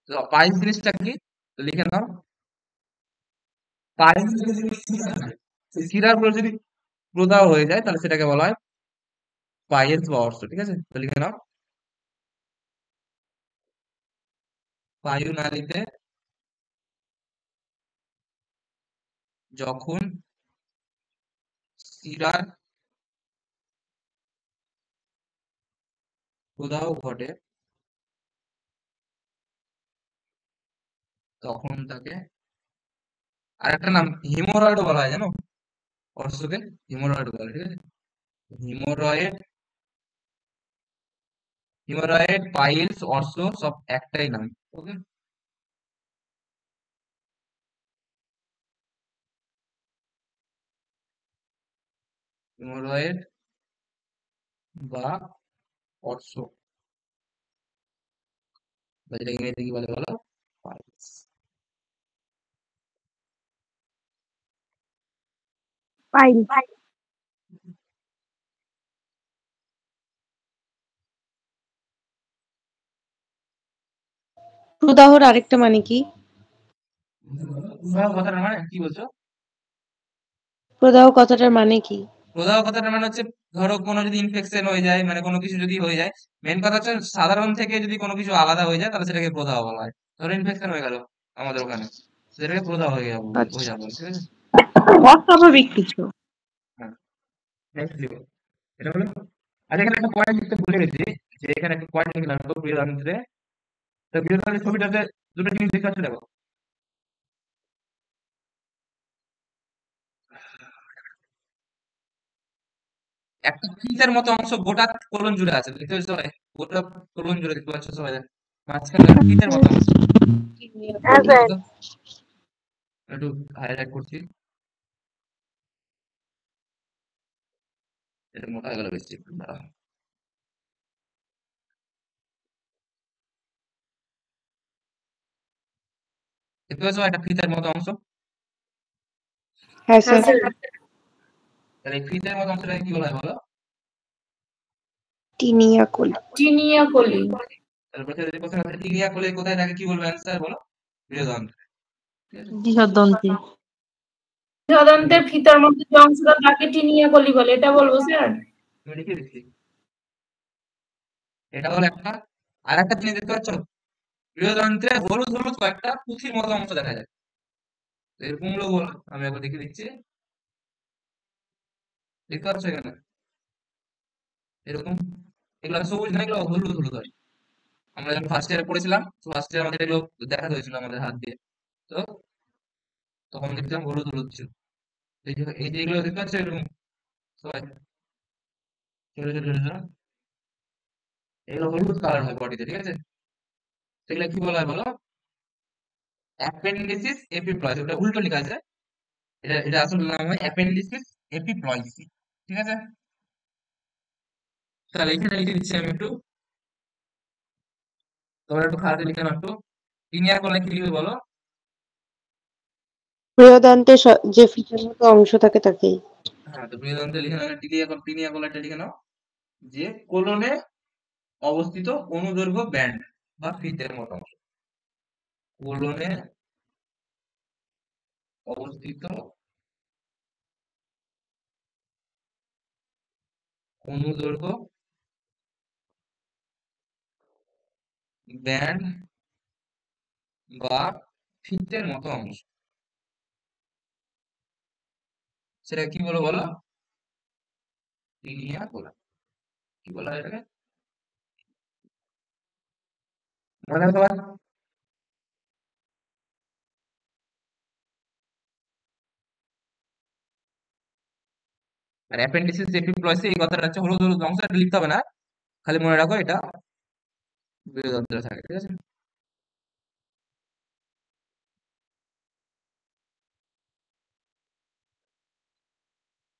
Speaker 1: তো পাইলস জিনিসটা কি? তো লিখে নাও। পাইলস যদি শিরার উপরে যদি প্রদাহ হয়ে যায় তাহলে সেটাকে বলা হয় পাইলস বা অর্শ। ঠিক আছে, তো লিখে নাও। পায়ু নালীতে যখন শিরার প্রদাহ ঘটে তখন তাকে আরেকটা নাম হিমোরয়েড বলা হয়, জানো? অর্শকে হিমোরয়েড বলে। ঠিক আছে, হিমোরয়েড হিমোরয়েড পাইলস অর্শ সব একটাই নাম। ওকে, হিমোরয়েড বা অর্শ, বা যেটা ইংরেজিতে কি বলে বলো? পাইলস।
Speaker 2: পাইল।
Speaker 4: প্রদাহর আরেকটা মানে কি?
Speaker 1: প্রদাহ কথাটার মানে কি বলছো?
Speaker 4: প্রদাহ কথাটার মানে কি?
Speaker 1: প্রদাহ কথাটার মানে হচ্ছে, ধরো কোনো যদি ইনফেকশন হয়ে যায়, মানে কোনো কিছু যদি হয়ে যায়, মেন কথা হচ্ছে সাধারণ থেকে যদি কোনো কিছু আলাদা হয়ে যায় তাহলে সেটাকে প্রদাহ বলা হয়। ধরো ইনফেকশন হয়ে গেল আমাদের ওখানে, সেটাকে প্রদাহ হয়ে যাবো হয়ে
Speaker 4: আচ্ছা,
Speaker 1: যাবো। ঠিক আছে,
Speaker 4: অস্বাভাবিক কিছু।
Speaker 1: হ্যাঁ, নেক্সট লিখো। এটা হলো, আর এখানে একটা পয়েন্ট লিখতে ভুলে গেছি, যে এখানে একটা পয়েন্ট লিখলাম তো বৃহদান্ত্রে। তো বৃহদান্ত্রের ছবিটাতে দুটো জিনিস দেখতে পাচ্ছ, দেখো। একটা ফিতের মতো অংশ গোটা কোলন জুড়ে আছে, দেখতে পাচ্ছ সবাই? গোটা কোলন জুড়ে দেখতে পাচ্ছ সবাই? মাঝখানে একটা ফিতের মতো অংশ।
Speaker 2: হ্যাঁ স্যার।
Speaker 1: দেখো, একটু হাইলাইট করছি, এটা মোটা হয়ে গেল বেশি, একটু দাঁড়াও। দেখতে পাচ্ছ একটা ফিতের মতো অংশ?
Speaker 4: হ্যাঁ
Speaker 6: হ্যাঁ
Speaker 4: স্যার।
Speaker 6: স্যার।
Speaker 1: তাহলে এই ফিতের মতো অংশটাকে কি বলা হয় বলো?
Speaker 4: টিনিয়া কলি।
Speaker 6: চিনিয়া কলি।
Speaker 1: তারপরে যদি প্রশ্ন আসে টিনিয়া কোলে কোথায় থাকে, কি বলবে অ্যান্সার বলো? বৃহদান্ত্র। ঠিক আছে,
Speaker 4: বৃহদন্তে।
Speaker 6: বৃহদান্তের ফিতার মধ্যে যে অংশটা তাকে টিনিয়া কলি বলে, এটা বলবো স্যার?
Speaker 1: আমি লিখে দিচ্ছি। এটা হলো একটা, আর একটা জিনিস দেখতে পাচ্ছ, বৃহদান্ত্রে হলুদ হলুদ কয়েকটা পুঁথির মতো অংশ দেখা যায়। তো এরকম গুলো বলো, আমি একবার দেখে দিচ্ছি। দেখতে পাচ্ছ এখানে এরকম, এগুলো সবুজ না, এগুলো হলুদ হলুদ হয়। আমরা যখন ফার্স্ট ইয়ারে পড়েছিলাম, ফার্স্ট ইয়ার আমাদের এগুলো দেখাতে হয়েছিল আমাদের হাত দিয়ে। তো তখন দেখছিলাম হলুদ হলুদ ছিল। এই যে এগুলো দেখতে পাচ্ছ এরকম সবাই, ছোট ছোট ছোট ছোট, এগুলো হলুদ কালার হয় বডিতে। ঠিক আছে, সেগুলো কি বলা হয় বলো? অ্যাপেন্ডিসিস এপিপ্লয়েস। ওটা উল্টো লেখা আছে, এটা এটা আসল নাম হয় অ্যাপেন্ডিসিস এপিপ্লয়েসি। ঠিক আছে, তাহলে এখানে লিখে দিচ্ছি আমি একটু, তোমরা একটু খাতাতে লিখে নাও একটু। লিনিয়ার কোলে কি লিখবে বলো?
Speaker 4: বৃহদান্তে যে ফিতার মতো অংশ থাকে তাকেই।
Speaker 1: হ্যাঁ, তো বৃহদান্তে লিখে নাও, টিনিয়া কোলাটা লিখে নাও, যে কোলনে অবস্থিত অনুদৈর্ঘ্য ব্যান্ড বা ফিতের মতো অংশ। কোলনে অবস্থিত অনুদৈর্ঘ্য ব্যান্ড বা ফিতের মতো অংশ, সেটা কি বলো বলো? টিনিয়া কোলা। কি বলা হয় এটাকে? মনে থাকতে পারে? আর অ্যাপেন্ডিসিস এপিপ্লয়েসি এই কথাটা হচ্ছে হলুদ হলুদ অংশ, এটা লিখতে হবে না, খালি মনে রাখো এটা বৃহদান্ত্রে থাকে, ঠিক আছে।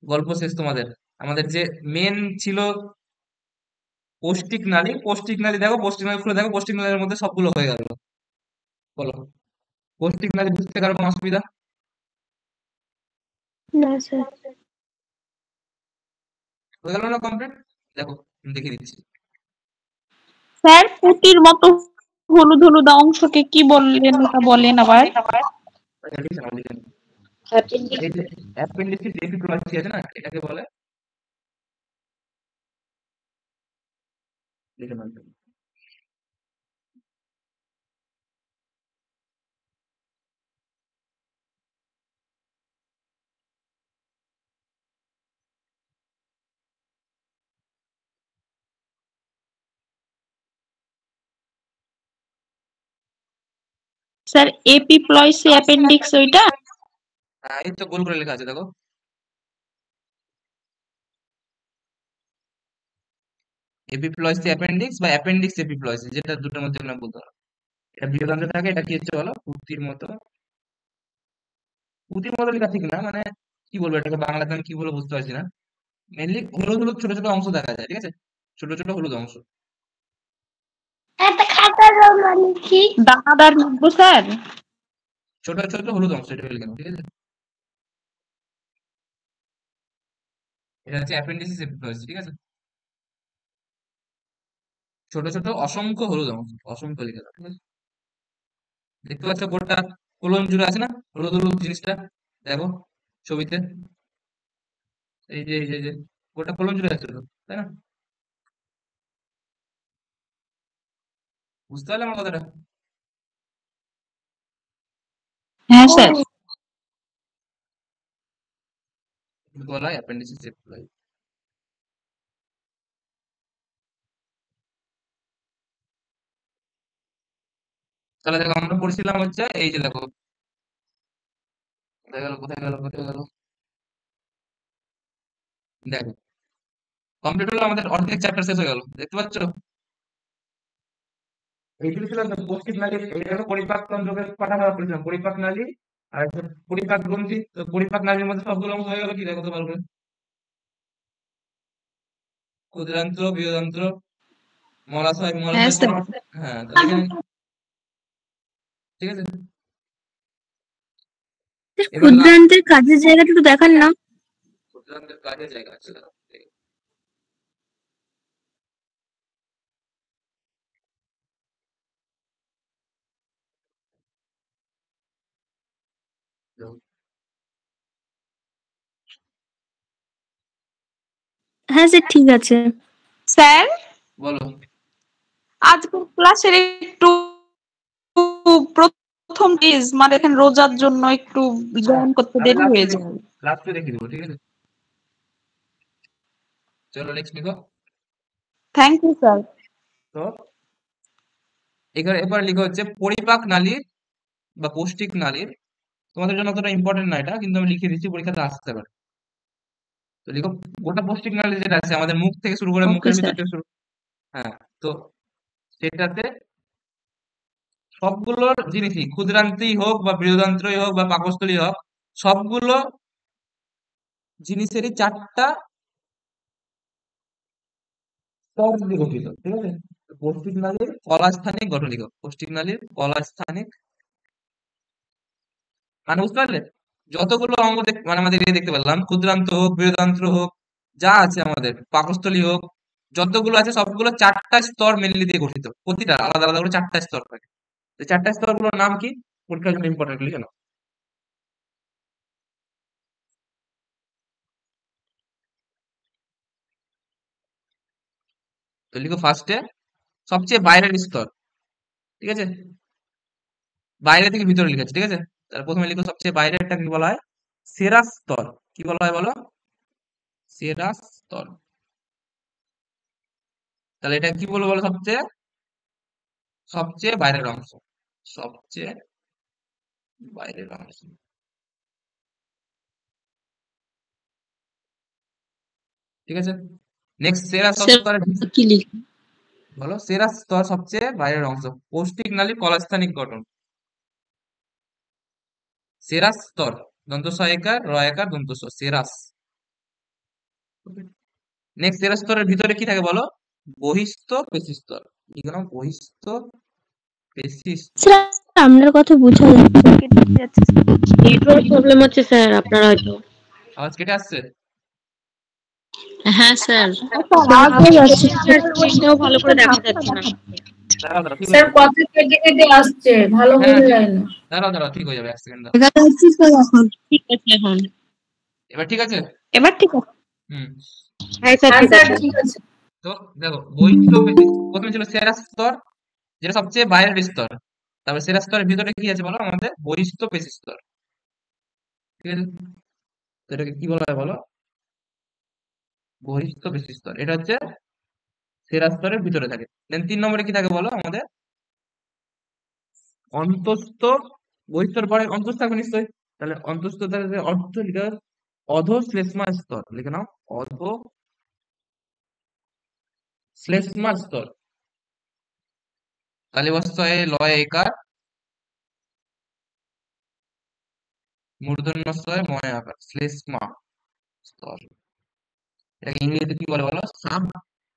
Speaker 1: গল্প শেষ তোমাদের। আমাদের যে মেন ছিল পৌষ্টিক নালী, পৌষ্টিক নালী দেখো, পৌষ্টিক নালী খুলে দেখো, পৌষ্টিক নালীর মধ্যে সবগুলো হয়ে গেল। বলো, পৌষ্টিক নালী বুঝতে কারো কোনো অসুবিধা?
Speaker 3: না স্যার।
Speaker 1: হয়ে গেল না কমপ্লিট? দেখো আমি দেখিয়ে দিচ্ছি।
Speaker 2: স্যার পুঁতির মতো হলুদ হলুদ অংশকে কি বললেন, ওটা বলেন আবার।
Speaker 1: দেখিয়েছি না, লিখে নিই। এই যে অ্যাপেন্ডিসিস এপিপ্লয়েসি আছে না, এটাকে বলে, লিখে নাও।
Speaker 2: স্যার এপিপ্লয়েসি অ্যাপেন্ডিক্স ওইটা?
Speaker 1: হ্যাঁ, এই তো গোল করে লেখা আছে দেখো, এপিপ্লয়েসি অ্যাপেন্ডিক্স বা অ্যাপেন্ডিক্স এপিপ্লয়েসি, যেটা দুটোর মধ্যে না বলতে পারো। এটা বৃহদান্ত্রে থাকে, এটা কি হচ্ছে বলো, পুঁতির মতো। পুঁতির মতো লেখা ঠিক না, মানে কি বলবো এটাকে বাংলাতে আমি কি বলে বুঝতে পারছি না। মেনলি হলুদ হলুদ ছোট ছোট অংশ দেখা যায়, ঠিক আছে, ছোট ছোট হলুদ অংশ।
Speaker 2: দানাদার লিখবো স্যার?
Speaker 1: ছোট ছোট হলুদ অংশ, এটা লিখে নাও, ঠিক আছে। এটা হচ্ছে অ্যাপেন্ডিসিস এপিপ্লয়েসি, ঠিক আছে। ছোট ছোট অসংখ্য হলুদ অংশ, অসংখ্য লিখে দাও, ঠিক আছে। দেখতে পাচ্ছ গোটা কোলন জুড়ে আছে না হলুদ হলুদ জিনিসটা, দেখো ছবিতে, এই যে গোটা কোলন জুড়ে আছে তো, তাই না? বুঝতে পারলে আমার কথাটা?
Speaker 2: হ্যাঁ স্যার।
Speaker 1: বলা হয় অ্যাপেন্ডিসিস এপিপ্লয়েসি। তাহলে দেখো আমরা পড়ছিলাম হচ্ছে এই যে দেখো, কোথায় গেল কোথায় গেল কোথায় গেল, দেখো কমপ্লিট হলো, আমাদের অর্ধেক চ্যাপ্টার শেষ হয়ে গেল, দেখতে পাচ্ছ? এইগুলো ছিল তো পৌষ্টিক নালী, এই হলো পরিপাক তন্ত্রকে কথা আমরা বলছিলাম, পরিপাক নালী আর হচ্ছে পরিপাক গ্রন্থি। তো পরিপাক নালীর মধ্যে সবগুলো অংশ হয়ে গেল, কি দেখো তো ভালো করে, ক্ষুদ্রান্ত্র, বৃহদান্ত্র, মলাশয়,
Speaker 2: হ্যাঁ
Speaker 1: মলাশয়
Speaker 2: স্যার।
Speaker 1: হ্যাঁ, তো এখানে ঠিক আছে। এবার
Speaker 3: ক্ষুদ্রান্তের কাজের জায়গাটা একটু দেখান না।
Speaker 1: ক্ষুদ্রান্তের কাজের জায়গা আছে, দেখো। দেখো,
Speaker 3: হ্যাঁ স্যার ঠিক আছে।
Speaker 2: স্যার
Speaker 1: বলো।
Speaker 2: আজকের ক্লাসের একটু প্রথম পেজ, মানে এখানে রোজার জন্য একটু জয়েন করতে
Speaker 1: আমি
Speaker 2: দেরি হয়ে যায়।
Speaker 1: লাস্টে রেখে দেবো, ঠিক আছে। চলো নেক্সট লিখো।
Speaker 2: Thank you sir.
Speaker 1: তো এখানে এবার লিখো হচ্ছে পরিপাক নালীর বা পৌষ্টিক নালীর, তোমাদের জন্য অতটা ইম্পর্টেন্ট না এটা, কিন্তু আমি লিখে দিচ্ছি, পরীক্ষাতে আসতে পারে। তো লিখো গোটা পৌষ্টিক নালী যেটা আছে আমাদের মুখ থেকে শুরু করে,
Speaker 3: ওকে
Speaker 1: মুখের ভিতর
Speaker 3: স্যার।
Speaker 1: থেকে শুরু, হ্যাঁ, তো সেটাতে সবগুলোর জিনিসই, ক্ষুদ্রান্ত্রই হোক বা বৃহদান্ত্রই হোক বা পাকস্থলী হোক, সবগুলো জিনিসেরই চারটা স্তর দিয়ে গঠিত, ঠিক আছে। তো পৌষ্টিক নালীর কলাস্থানিক গঠন লিখো, পৌষ্টিক নালীর কলাস্থানিক, মানে বুঝতে পারলে, যতগুলো অঙ্গ মানে আমাদের ইয়ে দেখতে পেলাম, ক্ষুদ্রান্ত হোক, বৃহদান্ত্র হোক, যা আছে আমাদের পাকস্থলী হোক, যতগুলো আছে সবগুলো চারটা স্তর মেনলি দিয়ে গঠিত, প্রতিটা আলাদা আলাদা করে চারটা স্তর থাকে। তো চারটা স্তরগুলোর নাম কি, পরীক্ষার জন্য ইম্পর্টেন্ট, লিখে নাও। তো লিখো ফার্স্টে সবচেয়ে বাইরের স্তর, ঠিক আছে, বাইরে থেকে ভিতরে লিখেছে, ঠিক আছে। তাহলে প্রথমে লিখো সবচেয়ে বাইরেরটা কি বলা হয়, সেরা স্তর, কি বলা হয় বলো, সেরা স্তর। তাহলে এটা কি বলবো বলো, সবচেয়ে সবচেয়ে বাইরের অংশ, সবচেয়ে বাইরের অংশ। ঠিক আছে। নেক্সট সেরা
Speaker 4: স্যার
Speaker 1: স্তরের
Speaker 4: কি লিখ
Speaker 1: বলো, সেরা স্তর সবচেয়ে বাইরের অংশ, পৌষ্টিক নালী কলাস্থানিক গঠন। সেরাস স্তর, দন্ত সহায়িকার রয়াকার দন্ত স, সেরাস। নেক্সট সেরাস স্তরের ভিতরে কি থাকে বলো, বহিস্থ পেশি স্তর। কি নাম, বহিস্থ পেশি স্তর।
Speaker 3: স্যার আপনার কথা বোঝা যাচ্ছে না, কেটে যাচ্ছে।
Speaker 7: নেটওয়ার্ক প্রবলেম হচ্ছে স্যার আপনার হয়তো।
Speaker 1: আওয়াজ কেটে আসছে?
Speaker 4: হ্যাঁ স্যার
Speaker 3: আওয়াজ হয়ে যাচ্ছে।
Speaker 7: স্যার স্ক্রিনটাও ভালো করে দেখা যাচ্ছে না।
Speaker 1: দাঁড়াও দাঁড়াও, ঠিক হয়ে
Speaker 6: স্যার
Speaker 1: যাবে।
Speaker 6: কথা কেটে কেটে আসছে, ভালো
Speaker 1: হ্যাঁ
Speaker 6: বোঝা
Speaker 1: ঠিক,
Speaker 6: যায় না।
Speaker 1: দাঁড়াও দাঁড়াও, ঠিক হয়ে যাবে, এক সেকেন্ড দাও।
Speaker 3: দেখা যাচ্ছে স্যার এখন।
Speaker 4: ঠিক আছে এখন
Speaker 1: এবার ঠিক আছে।
Speaker 3: এবার ঠিক আছে।
Speaker 1: হুম।
Speaker 7: হ্যাঁ স্যার
Speaker 6: হ্যাঁ
Speaker 7: ঠিক
Speaker 6: স্যার
Speaker 7: আছে।
Speaker 6: ঠিক আছে।
Speaker 1: তো দেখো, বহিস্থ পেশি প্রথমে ছিল সেরাস স্তর, যেটা সবচেয়ে বাইরের স্তর। তারপর সেরাস স্তরের ভিতরে কি আছে বলো, আমাদের বহিস্থ পেশি স্তর। ঠিক আছে, তো এটাকে কি বলা হয় বলো, বহিস্থ পেশি স্তর। এটা হচ্ছে সেরা স্তরের ভিতরে থাকে। দেন 3 নম্বরে কি থাকে বলো, আমাদের অন্তঃস্থ। বহিস্তর পরে অন্তঃস্থ থাকবে নিশ্চয়ই, তাহলে অন্তঃস্থ তাহলে অর্থ লিখে অধঃশ্লেষ্মা স্তর, লিখে নাও অধঃশ্লেষ্মা স্তর। তালিবস্তয়ে লয় একার, মূর্ধন্যস্তয়ে ময় আকার, শ্লেষ্মা স্তর। এটাকে ইংরেজিতে কি বলে বলো, সাব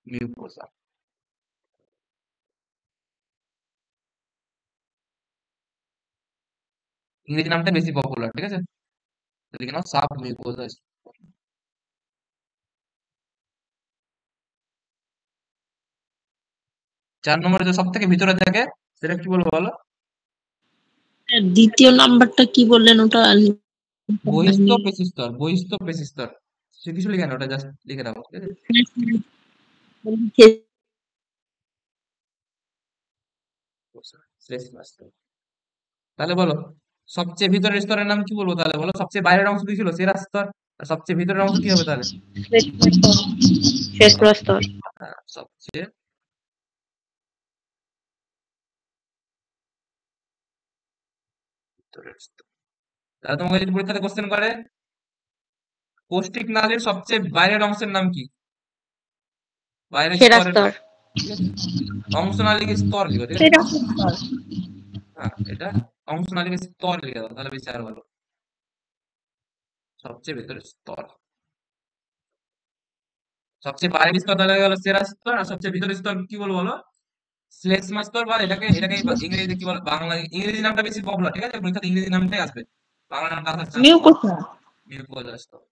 Speaker 1: মিউকোসা। ইংরেজি নামটা বেশি পপুলার, ঠিক আছে, তো লিখে নাও সাব মিউকোসা। 4 নম্বরে যে সব থেকে ভিতরে থাকে সেটা কি বলবো বলো,
Speaker 4: দ্বিতীয় নাম্বারটা কি বললেন ওটা
Speaker 1: বহিস্থ পেশি স্তর। বহিস্থ পেশি স্তর সে কিছু লিখে না, ওটা জাস্ট লিখে রাখো, ঠিক আছে। শ্লেষ্মা স্তর। তাহলে বলো, সবচেয়ে ভিতরের স্তরের নাম কি বলবো তাহলে বলো, সবচেয়ে বাইরের অংশ কি ছিল, সেরা স্তর। আর সবচেয়ে ভিতরের অংশ কি হবে তাহলে?
Speaker 7: শেষ প্রস্তর।
Speaker 1: হ্যাঁ, সবচেয়ে ভিতরের স্তর। তাহলে তোমাকে যদি পরীক্ষাতে কোশ্চেন করে, পৌষ্টিক নালীর সবচেয়ে বাইরের অংশের নাম কি, বাইরের
Speaker 7: সেরা
Speaker 1: স্তরের,
Speaker 7: স্তর।
Speaker 1: ঠিক আছে, অংশ না লিখে স্তর লিখো, ঠিক আছে।
Speaker 3: সেটা
Speaker 1: হ্যাঁ, এটা অংশ না লিখে স্তর লিখে দাও, তাহলে বেশি আর ভালো। সবচেয়ে ভিতরের স্তর, সবচেয়ে বাইরের স্তর তাহলে গেল সেরা স্তর, আর সবচেয়ে ভিতরের স্তর কি বলবো বলো, শ্লেষ্মা স্তর। বা এটাকে এটাকে ইংরেজিতে কি বলে, বাংলা ইংরেজি নামটা বেশি পপুলার, ঠিক আছে, পরীক্ষাতে ইংরেজি নামটাই আসবে, বাংলা নামটা আসার চান্স কম।
Speaker 2: মিউকোসা।
Speaker 1: মিউকোসা স্তর।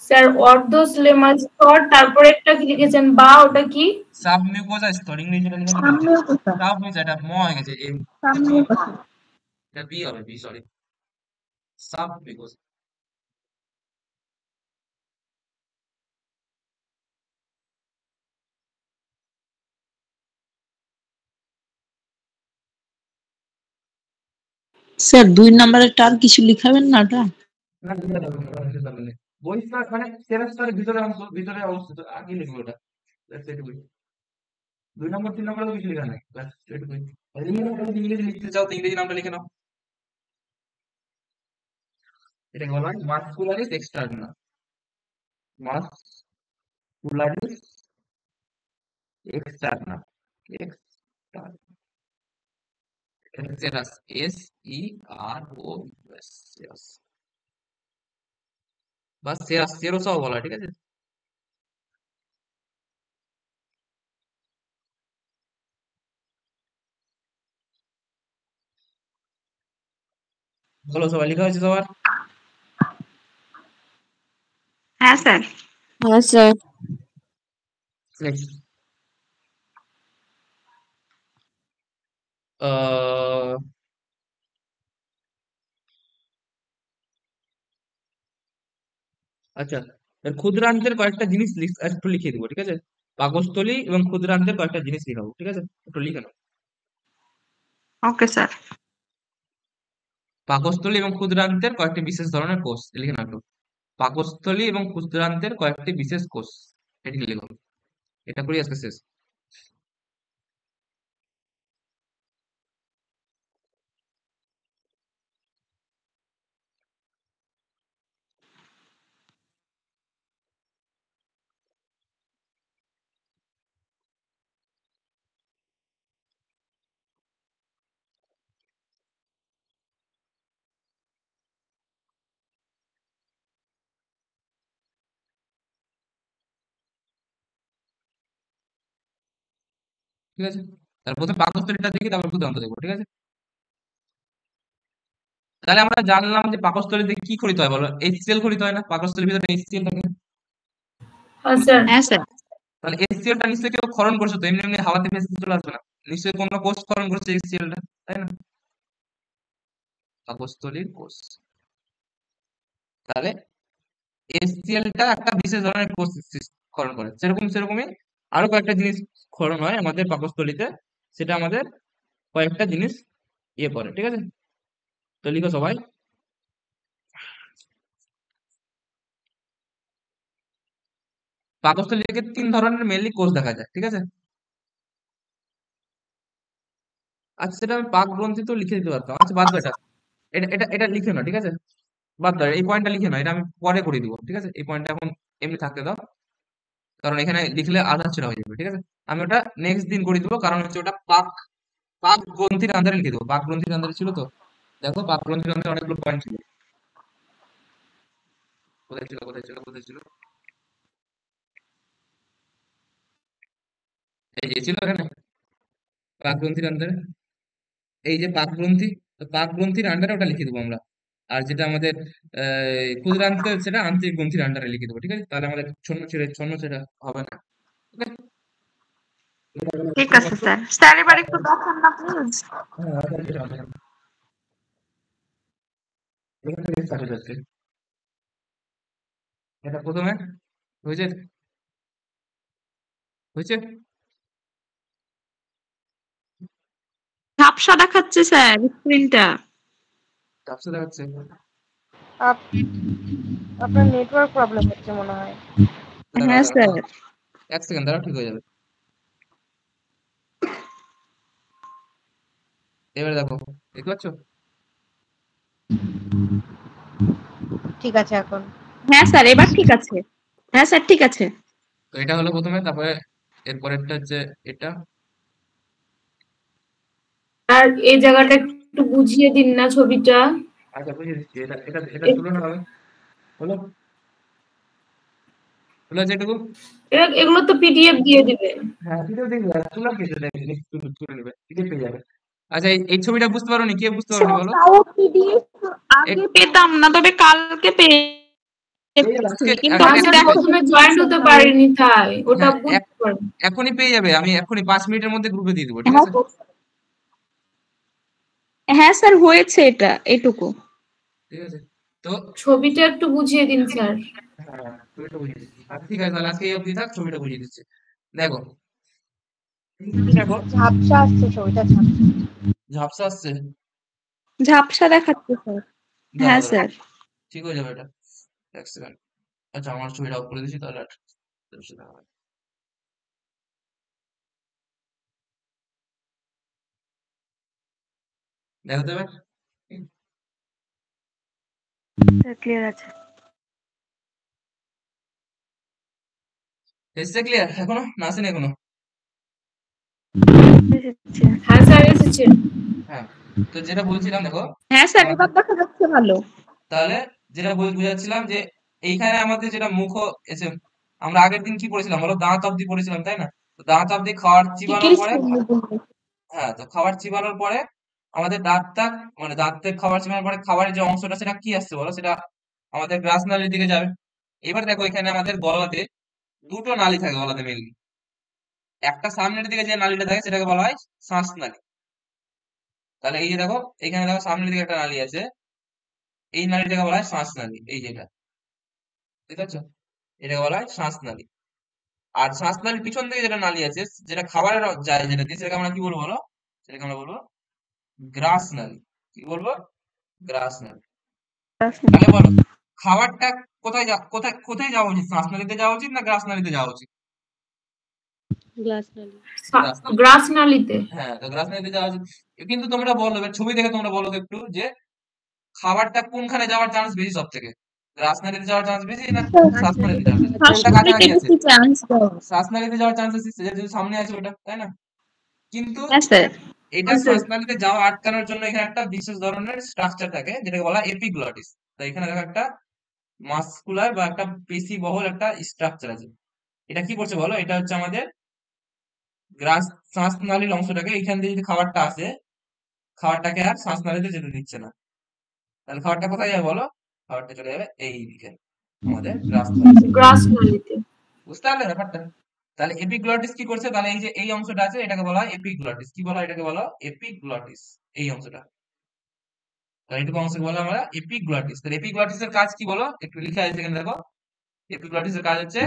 Speaker 6: স্যার অর্ধশ্লেষ্মা স্তর, তারপরে একটা কি লিখেছেন বা, ওটা কি?
Speaker 1: সাব মিউকোসা স্তর, ইংরেজিটা লিখে নিতে।
Speaker 2: মিউকোসা।
Speaker 1: সাব মিউকোসা, এটা ম হয়ে গেছে,
Speaker 2: মিউকোসা।
Speaker 1: এটা বি হবে, B sorry, submucosa.
Speaker 4: Sir 2 নাম্বারেরটা আর কিছু লিখাবেন না ওটা
Speaker 1: না লিখে দাও, লিখে দাও, বহিঃস্তর মানে সেরা স্তরের ভিতরে অংশ, ভিতরে অবস্থিত, আগে লিখবো ওটা, ব্যাস এটুকুই। 2 নম্বর 3 নম্বরে কিছু লেখা নাই, ব্যাস এটুকুই। আর ইংরেজি লিখতে চাও তো ইংরেজি নামটা লিখে নাও, এটাকে বলা হয় muscularis externa, muscularis externa, serous, S E R O S, serous বা সেরাস, সেরোসাও বলা হয়, ঠিক আছে। বলো, সবাই লেখা হয়েছে সবার?
Speaker 2: হ্যাঁ স্যার।
Speaker 7: হ্যাঁ স্যার।
Speaker 1: নেক্সট, আহ আচ্ছা, এর ক্ষুদ্রান্তের কয়েকটা জিনিস একটু লিখে দিব, ঠিক আছে, পাকস্থলী এবং ক্ষুদ্রান্তের কয়েকটা জিনিস লিখাবো, ঠিক আছে, একটু লিখে নাও।
Speaker 2: Okay sir.
Speaker 1: পাকস্থলী এবং ক্ষুদ্রান্তের কয়েকটি বিশেষ ধরনের কোষ, লিখে নাও একটু। পাকস্থলী এবং ক্ষুদ্রান্তের কয়েকটি বিশেষ কোষ, এটি লিখো। এটা করি আজকে শেষ। ঠিক আছে? তাহলে প্রথমে পাকস্থলীটা দেখি, তারপর ক্ষুদ্রান্ত দেখবো, ঠিক আছে? তাহলে আমরা জানলাম যে পাকস্থলীতে কি খরিত হয় বলো, HCl খরিত হয় না? পাকস্থলীর ভিতরে HCl থাকে।
Speaker 6: হ্যাঁ স্যার।
Speaker 2: হ্যাঁ স্যার।
Speaker 1: তাহলে HClটা নিশ্চয়ই কেউ ক্ষরণ করছে, তো এমনি এমনি হাওয়াতে ভেসে চলে আসবে না, নিশ্চয়ই কোনো কোষ ক্ষরণ করছে HClটা, তাই না? পাকস্থলীর কোষ। তাহলে HClটা একটা বিশেষ ধরনের কোষ ক্ষরণ করে, সেরকমই আরো কয়েকটা জিনিস ক্ষরণ হয় আমাদের পাকস্থলীতে, সেটা আমাদের কয়েকটা জিনিস ইয়ে করে, ঠিক আছে? তো লিখো সবাই। পাকস্থলীতে 3 ধরনের মেনলি কোষ দেখা যায়, ঠিক আছে? আচ্ছা, সেটা আমি পাক গ্রন্থি তো লিখে দিতে পারতাম। আচ্ছা, বাদ দাও এটা, এটা এটা এটা লিখে নাও, ঠিক আছে? বাদ দাও, এই পয়েন্টটা লিখে নাও, এটা আমি পরে করে দিব, ঠিক আছে? এই পয়েন্টটা এখন এমনি থাকতে দাও, কারণ এখানে লিখলে আধা ছেড়া হয়ে যাবে, ঠিক আছে? আমি ওটা নেক্সট দিন করে দিব, কারণ হচ্ছে ওটা পাক পাক গ্রন্থির আন্ডারে লিখে দেবো। পাক গ্রন্থির আন্ডারে ছিল তো, দেখো পাক গ্রন্থির আন্ডারে অনেকগুলো পয়েন্ট ছিল। কোথায় ছিল? এই যে ছিল এখানে পাক গ্রন্থির আন্ডারে, এই যে পাক গ্রন্থি, তো পাক গ্রন্থির আন্ডারে ওটা লিখে দেবো আমরা। আর যেটা আমাদের ক্ষুদ্রান্ত, সেটা আন্তরিক গ্রন্থির আন্ডারে লিখে দেবো, ঠিক আছে? তাহলে আমাদের ছন্ন ছেড়া হবে না। Okay?
Speaker 2: ঠিক আছে স্যার। স্যার এবার একটু দেখান না প্লিজ।
Speaker 1: হ্যাঁ, এখান থেকে start হয়ে যাচ্ছে। এটা প্রথমে হয়েছে,
Speaker 2: ঝাপসা দেখাচ্ছে স্যার স্ক্রিনটা।
Speaker 1: ঝাপসা দেখাচ্ছে।
Speaker 8: আপনার নেটওয়ার্ক প্রবলেম হচ্ছে মনে হয়।
Speaker 2: হ্যাঁ স্যার।
Speaker 1: 1 সেকেন্ড দাঁড়াও, ঠিক হয়ে যাবে। এবারে দেখো, দেখতে পাচ্ছ?
Speaker 8: ঠিক আছে এখন।
Speaker 2: হ্যাঁ স্যার, এবার ঠিক আছে। হ্যাঁ স্যার, ঠিক আছে।
Speaker 1: তো এটা হলো প্রথমে, তারপরে এরপরেরটা হচ্ছে এটা।
Speaker 6: আর এই জায়গাটা একটু বুঝিয়ে দিন না ছবিটা।
Speaker 1: আচ্ছা, বুঝিয়ে দিচ্ছি। এটা তুলনা হবে, হলো যেটুকু।
Speaker 6: এগুলো তো পিডিএফ দিয়ে দিবে।
Speaker 1: হ্যাঁ, ভিডিও দেখবে, তুলার কিছু দেখবে, তুলে নেবে, পিডিএফ পেয়ে যাবে। আচ্ছা, এই ছবিটা বুঝতে পারোনি? কে বুঝতে পারোনি বলো?
Speaker 2: তাও পিডিএফ আগে পেতাম না, তবে কালকে পেয়েছি, কিন্তু আমি
Speaker 6: আচ্ছা,
Speaker 2: দেখো
Speaker 6: প্রথমে জয়েন্ট হতে পারিনি তাই ওটা বুঝতে পারি।
Speaker 1: এখনই পেয়ে যাবে, আমি এখনই 5 মিনিটের মধ্যে গ্রুপে দিয়ে দেবো, ঠিক আছে?
Speaker 2: হ্যাঁ স্যার, হয়েছে এটা এটুকু।
Speaker 1: ঠিক আছে, তো
Speaker 6: ছবিটা একটু বুঝিয়ে দিন স্যার।
Speaker 1: হ্যাঁ, ছবিটা বুঝিয়ে দিচ্ছি। আচ্ছা, ঠিক আছে, তাহলে আজকে এই অবধি থাক, ছবিটা বুঝিয়ে দিচ্ছি। দেখো,
Speaker 8: ঝাপসা আসছে ছবিটা,
Speaker 1: ঝাপসা আসছে,
Speaker 2: ঝাপসা দেখাচ্ছে স্যার। হ্যাঁ স্যার।
Speaker 1: ঠিক হয়ে যাবে এটা। 1 সেকেন্ড। আচ্ছা, আমার ছবিটা অফ করে দিচ্ছি, তাহলে আর ঝাপসা হবে না। দেখো তো এবার
Speaker 8: ক্লিয়ার আছে।
Speaker 1: এসছে ক্লিয়ার এখনো? না আসেনি এখনো?
Speaker 6: হ্যাঁ স্যার, এসেছে।
Speaker 1: হ্যাঁ, তো যেটা বলছিলাম দেখো,
Speaker 2: হ্যাঁ স্যার, এবার দেখা যাচ্ছে ভালো।
Speaker 1: তাহলে যেটা বুঝাচ্ছিলাম যে এইখানে আমাদের যেটা মুখ এসে, আমরা আগের দিন কি পড়েছিলাম বলো? দাঁত অব্দি পড়েছিলাম, তাই না? তো দাঁত অব্দি খাওয়ার চিবানোর পরে, হ্যাঁ, তো খাবার চিবানোর পরে আমাদের দাঁতটা, মানে দাঁতে খাবার চিবানোর পরে খাবারের যে অংশটা, সেটা কি আসছে বলো? সেটা আমাদের গ্রাসনালীর দিকে যাবে। এবার দেখো, এখানে আমাদের গলাতে দুটো নালী থাকে, গলাতে মেনলি। একটা সামনের দিকে যে নালীটা থাকে সেটাকে বলা হয় শ্বাসনালী। তাহলে এই যে দেখো, এখানে দেখো সামনের দিকে একটা নালী আছে, এই নালীটাকে বলা হয় শ্বাসনালী। এই যেটা ঠিক আছে, এটাকে বলা হয় শ্বাসনালী। আর শ্বাসনালীর পিছন দিকে যেটা নালী আছে, যেটা খাবারের যায়, যেটা দিয়ে, সেটাকে আমরা কি বলবো বলো? সেটাকে আমরা বলবো গ্রাস নালী। কি বলবো? গ্রাস নালী। তাহলে বলো, খাবারটা কোথায় যাওয়া উচিত? শ্বাসনালীতে যাওয়া উচিত না গ্রাস নালীতে যাওয়া উচিত?
Speaker 6: গ্রাস নালীতে।
Speaker 1: হ্যাঁ, তো গ্রাস নালীতে যাওয়া উচিত। কিন্তু তোমরা বলো, এবার ছবি দেখে তোমরা বলো তো একটু, যে খাবারটা কোনখানে যাওয়ার চান্স বেশি সব থেকে? গ্রাস নালীতে যাওয়ার চান্স বেশি না শ্বাসনালীতে যাওয়ার চান্স? কোনটা কাছাকাছি আছে? শ্বাসনালীতে যাওয়ার চান্স আছে, যেহেতু সামনে আছে ওটা, তাই না? কিন্তু এটা শ্বাসনালীতে যাওয়া আটকানোর জন্য এখানে একটা বিশেষ ধরনের স্ট্রাকচার থাকে, যেটাকে বলা হয় এপিগ্লটিস। তো এখানে দেখো একটা মাসকুলার বা একটা পেশি বহল একটা স্ট্রাকচার আছে। এটা কি করছে বলো? এটা হচ্ছে আমাদের শ্বাসনালীর অংশটাকে এইখান দিয়ে যদি খাবারটা আসে, খাবারটাকে আর শ্বাসনালীতে যেতে দিচ্ছে না। তাহলে খাবারটা কোথায় যাবে বলো? খাবারটা চলে যাবে এই দিকে, আমাদের
Speaker 6: গ্রাসনালীতে।
Speaker 1: বুঝতে পারলে ব্যাপারটা? তাহলে এপিগ্লটিস কি করছে? তাহলে এই যে এই অংশটা আছে এটাকে বলা হয় এপিগ্লটিস। কি বলা হয় এটাকে? বলা হয় এপিগ্লটিস। এই অংশটা, তাহলে এইটুকু অংশকে বলা আমরা এপিগ্লটিস। তাহলে এপিগ্লটিসের কাজ কি বলো? একটু লিখে আছে এখানে দেখো। এপিগ্লটিসের কাজ হচ্ছে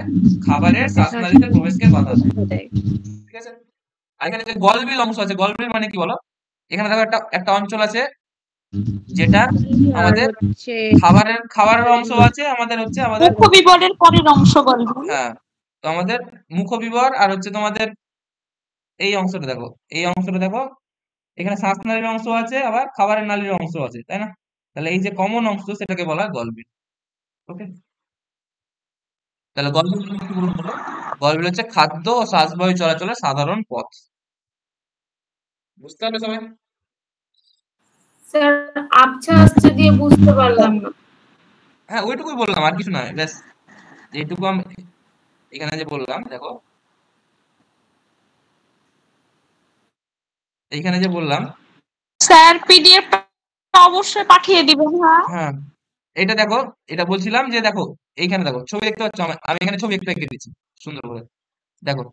Speaker 1: খাবারের শ্বাসনালীতে প্রবেশকে বাধা দেয়। ঠিক আছে? আর এখানে যে গলবিল অংশ আছে, গলবিল মানে কি বলো? এখানে দেখো একটা অঞ্চল আছে যেটা আমাদের খাবারের অংশ আছে, আমাদের হচ্ছে আমাদের
Speaker 4: মুখবিবরের পরের অংশ গলবিল।
Speaker 1: হ্যাঁ, তো আমাদের মুখবিবর আর হচ্ছে তোমাদের এই অংশটা দেখো, এই অংশটা দেখো, এখানে শ্বাসনালীর অংশ আছে আবার খাবারের নালীর অংশ আছে, তাই না? তাহলে এই যে কমন অংশ সেটাকে বলা হয় গলবিল। ওকে, তাহলে গলবিল কি বলবো? গলবিল হচ্ছে খাদ্য ও শ্বাসবায়ু চলাচলের সাধারণ পথ। বুঝতে পারলে সবাই?
Speaker 6: স্যার আবছা আসছে দিয়ে বুঝতে পারলাম না।
Speaker 1: হ্যাঁ, ওইটুকুই বললাম, আর কিছু নয়, ব্যাস এইটুকু আমি এখানে যে বললাম দেখো, এইখানে যে বললাম
Speaker 4: স্যার পিডিএফ অবশ্যই পাঠিয়ে দিবেন।
Speaker 1: হ্যাঁ, এটা দেখো, এটা বলছিলাম যে দেখো এইখানে দেখো ছবি দেখতে পাচ্ছ? আমি এখানে ছবি একটু এঁকে দিচ্ছি সুন্দর করে। দেখো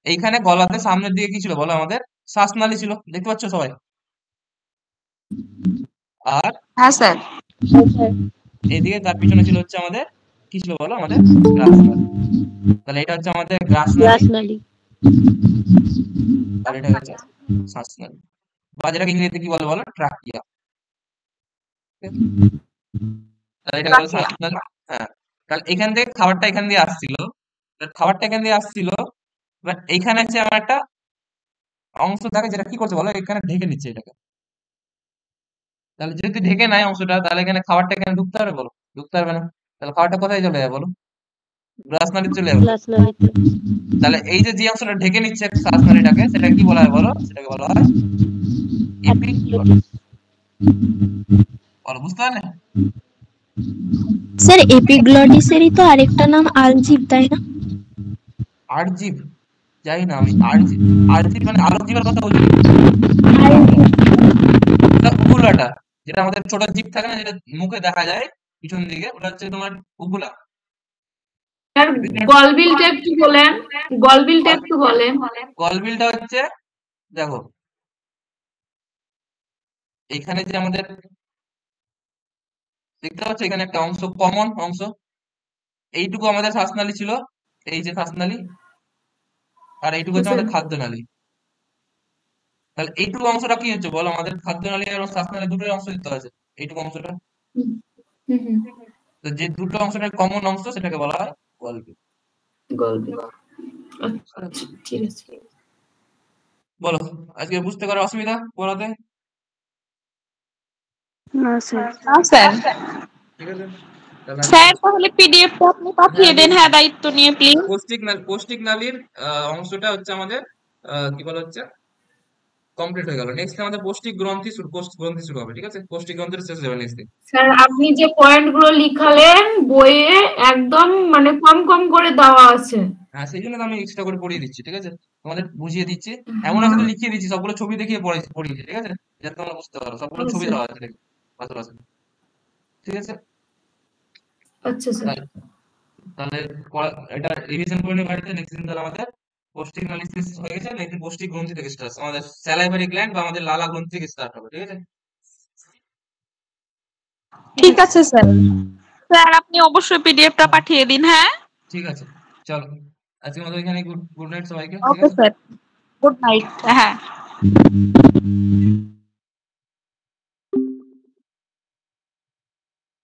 Speaker 1: এইখানে গলাতে সামনের দিকে কি ছিল বলো? আমাদের শ্বাসনালী ছিল, দেখতে পাচ্ছ সবাই? আর
Speaker 4: হ্যাঁ স্যার,
Speaker 1: এইদিকে তার পিছনে ছিল হচ্ছে আমাদের কি ছিল বলো? আমাদের গ্রাসনালী। তাহলে এটা হচ্ছে আমাদের গ্রাসনালী, আর এটা হচ্ছে শ্বাসনালী, বা যেটাকে ইংরেজিতে কি বলে বলো? ট্রাকিয়া। তাহলে এটা হলো শ্বাসনালী। হ্যাঁ, তাহলে এখান থেকে খাবারটা এখান দিয়ে আসছিল, খাবারটা এখান দিয়ে আসছিল, বাট এইখানে হচ্ছে আমার একটা অংশ থাকে যেটা কি করছে বলো? এখানে ঢেকে নিচ্ছে এটাকে। তাহলে যদি ঢেকে নাই অংশটা, তাহলে এখানে খাবারটা এখানে ঢুকতে পারবে বলো? ঢুকতে পারবে না। তাহলে খাবারটা কোথায় চলে যাবে বলো? গ্রাসনালীতে চলে যাবে। তাহলে এই যে অংশটা ঢেকে নিচ্ছে শ্বাসনালীটাকে, সেটা কি বলা হয় বলো? সেটাকে বলা হয় এপিগ্লটিস। বলো, বুঝতে পারলে?
Speaker 3: স্যার এপিগ্লটিসেরই তো আরেকটা নাম আলজিভ, তাই না?
Speaker 1: আরজিভ? জানি না আমি। আরজিভ মানে আলোকজীবের কথা বলছি? উগুলাটা, যেটা আমাদের ছোট জীব থাকে না, যেটা মুখে দেখা যায় পিছন দিকে, ওটা হচ্ছে তোমার উগুলা।
Speaker 6: স্যার গলবিলটা একটু বলেন, গলবিলটা একটু বলেন।
Speaker 1: গলবিলটা হচ্ছে দেখো এইখানে যে আমাদের দেখতে পাচ্ছ, এখানে একটা অংশ, কমন অংশ, এইটুকু আমাদের শ্বাসনালী ছিল, এই যে শ্বাসনালী, আর এইটুকু হচ্ছে আমাদের খাদ্যনালী। তাহলে এইটুকু অংশটা কি হচ্ছে বলো? আমাদের খাদ্যনালী আর শ্বাসনালী দুটোই অংশ দিতে আছে এইটুকু অংশটা। তো যে দুটো অংশটার কমন অংশ সেটাকে বলা হয় গলবিল।
Speaker 6: ঠিক আছে,
Speaker 1: বলো আজকে বুঝতে পারো অসুবিধা পড়াতে?
Speaker 8: না স্যার।
Speaker 4: স্যার
Speaker 1: ঠিক আছে,
Speaker 4: স্যার তাহলে পিডিএফটা আপনি পাঠিয়ে দেন, হ্যাঁ দায়িত্ব নিয়ে প্লিজ।
Speaker 1: পৌষ্টিক নালীর অংশটা হচ্ছে আমাদের কি বলা হচ্ছে কমপ্লিট হয়ে গেল। নেক্সট আমাদের পৌষ্টিক গ্রন্থি শুরু হবে। ঠিক আছে, পৌষ্টিক গ্রন্থির শেষ হবে নেক্সট দিন।
Speaker 6: স্যার আপনি যে পয়েন্টগুলো লিখালেন বইয়ে একদম মানে কম কম করে দেওয়া আছে।
Speaker 1: হ্যাঁ, সেই জন্য আমি এক্সট্রা করে পড়িয়ে দিচ্ছি। ঠিক আছে, তোমাদের বুঝিয়ে দিচ্ছি, এমন আসলে লিখিয়ে দিচ্ছি, সবগুলো ছবি দেখিয়ে পড়িয়েছি। ঠিক আছে, যাতে তোমরা বুঝতে পারো, সবগুলো ছবি দেওয়া আছে পাশাপাশি। ঠিক আছে,
Speaker 6: আচ্ছা স্যার,
Speaker 1: তাহলে এটা রিভিশন করে নিয়ে বাড়িতে। নেক্সট দিন তাহলে আমাদের পৌষ্টিক নালী শেষ হয়ে গেছে, নেক্সট পৌষ্টিক গ্রন্থি থেকে স্টার্ট, আমাদের স্যালাইভারি গ্ল্যান্ড বা আমাদের লালা গ্রন্থি থেকে স্টার্ট হবে। ঠিক আছে,
Speaker 4: ঠিক আছে স্যার। স্যার আপনি অবশ্যই পিডিএফটা পাঠিয়ে দিন। হ্যাঁ
Speaker 1: ঠিক আছে, চলো আজকের মতো এখানে গুড নাইট সবাইকে।
Speaker 4: Okay sir, good night. হ্যাঁ।